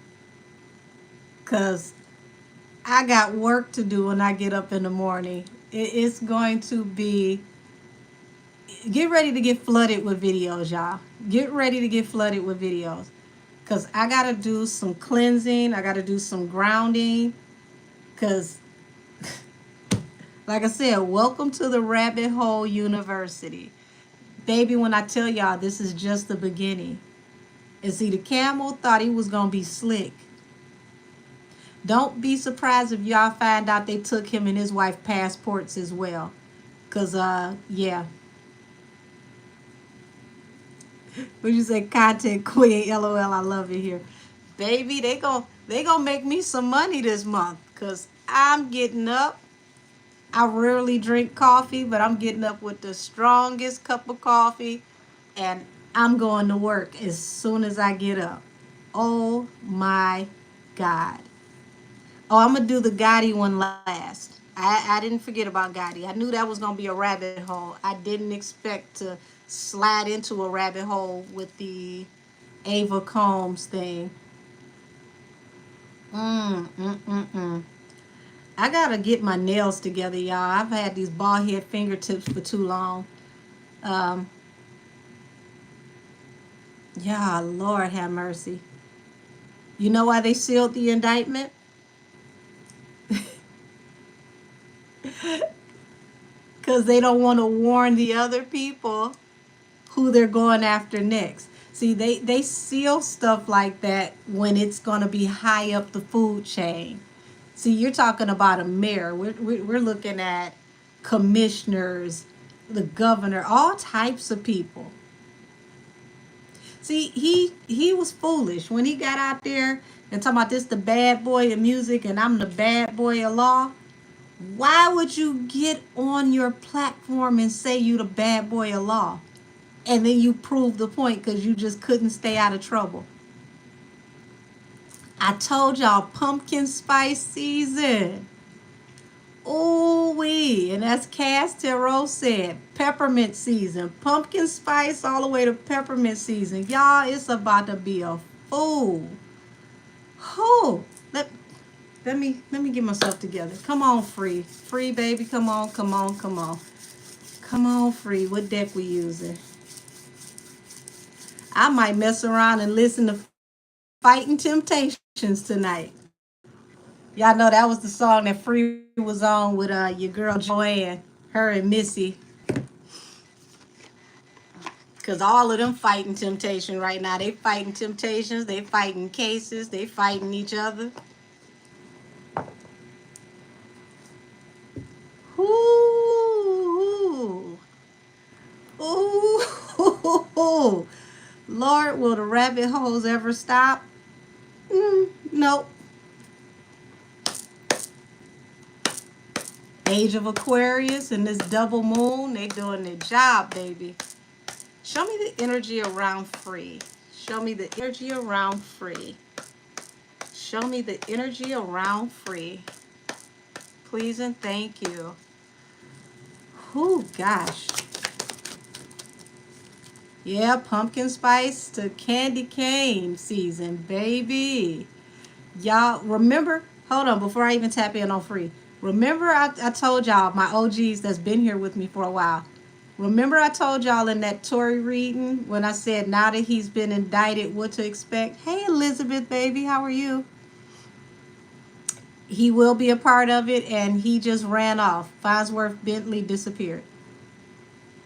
Speaker 1: cause I got work to do when I get up in the morning. It's going to be Get ready to get flooded with videos, y'all. Get ready to get flooded with videos. Because I got to do some cleansing. I got to do some grounding. Because, like I said, welcome to the Rabbit Hole University. Baby, when I tell y'all, this is just the beginning. And see, the camel thought he was going to be slick. Don't be surprised if y'all find out they took him and his wife passports as well. Because, yeah. What you say, content queen, LOL, I love it here. Baby, they gonna make me some money this month. Because I'm getting up. I rarely drink coffee, but I'm getting up with the strongest cup of coffee. And I'm going to work as soon as I get up. Oh, my God. Oh, I'm going to do the Gotti one last. I didn't forget about Gotti. I knew that was going to be a rabbit hole. I didn't expect to slide into a rabbit hole with the Ava Combs thing. I got to get my nails together, y'all. I've had these bald head fingertips for too long. Yeah, Lord have mercy. You know why they sealed the indictment? Because they don't want to warn the other people who they're going after next. See, they seal stuff like that when it's going to be high up the food chain. See, you're talking about a mayor. We're looking at commissioners, the governor, all types of people. See, he was foolish when he got out there and talking about this the bad boy of music and I'm the bad boy of law. Why would you get on your platform and say you the bad boy of law? And then you prove the point because you just couldn't stay out of trouble. I told y'all pumpkin spice season. Ooh wee. And as Cass Tarot said, peppermint season. Pumpkin spice all the way to peppermint season. Y'all, it's about to be a fool. Oh, let me get myself together. Come on, Free. Free, baby. Come on, come on, come on. Come on, Free. What deck we using? I might mess around and listen to Fighting Temptations tonight. Y'all know that was the song that Free was on with your girl Joanne, her and Missy. Because all of them fighting temptation right now. They fighting temptations. They fighting cases. They fighting each other. Ooh. Ooh. Lord, will the rabbit holes ever stop? Nope. Age of Aquarius and this double moon, they doing their job, baby. Show me the energy around Free. Show me the energy around Free. Show me the energy around Free. Please and thank you. Oh, gosh. Yeah, pumpkin spice to candy cane season, baby. Y'all, remember, hold on, before I even tap in on Free. Remember I told y'all, my OGs that's been here with me for a while. Remember I told y'all in that Tory reading when I said now that he's been indicted, what to expect? Hey, Elizabeth, baby, how are you? He will be a part of it, and he just ran off. Farnsworth Bentley disappeared.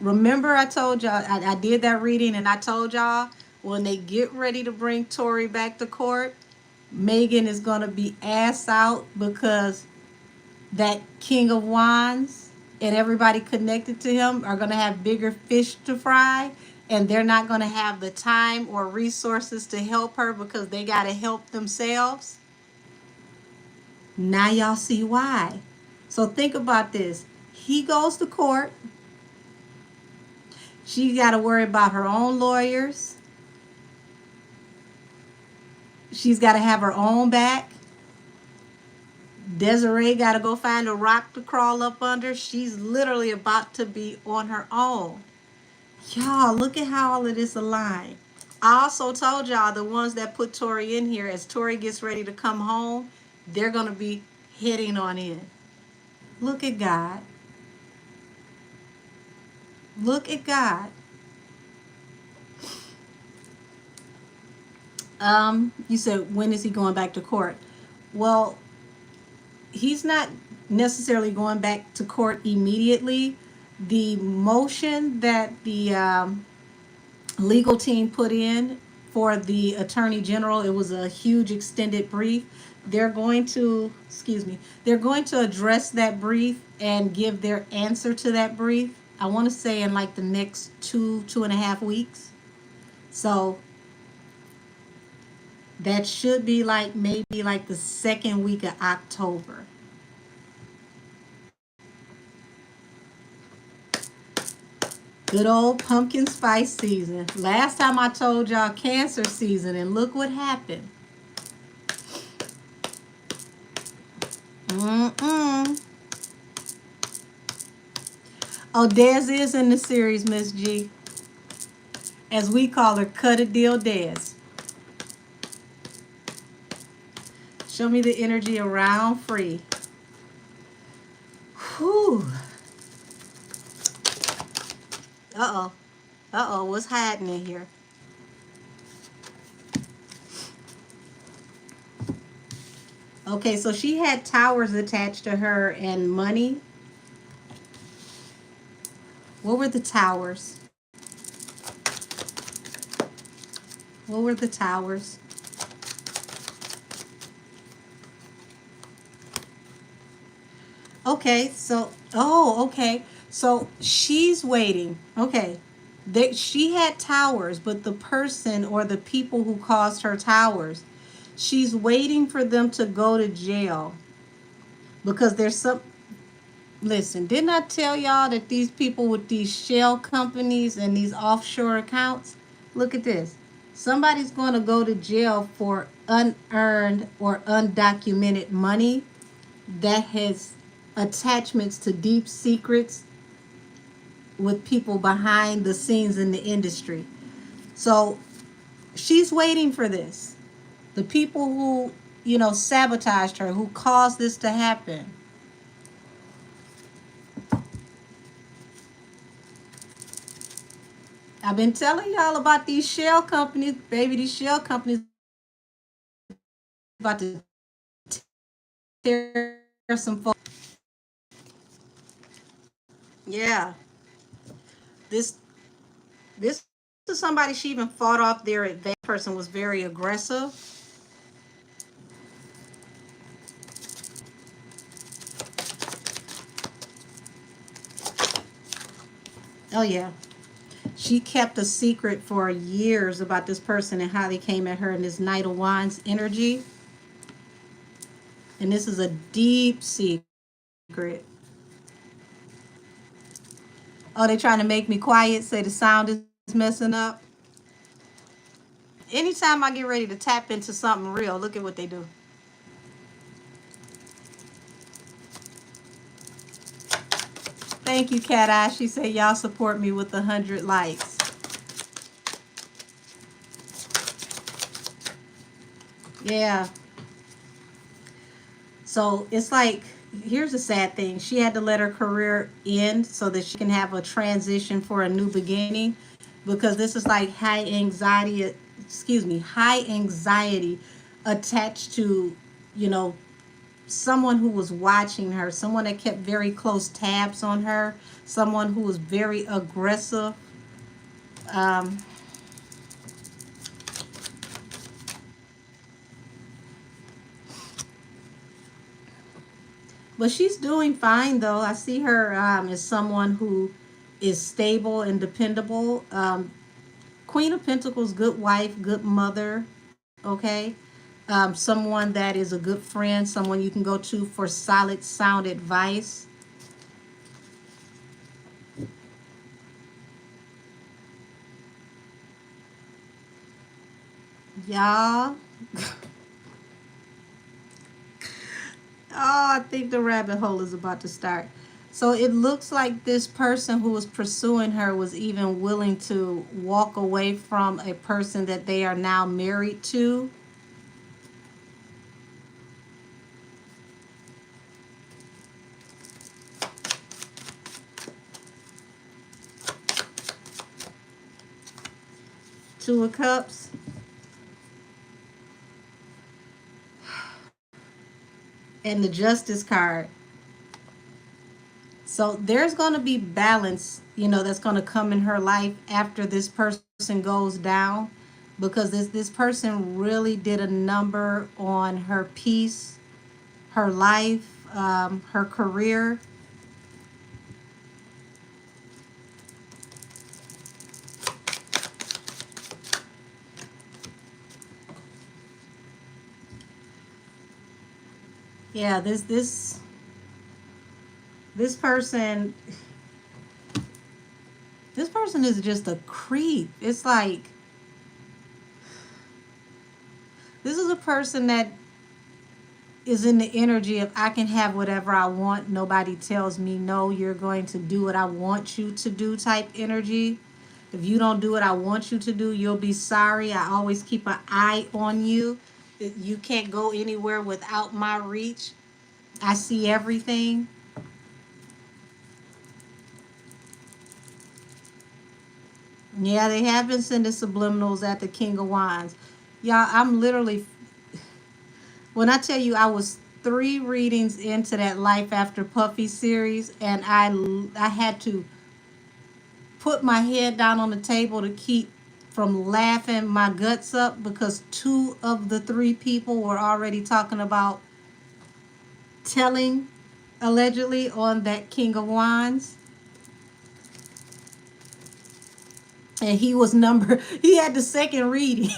Speaker 1: Remember I told y'all, I did that reading, and I told y'all when they get ready to bring Tory back to court, Megan is going to be ass out because that King of Wands and everybody connected to him are going to have bigger fish to fry, and they're not going to have the time or resources to help her because they got to help themselves. Now y'all see why. So think about this. He goes to court. She got to worry about her own lawyers. She's got to have her own back. Desiree got to go find a rock to crawl up under. She's literally about to be on her own. Y'all, look at how all of this aligned. I also told y'all the ones that put Tori in here, as Tori gets ready to come home, they're going to be heading on in. Look at God. Look at God. You said, when is he going back to court? Well, he's not necessarily going back to court immediately. The motion that the legal team put in for the attorney general, it was a huge extended brief. They're going to, excuse me, they're going to address that brief and give their answer to that brief. I want to say in like the next 2.5 weeks. So that should be like maybe like the second week of October. Good old pumpkin spice season. Last time I told y'all cancer season, and look what happened. Mm-mm. Oh, Des is in the series, Miss G. As we call her, cut a deal Des. Show me the energy around free. Whew. Uh-oh. Uh-oh, what's hiding in here? Okay, so she had towers attached to her and money. What were the towers? What were the towers? Okay, so, oh, okay. So she's waiting. Okay. She had towers, but the person or the people who caused her towers, she's waiting for them to go to jail because there's some. Listen, didn't I tell y'all that these people with these shell companies and these offshore accounts, look at this. Somebody's going to go to jail for unearned or undocumented money that has attachments to deep secrets with people behind the scenes in the industry. So she's waiting for this. The people who, sabotaged her, who caused this to happen. I've been telling y'all about these shell companies, baby. These shell companies about to tear some folks. Yeah, this this is somebody she even fought off their advanced person was very aggressive. Oh yeah, she kept a secret for years about this person and how they came at her in this Knight of Wands energy. And this is a deep secret. Oh, they trying to make me quiet, say the sound is messing up. Anytime I get ready to tap into something real, look at what they do. Thank you, Cat Eye. She said y'all support me with 100 likes. Yeah. So it's like, here's the sad thing. She had to let her career end so that she can have a transition for a new beginning, because this is like high anxiety attached to, you know, someone who was watching her, someone that kept very close tabs on her, someone who was very aggressive. Um, but she's doing fine though. I see her as someone who is stable and dependable. Queen of Pentacles, good wife, good mother, okay? Someone that is a good friend, someone you can go to for solid, sound advice. Y'all. Oh, I think the rabbit hole is about to start. So it looks like this person who was pursuing her was even willing to walk away from a person that they are now married to. Two of Cups. And the Justice card. So there's going to be balance, that's going to come in her life after this person goes down, because this person really did a number on her peace, her life, her career. Yeah, this person this person is just a creep. It's like this is a person that is in the energy of I can have whatever I want. Nobody tells me no, you're going to do what I want you to do type energy. If you don't do what I want you to do, you'll be sorry. I always keep an eye on you. You can't go anywhere without my reach. I see everything. Yeah, they have been sending subliminals at the King of Wands. Y'all, I'm literally, when I tell you I was 3 readings into that Life After Puffy series, and I had to put my head down on the table to keep from laughing my guts up, because 2 of the 3 people were already talking about telling allegedly on that King of Wands. And he was he had the second reading.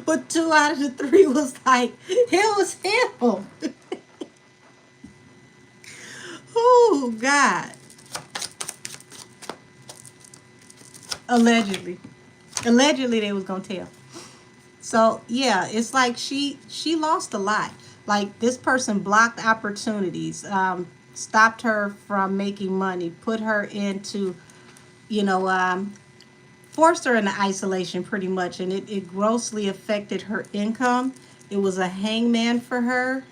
Speaker 1: But 2 out of the 3 was like, it was him. Oh, God. Allegedly. Allegedly they was going to tell. So, yeah, it's like she lost a lot. Like, this person blocked opportunities, stopped her from making money, put her into, you know, forced her into isolation pretty much, and it grossly affected her income. It was a hangman for her.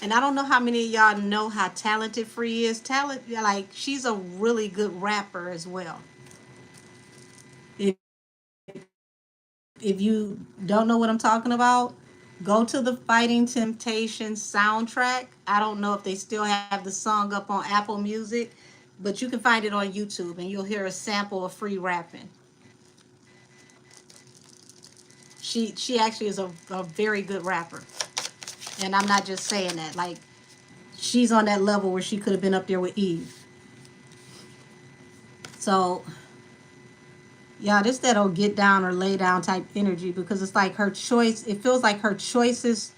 Speaker 1: And I don't know how many of y'all know how talented Free is. Like, she's a really good rapper as well. If, if you don't know what I'm talking about, go to the Fighting Temptations soundtrack. I don't know if they still have the song up on Apple Music, but you can find it on YouTube and you'll hear a sample of Free rapping. She actually is a very good rapper. And I'm not just saying that. Like, she's on that level where she could have been up there with Eve. So, yeah, this that'll get down or lay down type energy, because it's like her choice. It feels like her choices,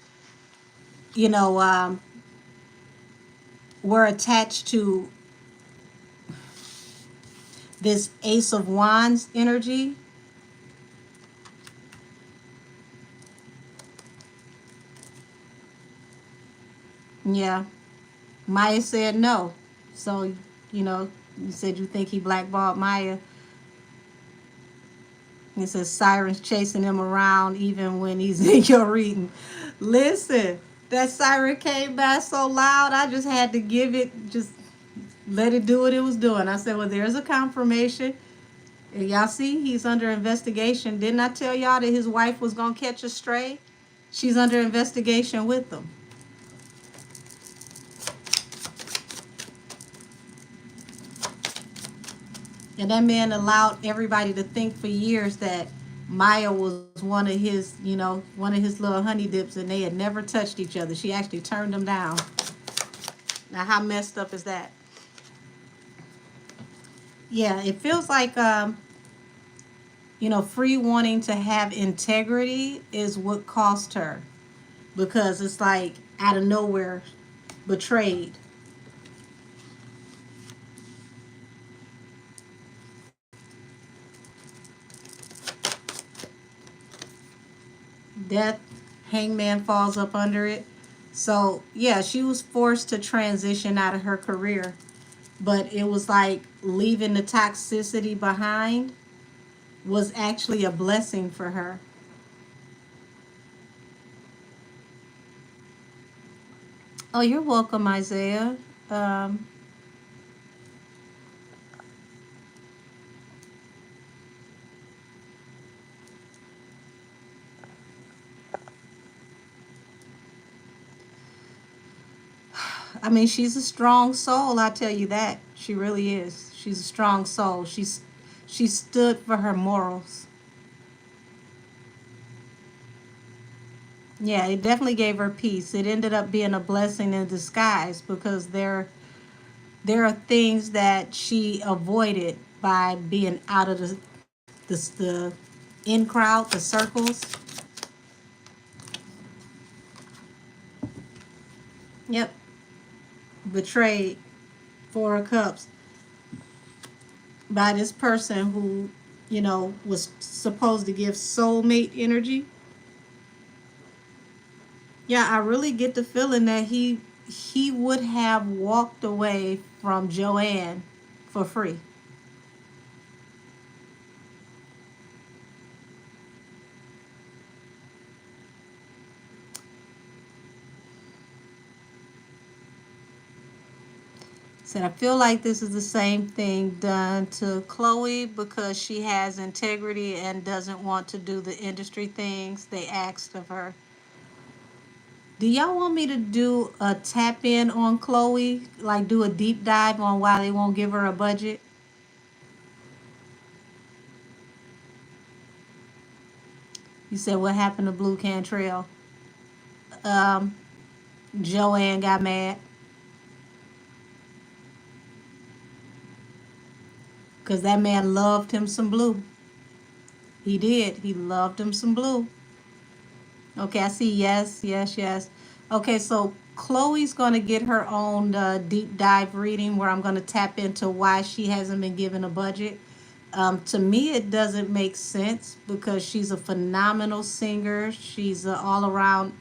Speaker 1: you know, were attached to this Ace of Wands energy. Yeah, Maya said no. So, you said you think he blackballed Maya. It says sirens chasing him around even when he's in your reading. Listen, that siren came by so loud, I just had to just let it do what it was doing. I said, well, there's a confirmation. And y'all see, he's under investigation. Didn't I tell y'all that his wife was going to catch a stray? She's under investigation with them. And that man allowed everybody to think for years that Maya was one of his little honey dips, and they had never touched each other. She actually turned him down. Now, how messed up is that? Yeah, it feels like, Free wanting to have integrity is what cost her. Because it's like, out of nowhere, betrayed. Death, hangman falls up under it. So, yeah, she was forced to transition out of her career. But it was like leaving the toxicity behind was actually a blessing for her. Oh, you're welcome, Isaiah. Um, I mean, she's a strong soul, I tell you that. She really is. She's a strong soul. She stood for her morals. Yeah, it definitely gave her peace. It ended up being a blessing in disguise because there are things that she avoided by being out of the in crowd, the circles. Yep, betrayed 4 of Cups by this person who, was supposed to give soulmate energy. Yeah, I really get the feeling that he would have walked away from Joanne for free. Said I feel like this is the same thing done to Chloe because she has integrity and doesn't want to do the industry things they asked of her. Do y'all want me to do a tap in on Chloe? Like do a deep dive on why they won't give her a budget? You said what happened to Blue Cantrell? Um, Joanne got mad because that man loved him some Blue. He did. He loved him some Blue. Okay, I see. Yes, yes, yes. Okay, so Chloe's going to get her own deep dive reading where I'm going to tap into why she hasn't been given a budget. To me, it doesn't make sense because she's a phenomenal singer. She's an all around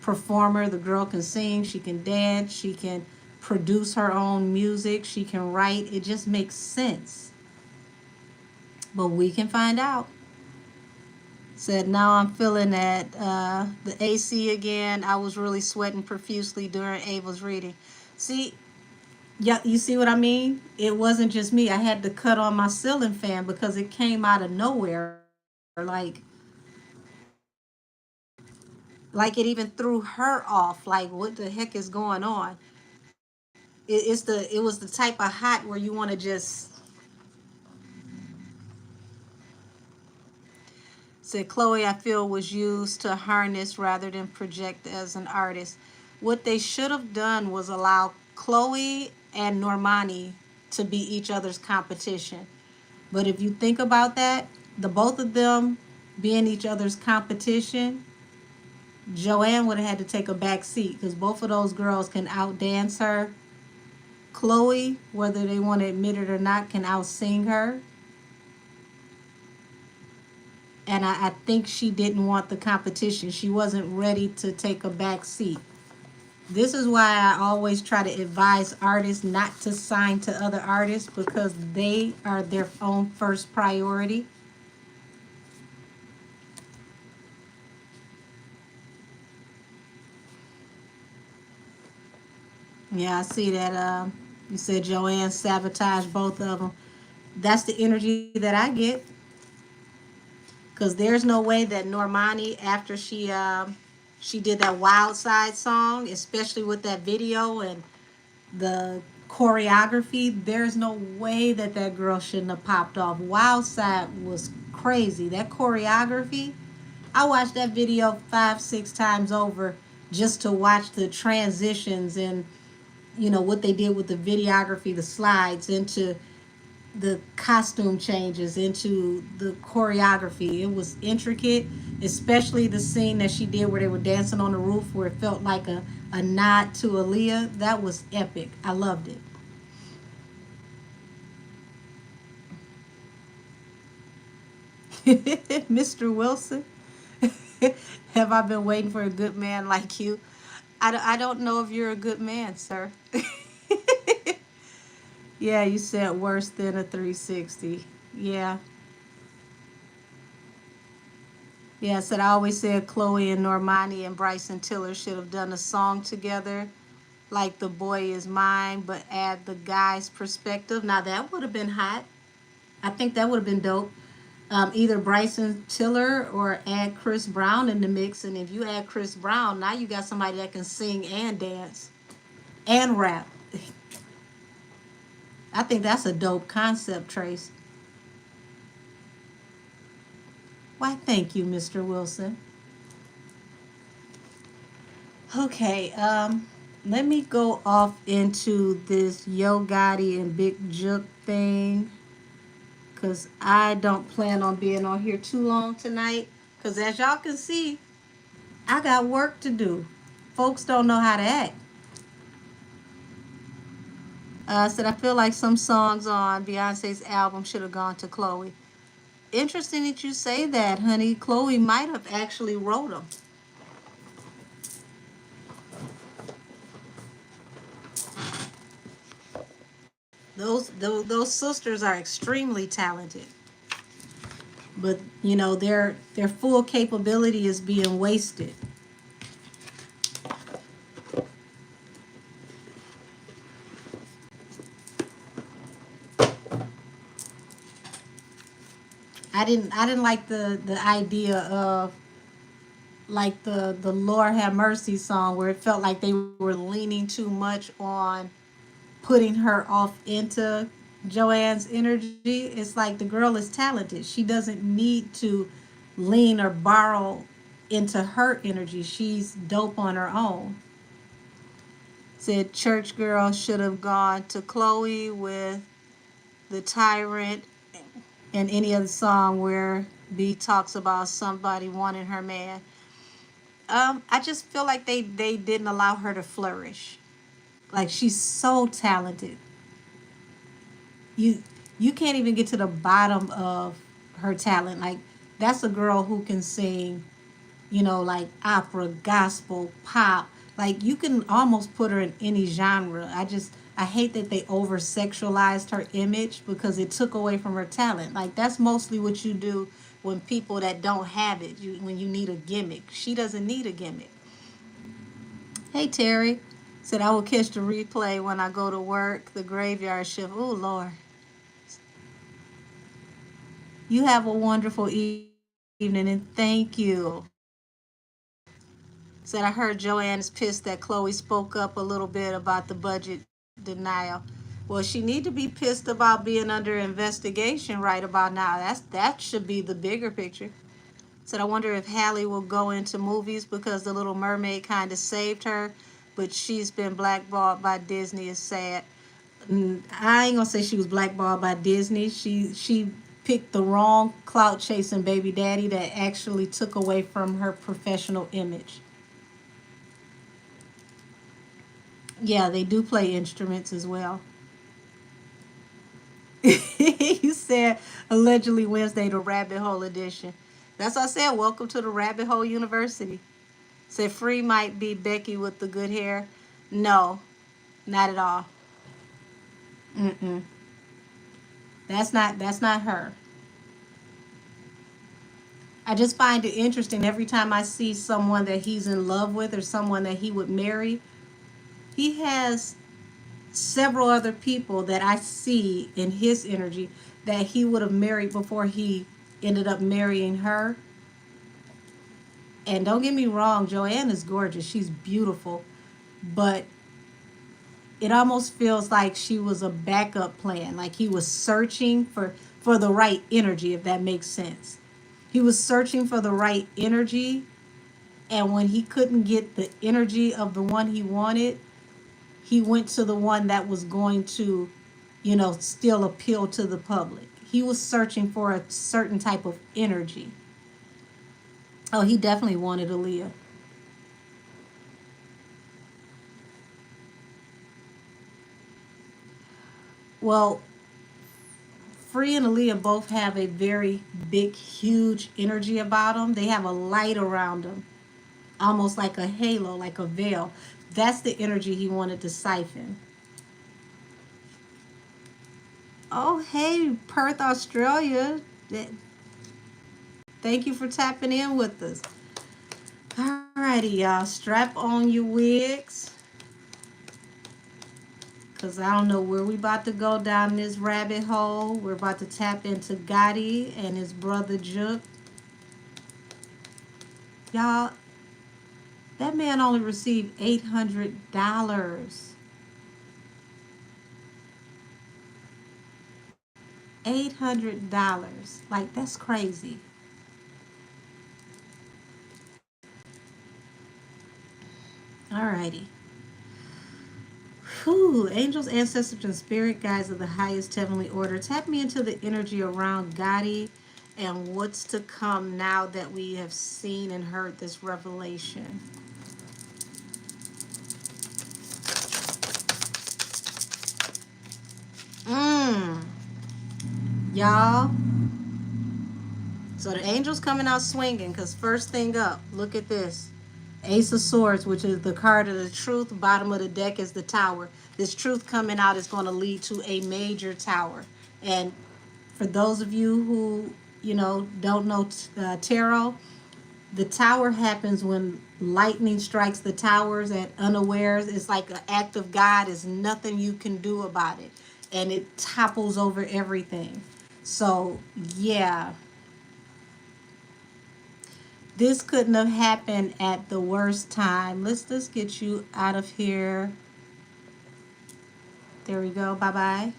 Speaker 1: performer. The girl can sing, she can dance, she can produce her own music, she can write. It just makes sense. But we can find out. Said, now I'm feeling that the AC again. I was really sweating profusely during Ava's reading. See, yeah, you see what I mean? It wasn't just me. I had to cut on my ceiling fan because it came out of nowhere. Like it even threw her off. Like, what the heck is going on? It was the type of hot where you want to just. Said Chloe, I feel was used to harness rather than project as an artist. What they should have done was allow Chloe and Normani to be each other's competition. But if you think about that, the both of them being each other's competition, Joanne would have had to take a back seat because both of those girls can outdance her. Chloe, whether they want to admit it or not, can outsing her. And I think she didn't want the competition. She wasn't ready to take a back seat. This is why I always try to advise artists not to sign to other artists because they are their own first priority. Yeah, I see that. You said Joanne sabotaged both of them. That's the energy that I get. Because there's no way that Normani, after she did that Wild Side song, especially with that video and the choreography, there's no way that that girl shouldn't have popped off. Wild Side was crazy. That choreography, I watched that video 5, 6 times over just to watch the transitions and what they did with the videography, the slides into the costume changes, into the choreography. It was intricate, especially the scene that she did where they were dancing on the roof where it felt like a nod to Aaliyah. That was epic. I loved it. Mr. Wilson, have I been waiting for a good man like you? I don't know if you're a good man, sir. Yeah, you said worse than a 360. Yeah. Yeah, I said I always said Chloe and Normani and Bryson Tiller should have done a song together, like The Boy Is Mine, but add the guy's perspective. Now that would have been hot. I think that would have been dope. Either Bryson Tiller or add Chris Brown in the mix. And if you add Chris Brown, now you got somebody that can sing and dance. and rap. I think that's a dope concept, Trace. Why, thank you, Mr. Wilson. Okay, let me go off into this Yo Gotti and Big Jook thing, because I don't plan on being on here too long tonight. Because as y'all can see, I got work to do. Folks don't know how to act. Said I feel like some songs on Beyonce's album should have gone to Chloe. Interesting that you say that, honey. Chloe might have actually wrote them. Those sisters are extremely talented, but you know their full capability is being wasted. I didn't like the idea of like the Lord Have Mercy song where it felt like they were leaning too much on putting her off into Joanne's energy. It's like the girl is talented. She doesn't need to lean or borrow into her energy. She's dope on her own. Said Church Girl should have gone to Chloe with The Tyrant and any other song where B talks about somebody wanting her man. I just feel like they didn't allow her to flourish. Like she's so talented. You you can't even get to the bottom of her talent. Like that's a girl who can sing, you know, like opera, gospel, pop. Like you can almost put her in any genre. I hate that they over sexualized her image because it took away from her talent. Like that's mostly what you do when people that don't have it, when you need a gimmick. She doesn't need a gimmick. Hey Terry, said I will catch the replay when I go to work, the graveyard shift. Oh Lord. You have a wonderful evening and thank you. Said I heard Joanne is pissed that Chloe spoke up a little bit about the budget denial. Well, she need to be pissed about being under investigation right about now. That should be the bigger picture. Said I wonder if Hallie will go into movies because The Little Mermaid kind of saved her, but she's been blackballed by Disney. Is sad. I ain't gonna say she was blackballed by Disney. She picked the wrong clout chasing baby daddy that actually took away from her professional image. Yeah, they do play instruments as well. You said allegedly Wednesday the rabbit hole edition. That's what I said. Welcome to the rabbit hole university. Said Free might be Becky with the good hair. No, not at all. Mm-mm. That's not her. I just find it interesting every time I see someone that he's in love with or someone that he would marry. He has several other people that I see in his energy that he would have married before he ended up marrying her. And don't get me wrong, Joanne is gorgeous. She's beautiful. But it almost feels like she was a backup plan. Like he was searching for the right energy, if that makes sense. He was searching for the right energy. And when he couldn't get the energy of the one he wanted, he went to the one that was going to, you know, still appeal to the public. He was searching for a certain type of energy. Oh, he definitely wanted Aaliyah. Well, Free and Aaliyah both have a very big, huge energy about them. They have a light around them, almost like a halo, like a veil. That's the energy he wanted to siphon. Oh, hey, Perth, Australia. Thank you for tapping in with us. Alrighty, y'all. Strap on your wigs. Because I don't know where we about to go down this rabbit hole. We're about to tap into Gotti and his brother Jook. Y'all, that man only received $800. $800. Like, that's crazy. Alrighty. Whew. Angels, ancestors, and spirit guides of the highest heavenly order. Tap me into the energy around Gotti and what's to come now that we have seen and heard this revelation. Y'all. So the angel's coming out swinging because first thing up, look at this. Ace of Swords, which is the card of the truth. Bottom of the deck is the tower. This truth coming out is going to lead to a major tower. And for those of you who, don't know tarot, the tower happens when lightning strikes the towers at unawares. It's like an act of God. There's nothing you can do about it. And it topples over everything. So, yeah. This couldn't have happened at the worst time. Let's just get you out of here. There we go. Bye-bye.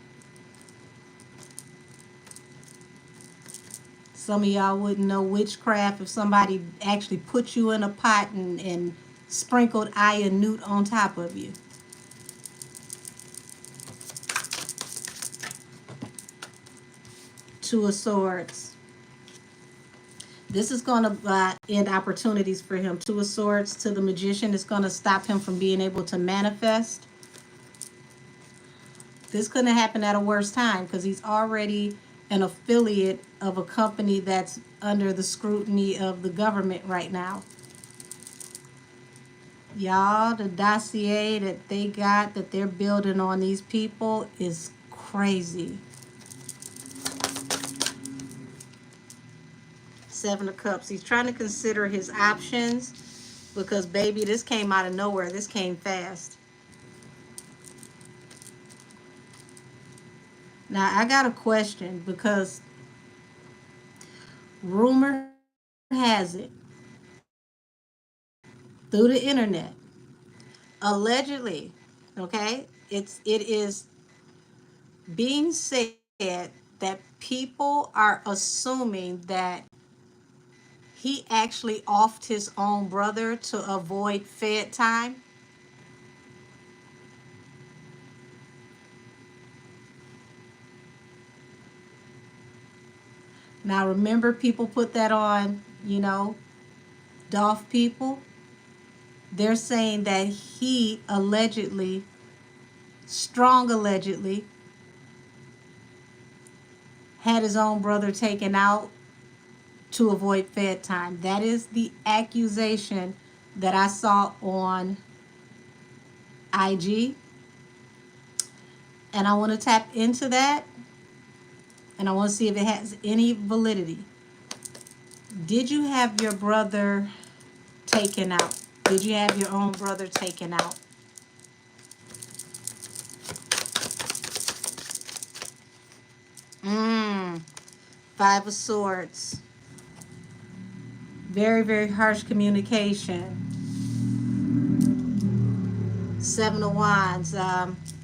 Speaker 1: Some of y'all wouldn't know witchcraft if somebody actually put you in a pot and sprinkled Aya Newt on top of you. Two of Swords. This is going to end opportunities for him. Two of Swords to the Magician. It's going to stop him from being able to manifest. This couldn't have happened at a worse time because he's already an affiliate of a company that's under the scrutiny of the government right now. Y'all, the dossier that they got, that they're building on these people is crazy. Seven of Cups. He's trying to consider his options because, baby, this came out of nowhere. This came fast. Now, I got a question because rumor has it through the internet, allegedly, okay, it is being said that people are assuming that he actually offed his own brother to avoid Fed time. Now, remember, people put that on, Dolph people. They're saying that he allegedly, strong allegedly, had his own brother taken out to avoid Fed time. That is the accusation that I saw on IG. And I want to tap into that. And I want to see if it has any validity. Did you have your brother taken out? Did you have your own brother taken out? Five of Swords. Very, very harsh communication. Seven of Wands.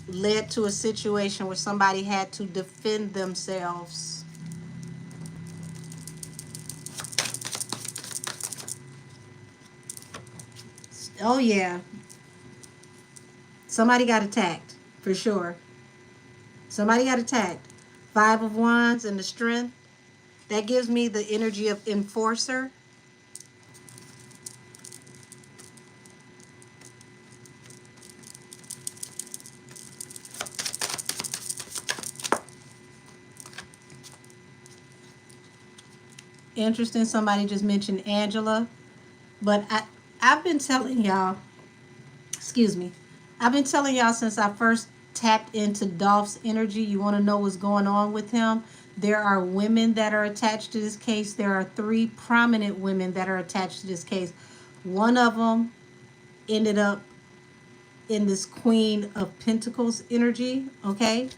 Speaker 1: Led to a situation where somebody had to defend themselves. Oh, yeah. Somebody got attacked, for sure. Somebody got attacked. Five of Wands and the Strength. That gives me the energy of enforcer. Interesting. Somebody just mentioned Angela. But I've been telling y'all, excuse me, I've been telling y'all since I first tapped into Dolph's energy. You want to know what's going on with him? There are women that are attached to this case. There are three prominent women that are attached to this case. One of them ended up in this Queen of Pentacles energy, okay?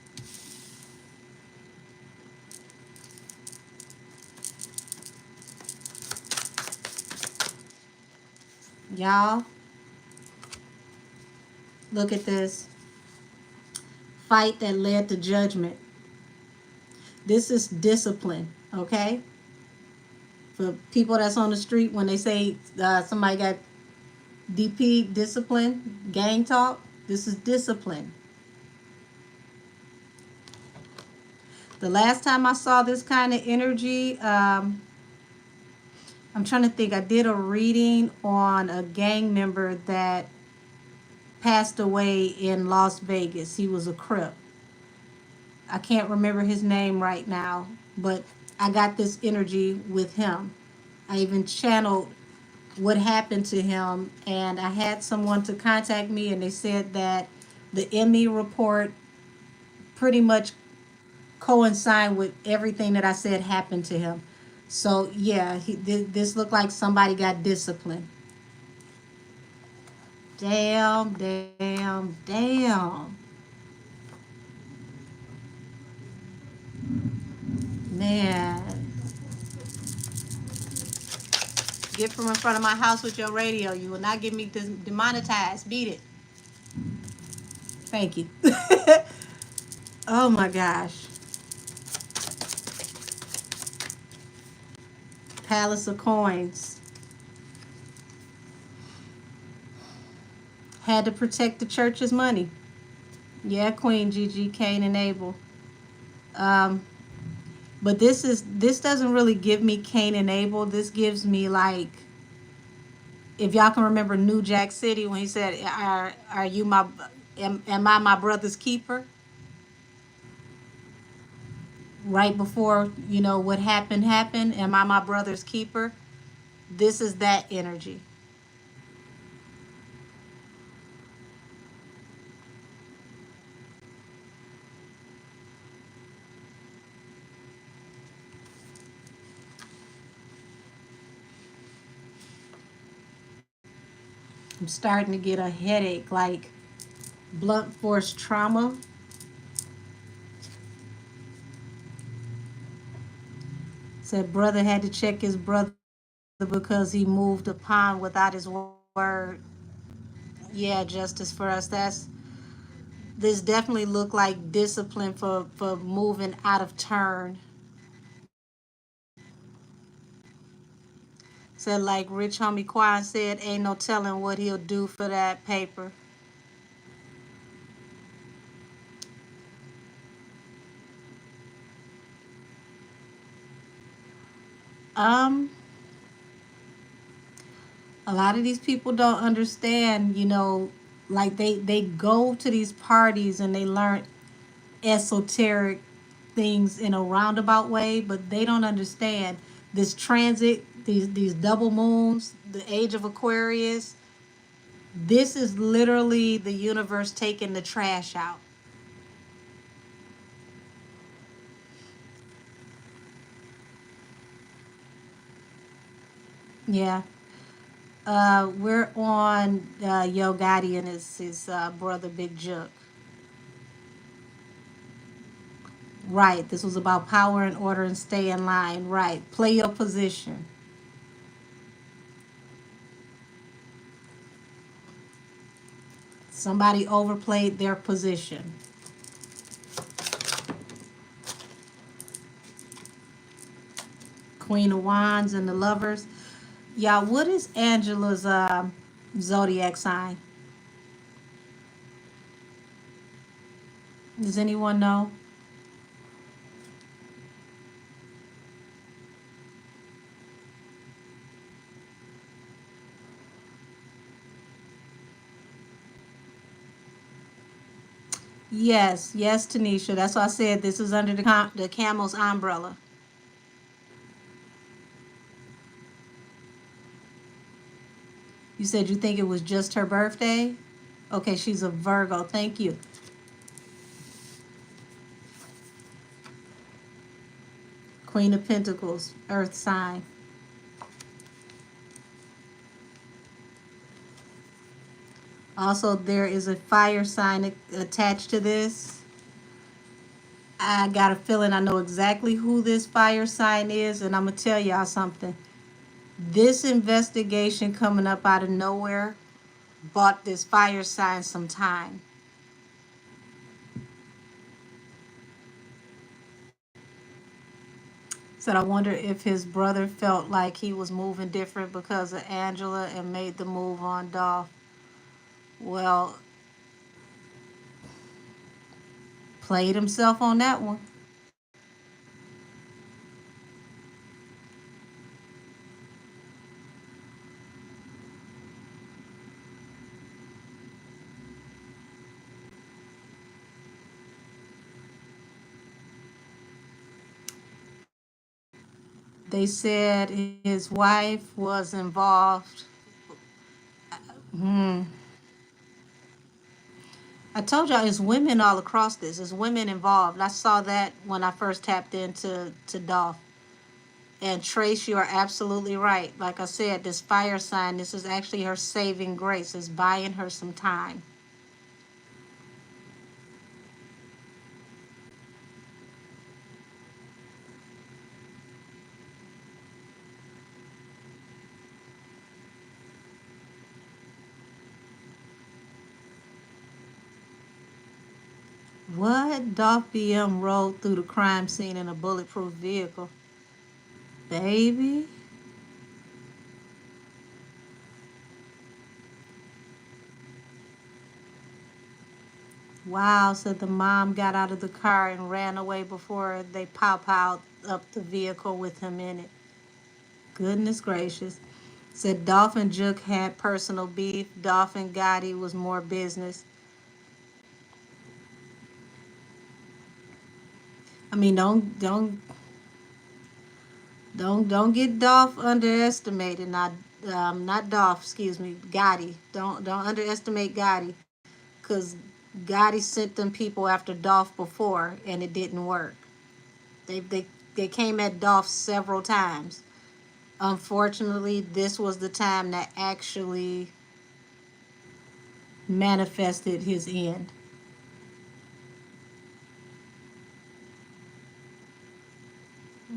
Speaker 1: Y'all, look at this. Fight that led to judgment. This is discipline, okay? For people that's on the street, when they say somebody got DP, discipline, gang talk, this is discipline. The last time I saw this kind of energy, I'm trying to think. I did a reading on a gang member that passed away in Las Vegas. He was a Crip. I can't remember his name right now, but I got this energy with him. I even channeled what happened to him, and I had someone to contact me, and they said that the ME report pretty much coincide with everything that I said happened to him. So yeah, this looked like somebody got disciplined. Damn, damn, damn. Man, get from in front of my house with your radio. You will not get me demonetized. Beat it. Thank you. Oh my gosh. Palace of Coins. Had to protect the church's money. Yeah, Queen Gigi, Cain and Abel. Um, but this doesn't really give me Cain and Abel. This gives me like, if y'all can remember New Jack City when he said, "Are you my am I my brother's keeper?" Right before what happened. Am I my brother's keeper? This is that energy. I'm starting to get a headache, like blunt force trauma. Said brother had to check his brother because he moved a pond without his word. Yeah, justice for us. This definitely looked like discipline for moving out of turn. Said like Rich Homie Quan said, ain't no telling what he'll do for that paper. Um, a lot of these people don't understand, like they go to these parties and they learn esoteric things in a roundabout way, but they don't understand this transit, these double moons, the age of Aquarius. This is literally the universe taking the trash out. Yeah. We're on Yo Gotti and his brother Big Jook. Right. This was about power and order and stay in line. Right. Play your position. Somebody overplayed their position. Queen of Wands and the Lovers. Y'all, what is Angela's zodiac sign? Does anyone know? Yes, yes, Tanisha. That's why I said this is under the camel's umbrella. You said you think it was just her birthday? Okay, she's a Virgo. Thank you. Queen of Pentacles, Earth sign. Also, there is a fire sign attached to this. I got a feeling I know exactly who this fire sign is, and I'm going to tell y'all something. This investigation coming up out of nowhere bought this fire sign some time. Said, I wonder if his brother felt like he was moving different because of Angela and made the move on Dolph. Well, played himself on that one. They said his wife was involved. Hmm. I told y'all it's women all across this. It's women involved. I saw that when I first tapped into Dolph. And Trace, you are absolutely right. Like I said, this fire sign, this is actually her saving grace. It's buying her some time. What? Dolph BM rode through the crime scene in a bulletproof vehicle. Baby. Wow, said the mom got out of the car and ran away before they pow up the vehicle with him in it. Goodness gracious. Said Dolph and Jook had personal beef. Dolph and Gotti was more business. I mean, don't get Dolph underestimated. Not Dolph, excuse me, Gotti. Don't underestimate Gotti, cause Gotti sent them people after Dolph before, and it didn't work. They came at Dolph several times. Unfortunately, this was the time that actually manifested his end.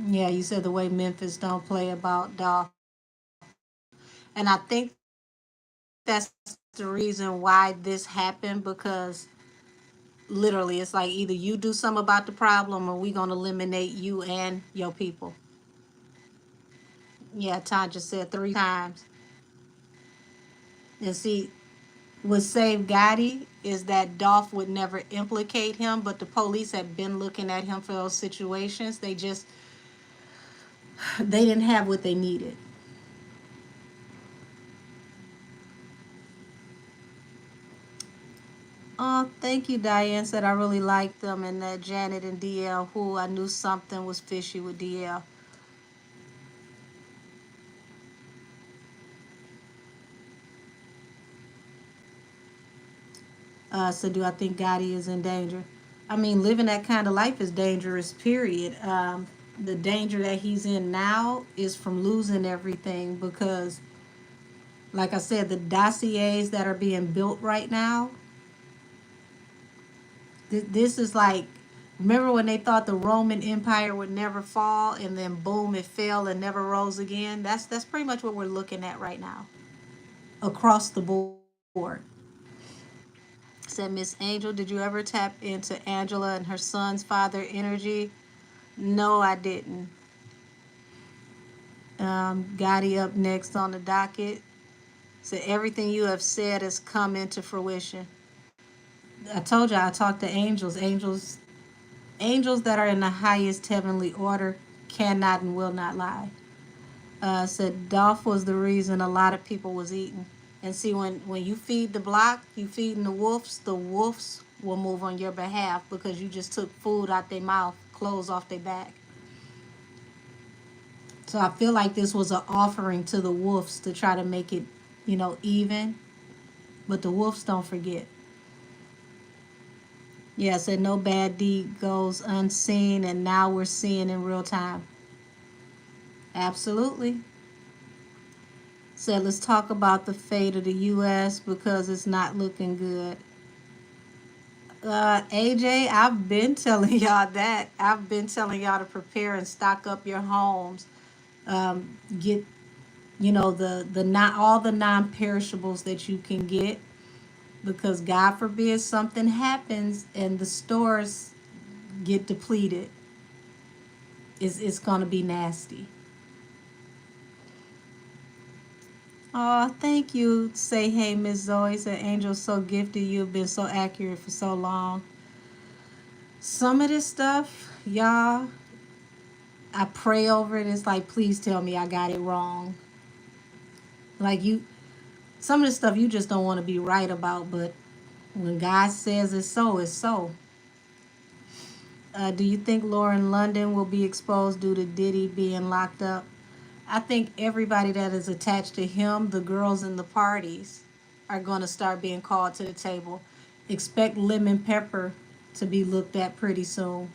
Speaker 1: Yeah, you said the way Memphis don't play about Dolph, and I think that's the reason why this happened, because literally it's like either you do something about the problem or we gonna eliminate you and your people. Yeah, Tanja said 3 times. And see, what saved Gotti is that Dolph would never implicate him, but the police had been looking at him for those situations. They didn't have what they needed. Oh, thank you, Diane. Said I really liked them, and that Janet and DL, who I knew something was fishy with DL. So do I think Gotti is in danger? I mean, living that kind of life is dangerous, period. The danger that he's in now is from losing everything because, like I said, the dossiers that are being built right now, this is like, remember when they thought the Roman Empire would never fall and then boom, it fell and never rose again? That's pretty much what we're looking at right now across the board. Said Miss Angel, did you ever tap into Angela and her son's father energy? No, I didn't. Gotti up next on the docket. So everything you have said has come into fruition. I told you I talked to angels. Angels that are in the highest heavenly order cannot and will not lie. Said Dolph was the reason a lot of people was eating. And see, when you feed the block, you feeding the wolves will move on your behalf because you just took food out their mouth, clothes off their back. So I feel like this was an offering to the wolves to try to make it, even. But the wolves don't forget. Yeah, said no bad deed goes unseen, and now we're seeing in real time. Absolutely. Said let's talk about the fate of the U.S. because it's not looking good. AJ, I've been telling y'all that. I've been telling y'all to prepare and stock up your homes. Get the not all the non-perishables that you can get, because God forbid something happens and the stores get depleted. It's gonna be nasty. Oh, thank you. Say hey, Miss Zoe. Said Angel's so gifted. You've been so accurate for so long. Some of this stuff, y'all, I pray over it. It's like, please tell me I got it wrong. Like you, some of the stuff you just don't want to be right about, but when God says it's so, it's so. Do you think Lauren London will be exposed due to Diddy being locked up? I think everybody that is attached to him, the girls in the parties, are going to start being called to the table. Expect Lemon Pepper to be looked at pretty soon.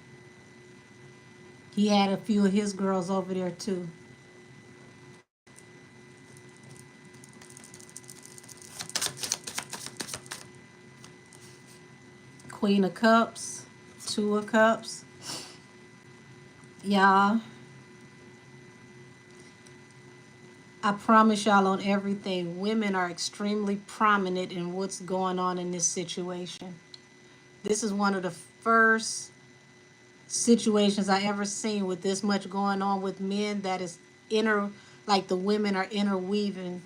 Speaker 1: He had a few of his girls over there too. Queen of Cups, Two of Cups. Y'all, I promise y'all on everything, women are extremely prominent in what's going on in this situation. This is one of the first situations I ever seen with this much going on with men that is inner, like the women are interwoven,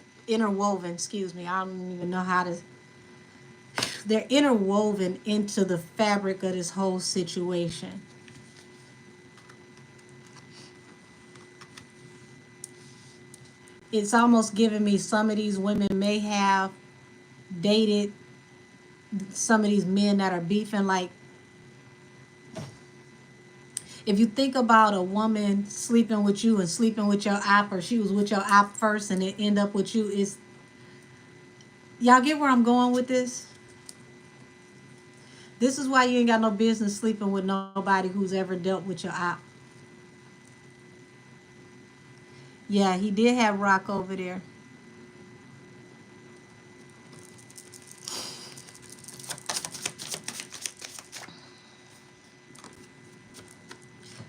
Speaker 1: excuse me. I don't even know how to, they're interwoven into the fabric of this whole situation. It's almost giving me some of these women may have dated some of these men that are beefing. Like, if you think about a woman sleeping with you and sleeping with your op, or she was with your op first and it end up with you, is y'all get where I'm going with this? This is why you ain't got no business sleeping with nobody who's ever dealt with your op. Yeah, he did have Rock over there.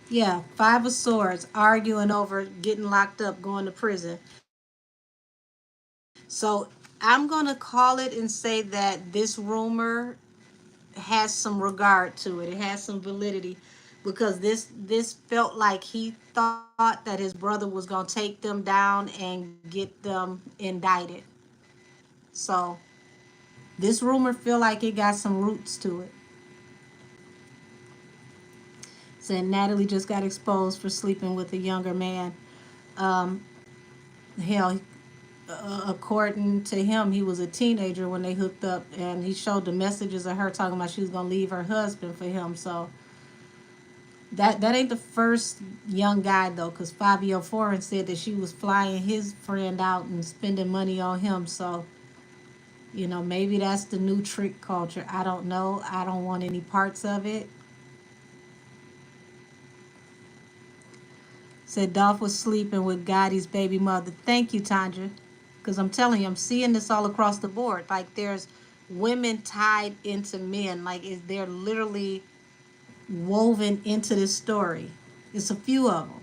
Speaker 1: Yeah, Five of Swords, arguing over getting locked up, going to prison. So I'm going to call it and say that this rumor has some regard to it. It has some validity because this felt like he thought that his brother was going to take them down and get them indicted. So this rumor feel like it got some roots to it. Saying Natalie just got exposed for sleeping with a younger man. Um, hell, according to him, he was a teenager when they hooked up, and he showed the messages of her talking about she was gonna leave her husband for him. So that ain't the first young guy though, because Fabio Foreign said that she was flying his friend out and spending money on him. So maybe that's the new trick culture. I don't know. I don't want any parts of it. Said Dolph was sleeping with Gotti's baby mother. Thank you, Tandra. Because I'm telling you, I'm seeing this all across the board. Like there's women tied into men. Like they're literally woven into this story. It's a few of them.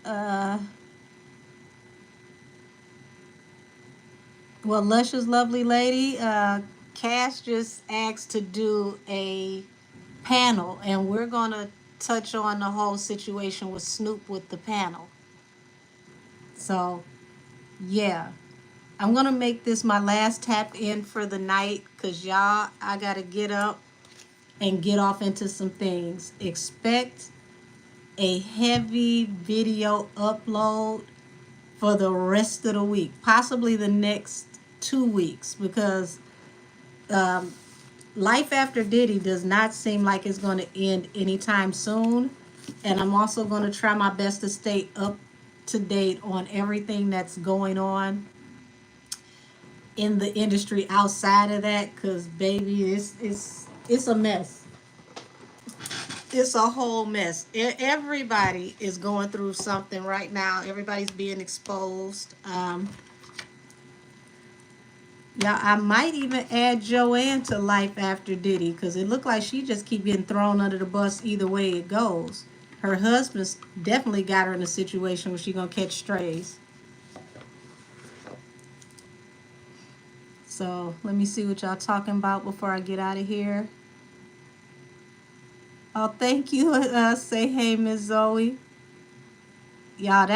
Speaker 1: Uh, well, Luscious lovely lady, Cass just asked to do a panel, and we're gonna touch on the whole situation with Snoop with the panel. So yeah, I'm gonna make this my last tap in for the night because y'all, I gotta get up and get off into some things. Expect a heavy video upload for the rest of the week, possibly the next 2 weeks, because life after Diddy does not seem like it's going to end anytime soon. And I'm also going to try my best to stay up to date on everything that's going on in the industry outside of that, because baby, it's a mess. It's a whole mess. Everybody is going through something right now. Everybody's being exposed. Yeah, I might even add Joanne to Life After Diddy because it looked like she just keep getting thrown under the bus either way it goes. Her husband's definitely got her in a situation where she gonna catch strays. So let me see what y'all talking about before I get out of here. Oh, thank you. Say hey, Miss Zoe. Y'all,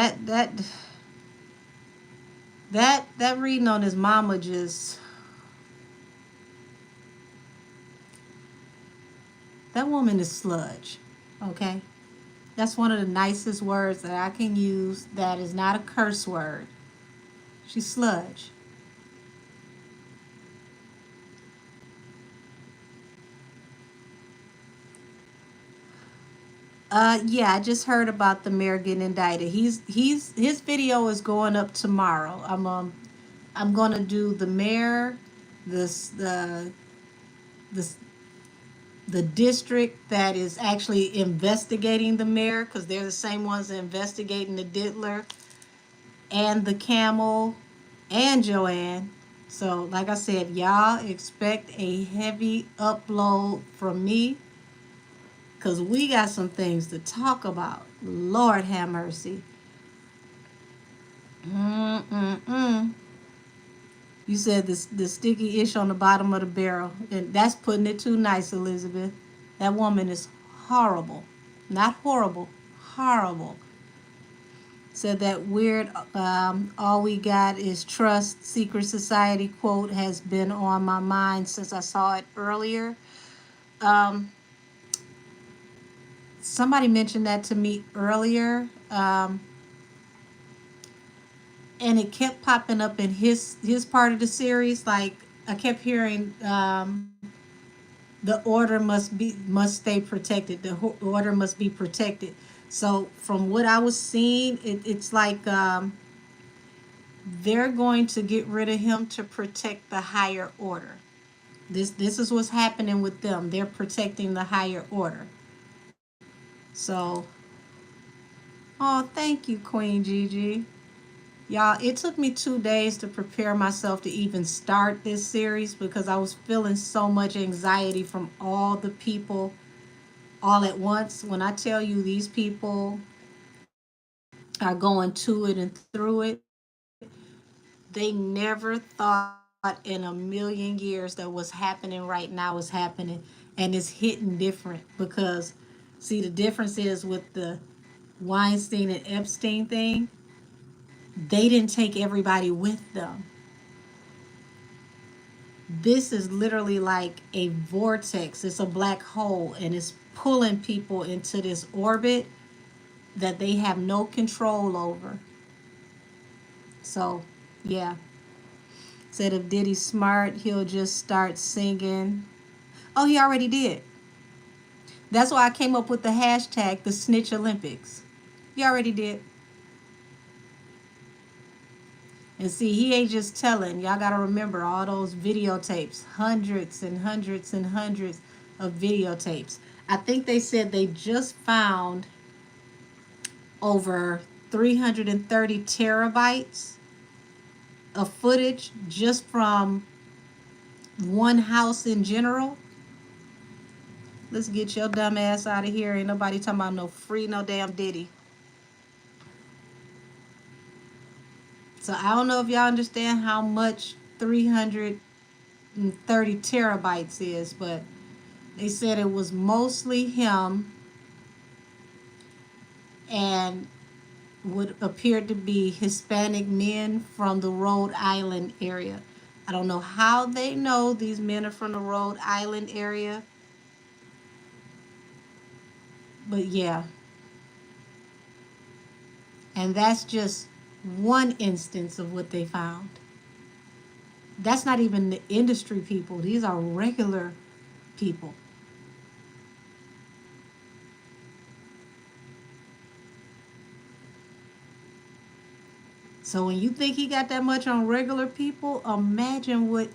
Speaker 1: that reading on his mama just, that woman is sludge. Okay, that's one of the nicest words that I can use. That is not a curse word. She's sludge. Yeah, I just heard about the mayor getting indicted. His video is going up tomorrow. I'm gonna do the mayor, this the the district that is actually investigating the mayor, because they're the same ones investigating the diddler and the camel and Joanne. So, like I said, y'all expect a heavy upload from me, because we got some things to talk about. Lord have mercy. Mm-mm-mm. You said the sticky ish on the bottom of the barrel, and that's putting it too nice, Elizabeth. That woman is horrible. Not horrible, horrible. Said that weird, all we got is trust, secret society quote has been on my mind since I saw it earlier. Um, Somebody mentioned that to me earlier, and it kept popping up in his part of the series. Like, I kept hearing, the order must stay protected. The order must be protected. So from what I was seeing, it's like, they're going to get rid of him to protect the higher order. This is what's happening with them. They're protecting the higher order. So, oh, thank you, Queen Gigi. Y'all, it took me 2 days to prepare myself to even start this series, because I was feeling so much anxiety from all the people all at once. When I tell you these people are going to it and through it, they never thought in a million years that what's happening right now is happening, and it's hitting different. Because, see, the difference is with the Weinstein and Epstein thing, they didn't take everybody with them. This is literally like a vortex. It's a black hole, and it's pulling people into this orbit that they have no control over. So, yeah. Said if Diddy's smart, he'll just start singing. Oh, he already did. That's why I came up with the hashtag, the Snitch Olympics. He already did. And see, he ain't just telling. Y'all got to remember all those videotapes, hundreds and hundreds and hundreds of videotapes. I think they said they just found over 330 terabytes of footage just from one house in general. Let's get your dumb ass out of here. Ain't nobody talking about no free, no damn Diddy. So I don't know if y'all understand how much 330 terabytes is, but they said it was mostly him and would appear to be Hispanic men from the Rhode Island area. I don't know how they know these men are from the Rhode Island area, but yeah. And that's just one instance of what they found. That's not even the industry people, these are regular people. So when you think he got that much on regular people, imagine what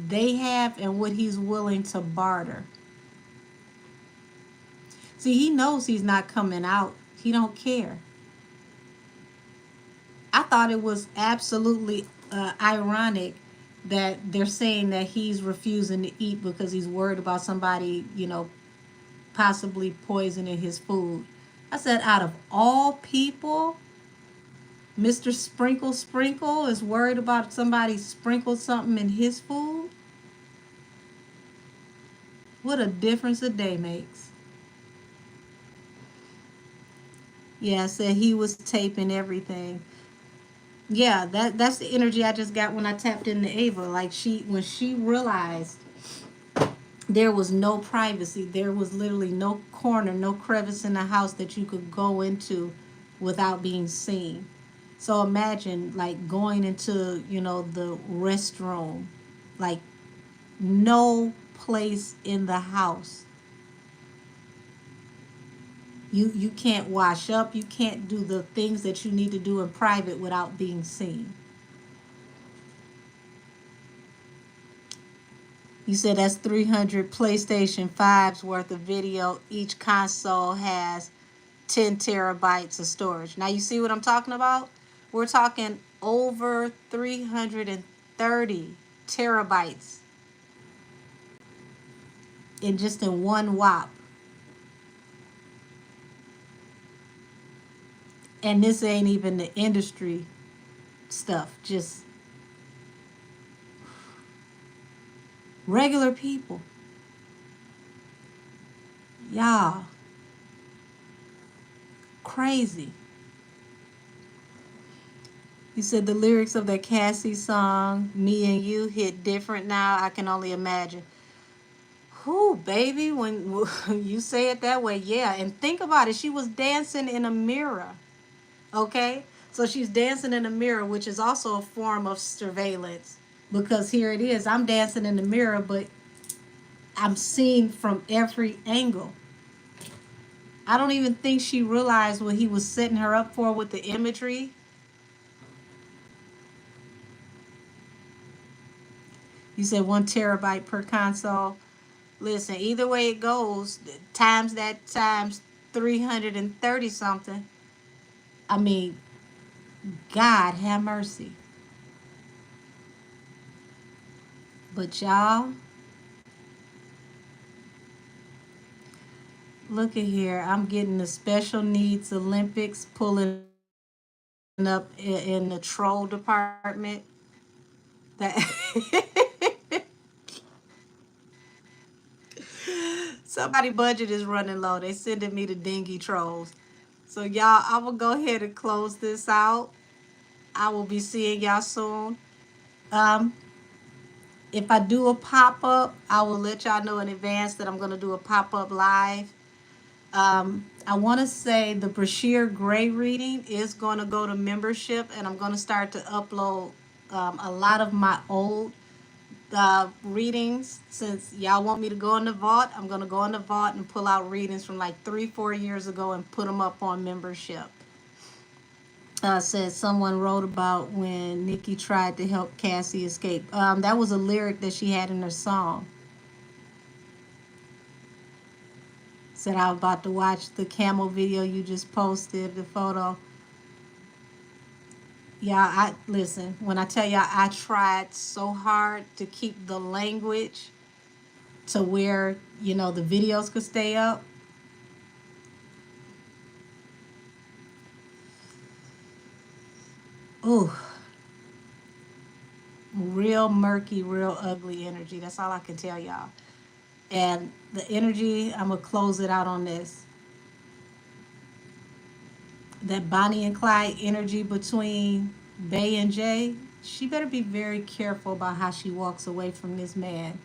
Speaker 1: they have and what he's willing to barter. See, he knows he's not coming out. He don't care. I thought it was absolutely ironic that they're saying that he's refusing to eat because he's worried about somebody, possibly poisoning his food. I said, out of all people, Mr. Sprinkle Sprinkle is worried about somebody sprinkled something in his food? What a difference a day makes. Yeah, said he was taping everything. Yeah, that's the energy I just got when I tapped into Ava. Like when she realized there was no privacy, there was literally no corner, no crevice in the house that you could go into without being seen. So imagine like going into, the restroom, like no place in the house. You can't wash up, you can't do the things that you need to do in private without being seen. You said that's 300 PlayStation 5s worth of video. Each console has 10 terabytes of storage. Now you see what I'm talking about? We're talking over 330 terabytes in one whop. And this ain't even the industry stuff, just regular people. Y'all, crazy. You said the lyrics of that Cassie song, Me and You, hit different now. I can only imagine. Who, baby, when you say it that way, yeah. And think about it. She was dancing in a mirror. Okay? So she's dancing in a mirror, which is also a form of surveillance. Because here it is. I'm dancing in the mirror, but I'm seen from every angle. I don't even think she realized what he was setting her up for with the imagery. You said 1 terabyte per console. Listen, either way it goes, times that times 330 something. I mean, God have mercy. But y'all, look at here. I'm getting the special needs Olympics pulling up in the troll department. That somebody budget is running low. They sending me the dingy trolls. So y'all, I will go ahead and close this out. I will be seeing y'all soon. Um, if I do a pop up, I will let y'all know in advance that I'm going to do a pop up live. I want to say the Brashear Gray reading is going to go to membership, and I'm going to start to upload a lot of my old readings. Since y'all want me to go in the vault, I'm going to go in the vault and pull out readings from like 3-4 years ago and put them up on membership. Said someone wrote about when Nikki tried to help Cassie escape. That was a lyric that she had in her song. Said I was about to watch the camel video you just posted, the photo. Yeah, I listen, when I tell y'all I tried so hard to keep the language to where, the videos could stay up. Ooh, real murky, real ugly energy. That's all I can tell y'all. And the energy, I'm going to close it out on this. That Bonnie and Clyde energy between Bay and Jay, she better be very careful about how she walks away from this man,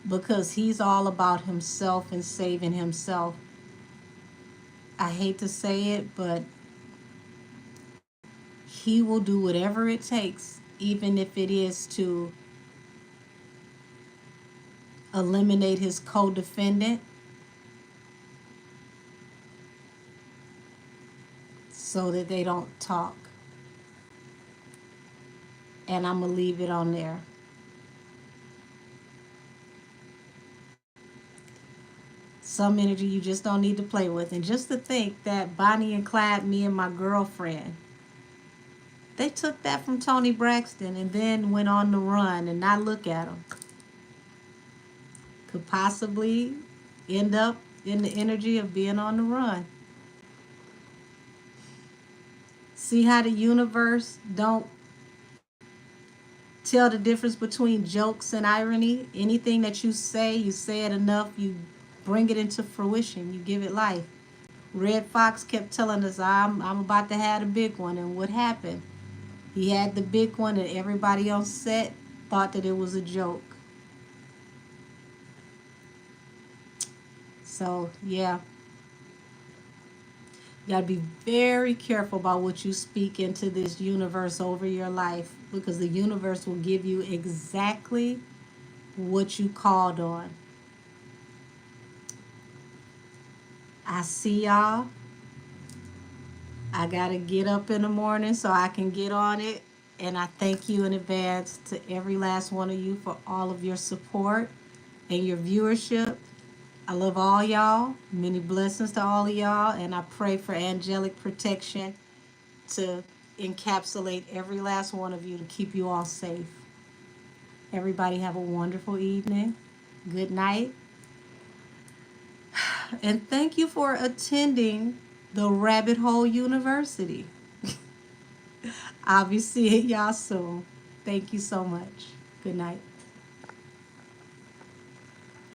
Speaker 1: because he's all about himself and saving himself. I hate to say it, but he will do whatever it takes, even if it is to eliminate his co-defendant so that they don't talk. And I'm going to leave it on there. Some energy you just don't need to play with. And just to think that Bonnie and Clyde, me and my girlfriend, they took that from Tony Braxton and then went on the run, and now look at them. Could possibly end up in the energy of being on the run. See how the universe don't tell the difference between jokes and irony? Anything that you say it enough, you bring it into fruition, you give it life. Red Fox kept telling us, I'm about to have a big one. And what happened? He had the big one, and everybody on set thought that it was a joke. So, yeah. You got to be very careful about what you speak into this universe over your life, because the universe will give you exactly what you called on. I see y'all. I got to get up in the morning so I can get on it. And I thank you in advance to every last one of you for all of your support and your viewership. I love all y'all. Many blessings to all of y'all. And I pray for angelic protection to encapsulate every last one of you to keep you all safe. Everybody have a wonderful evening. Good night. And thank you for attending the Rabbit Hole University. I'll be seeing y'all soon. Thank you so much. Good night.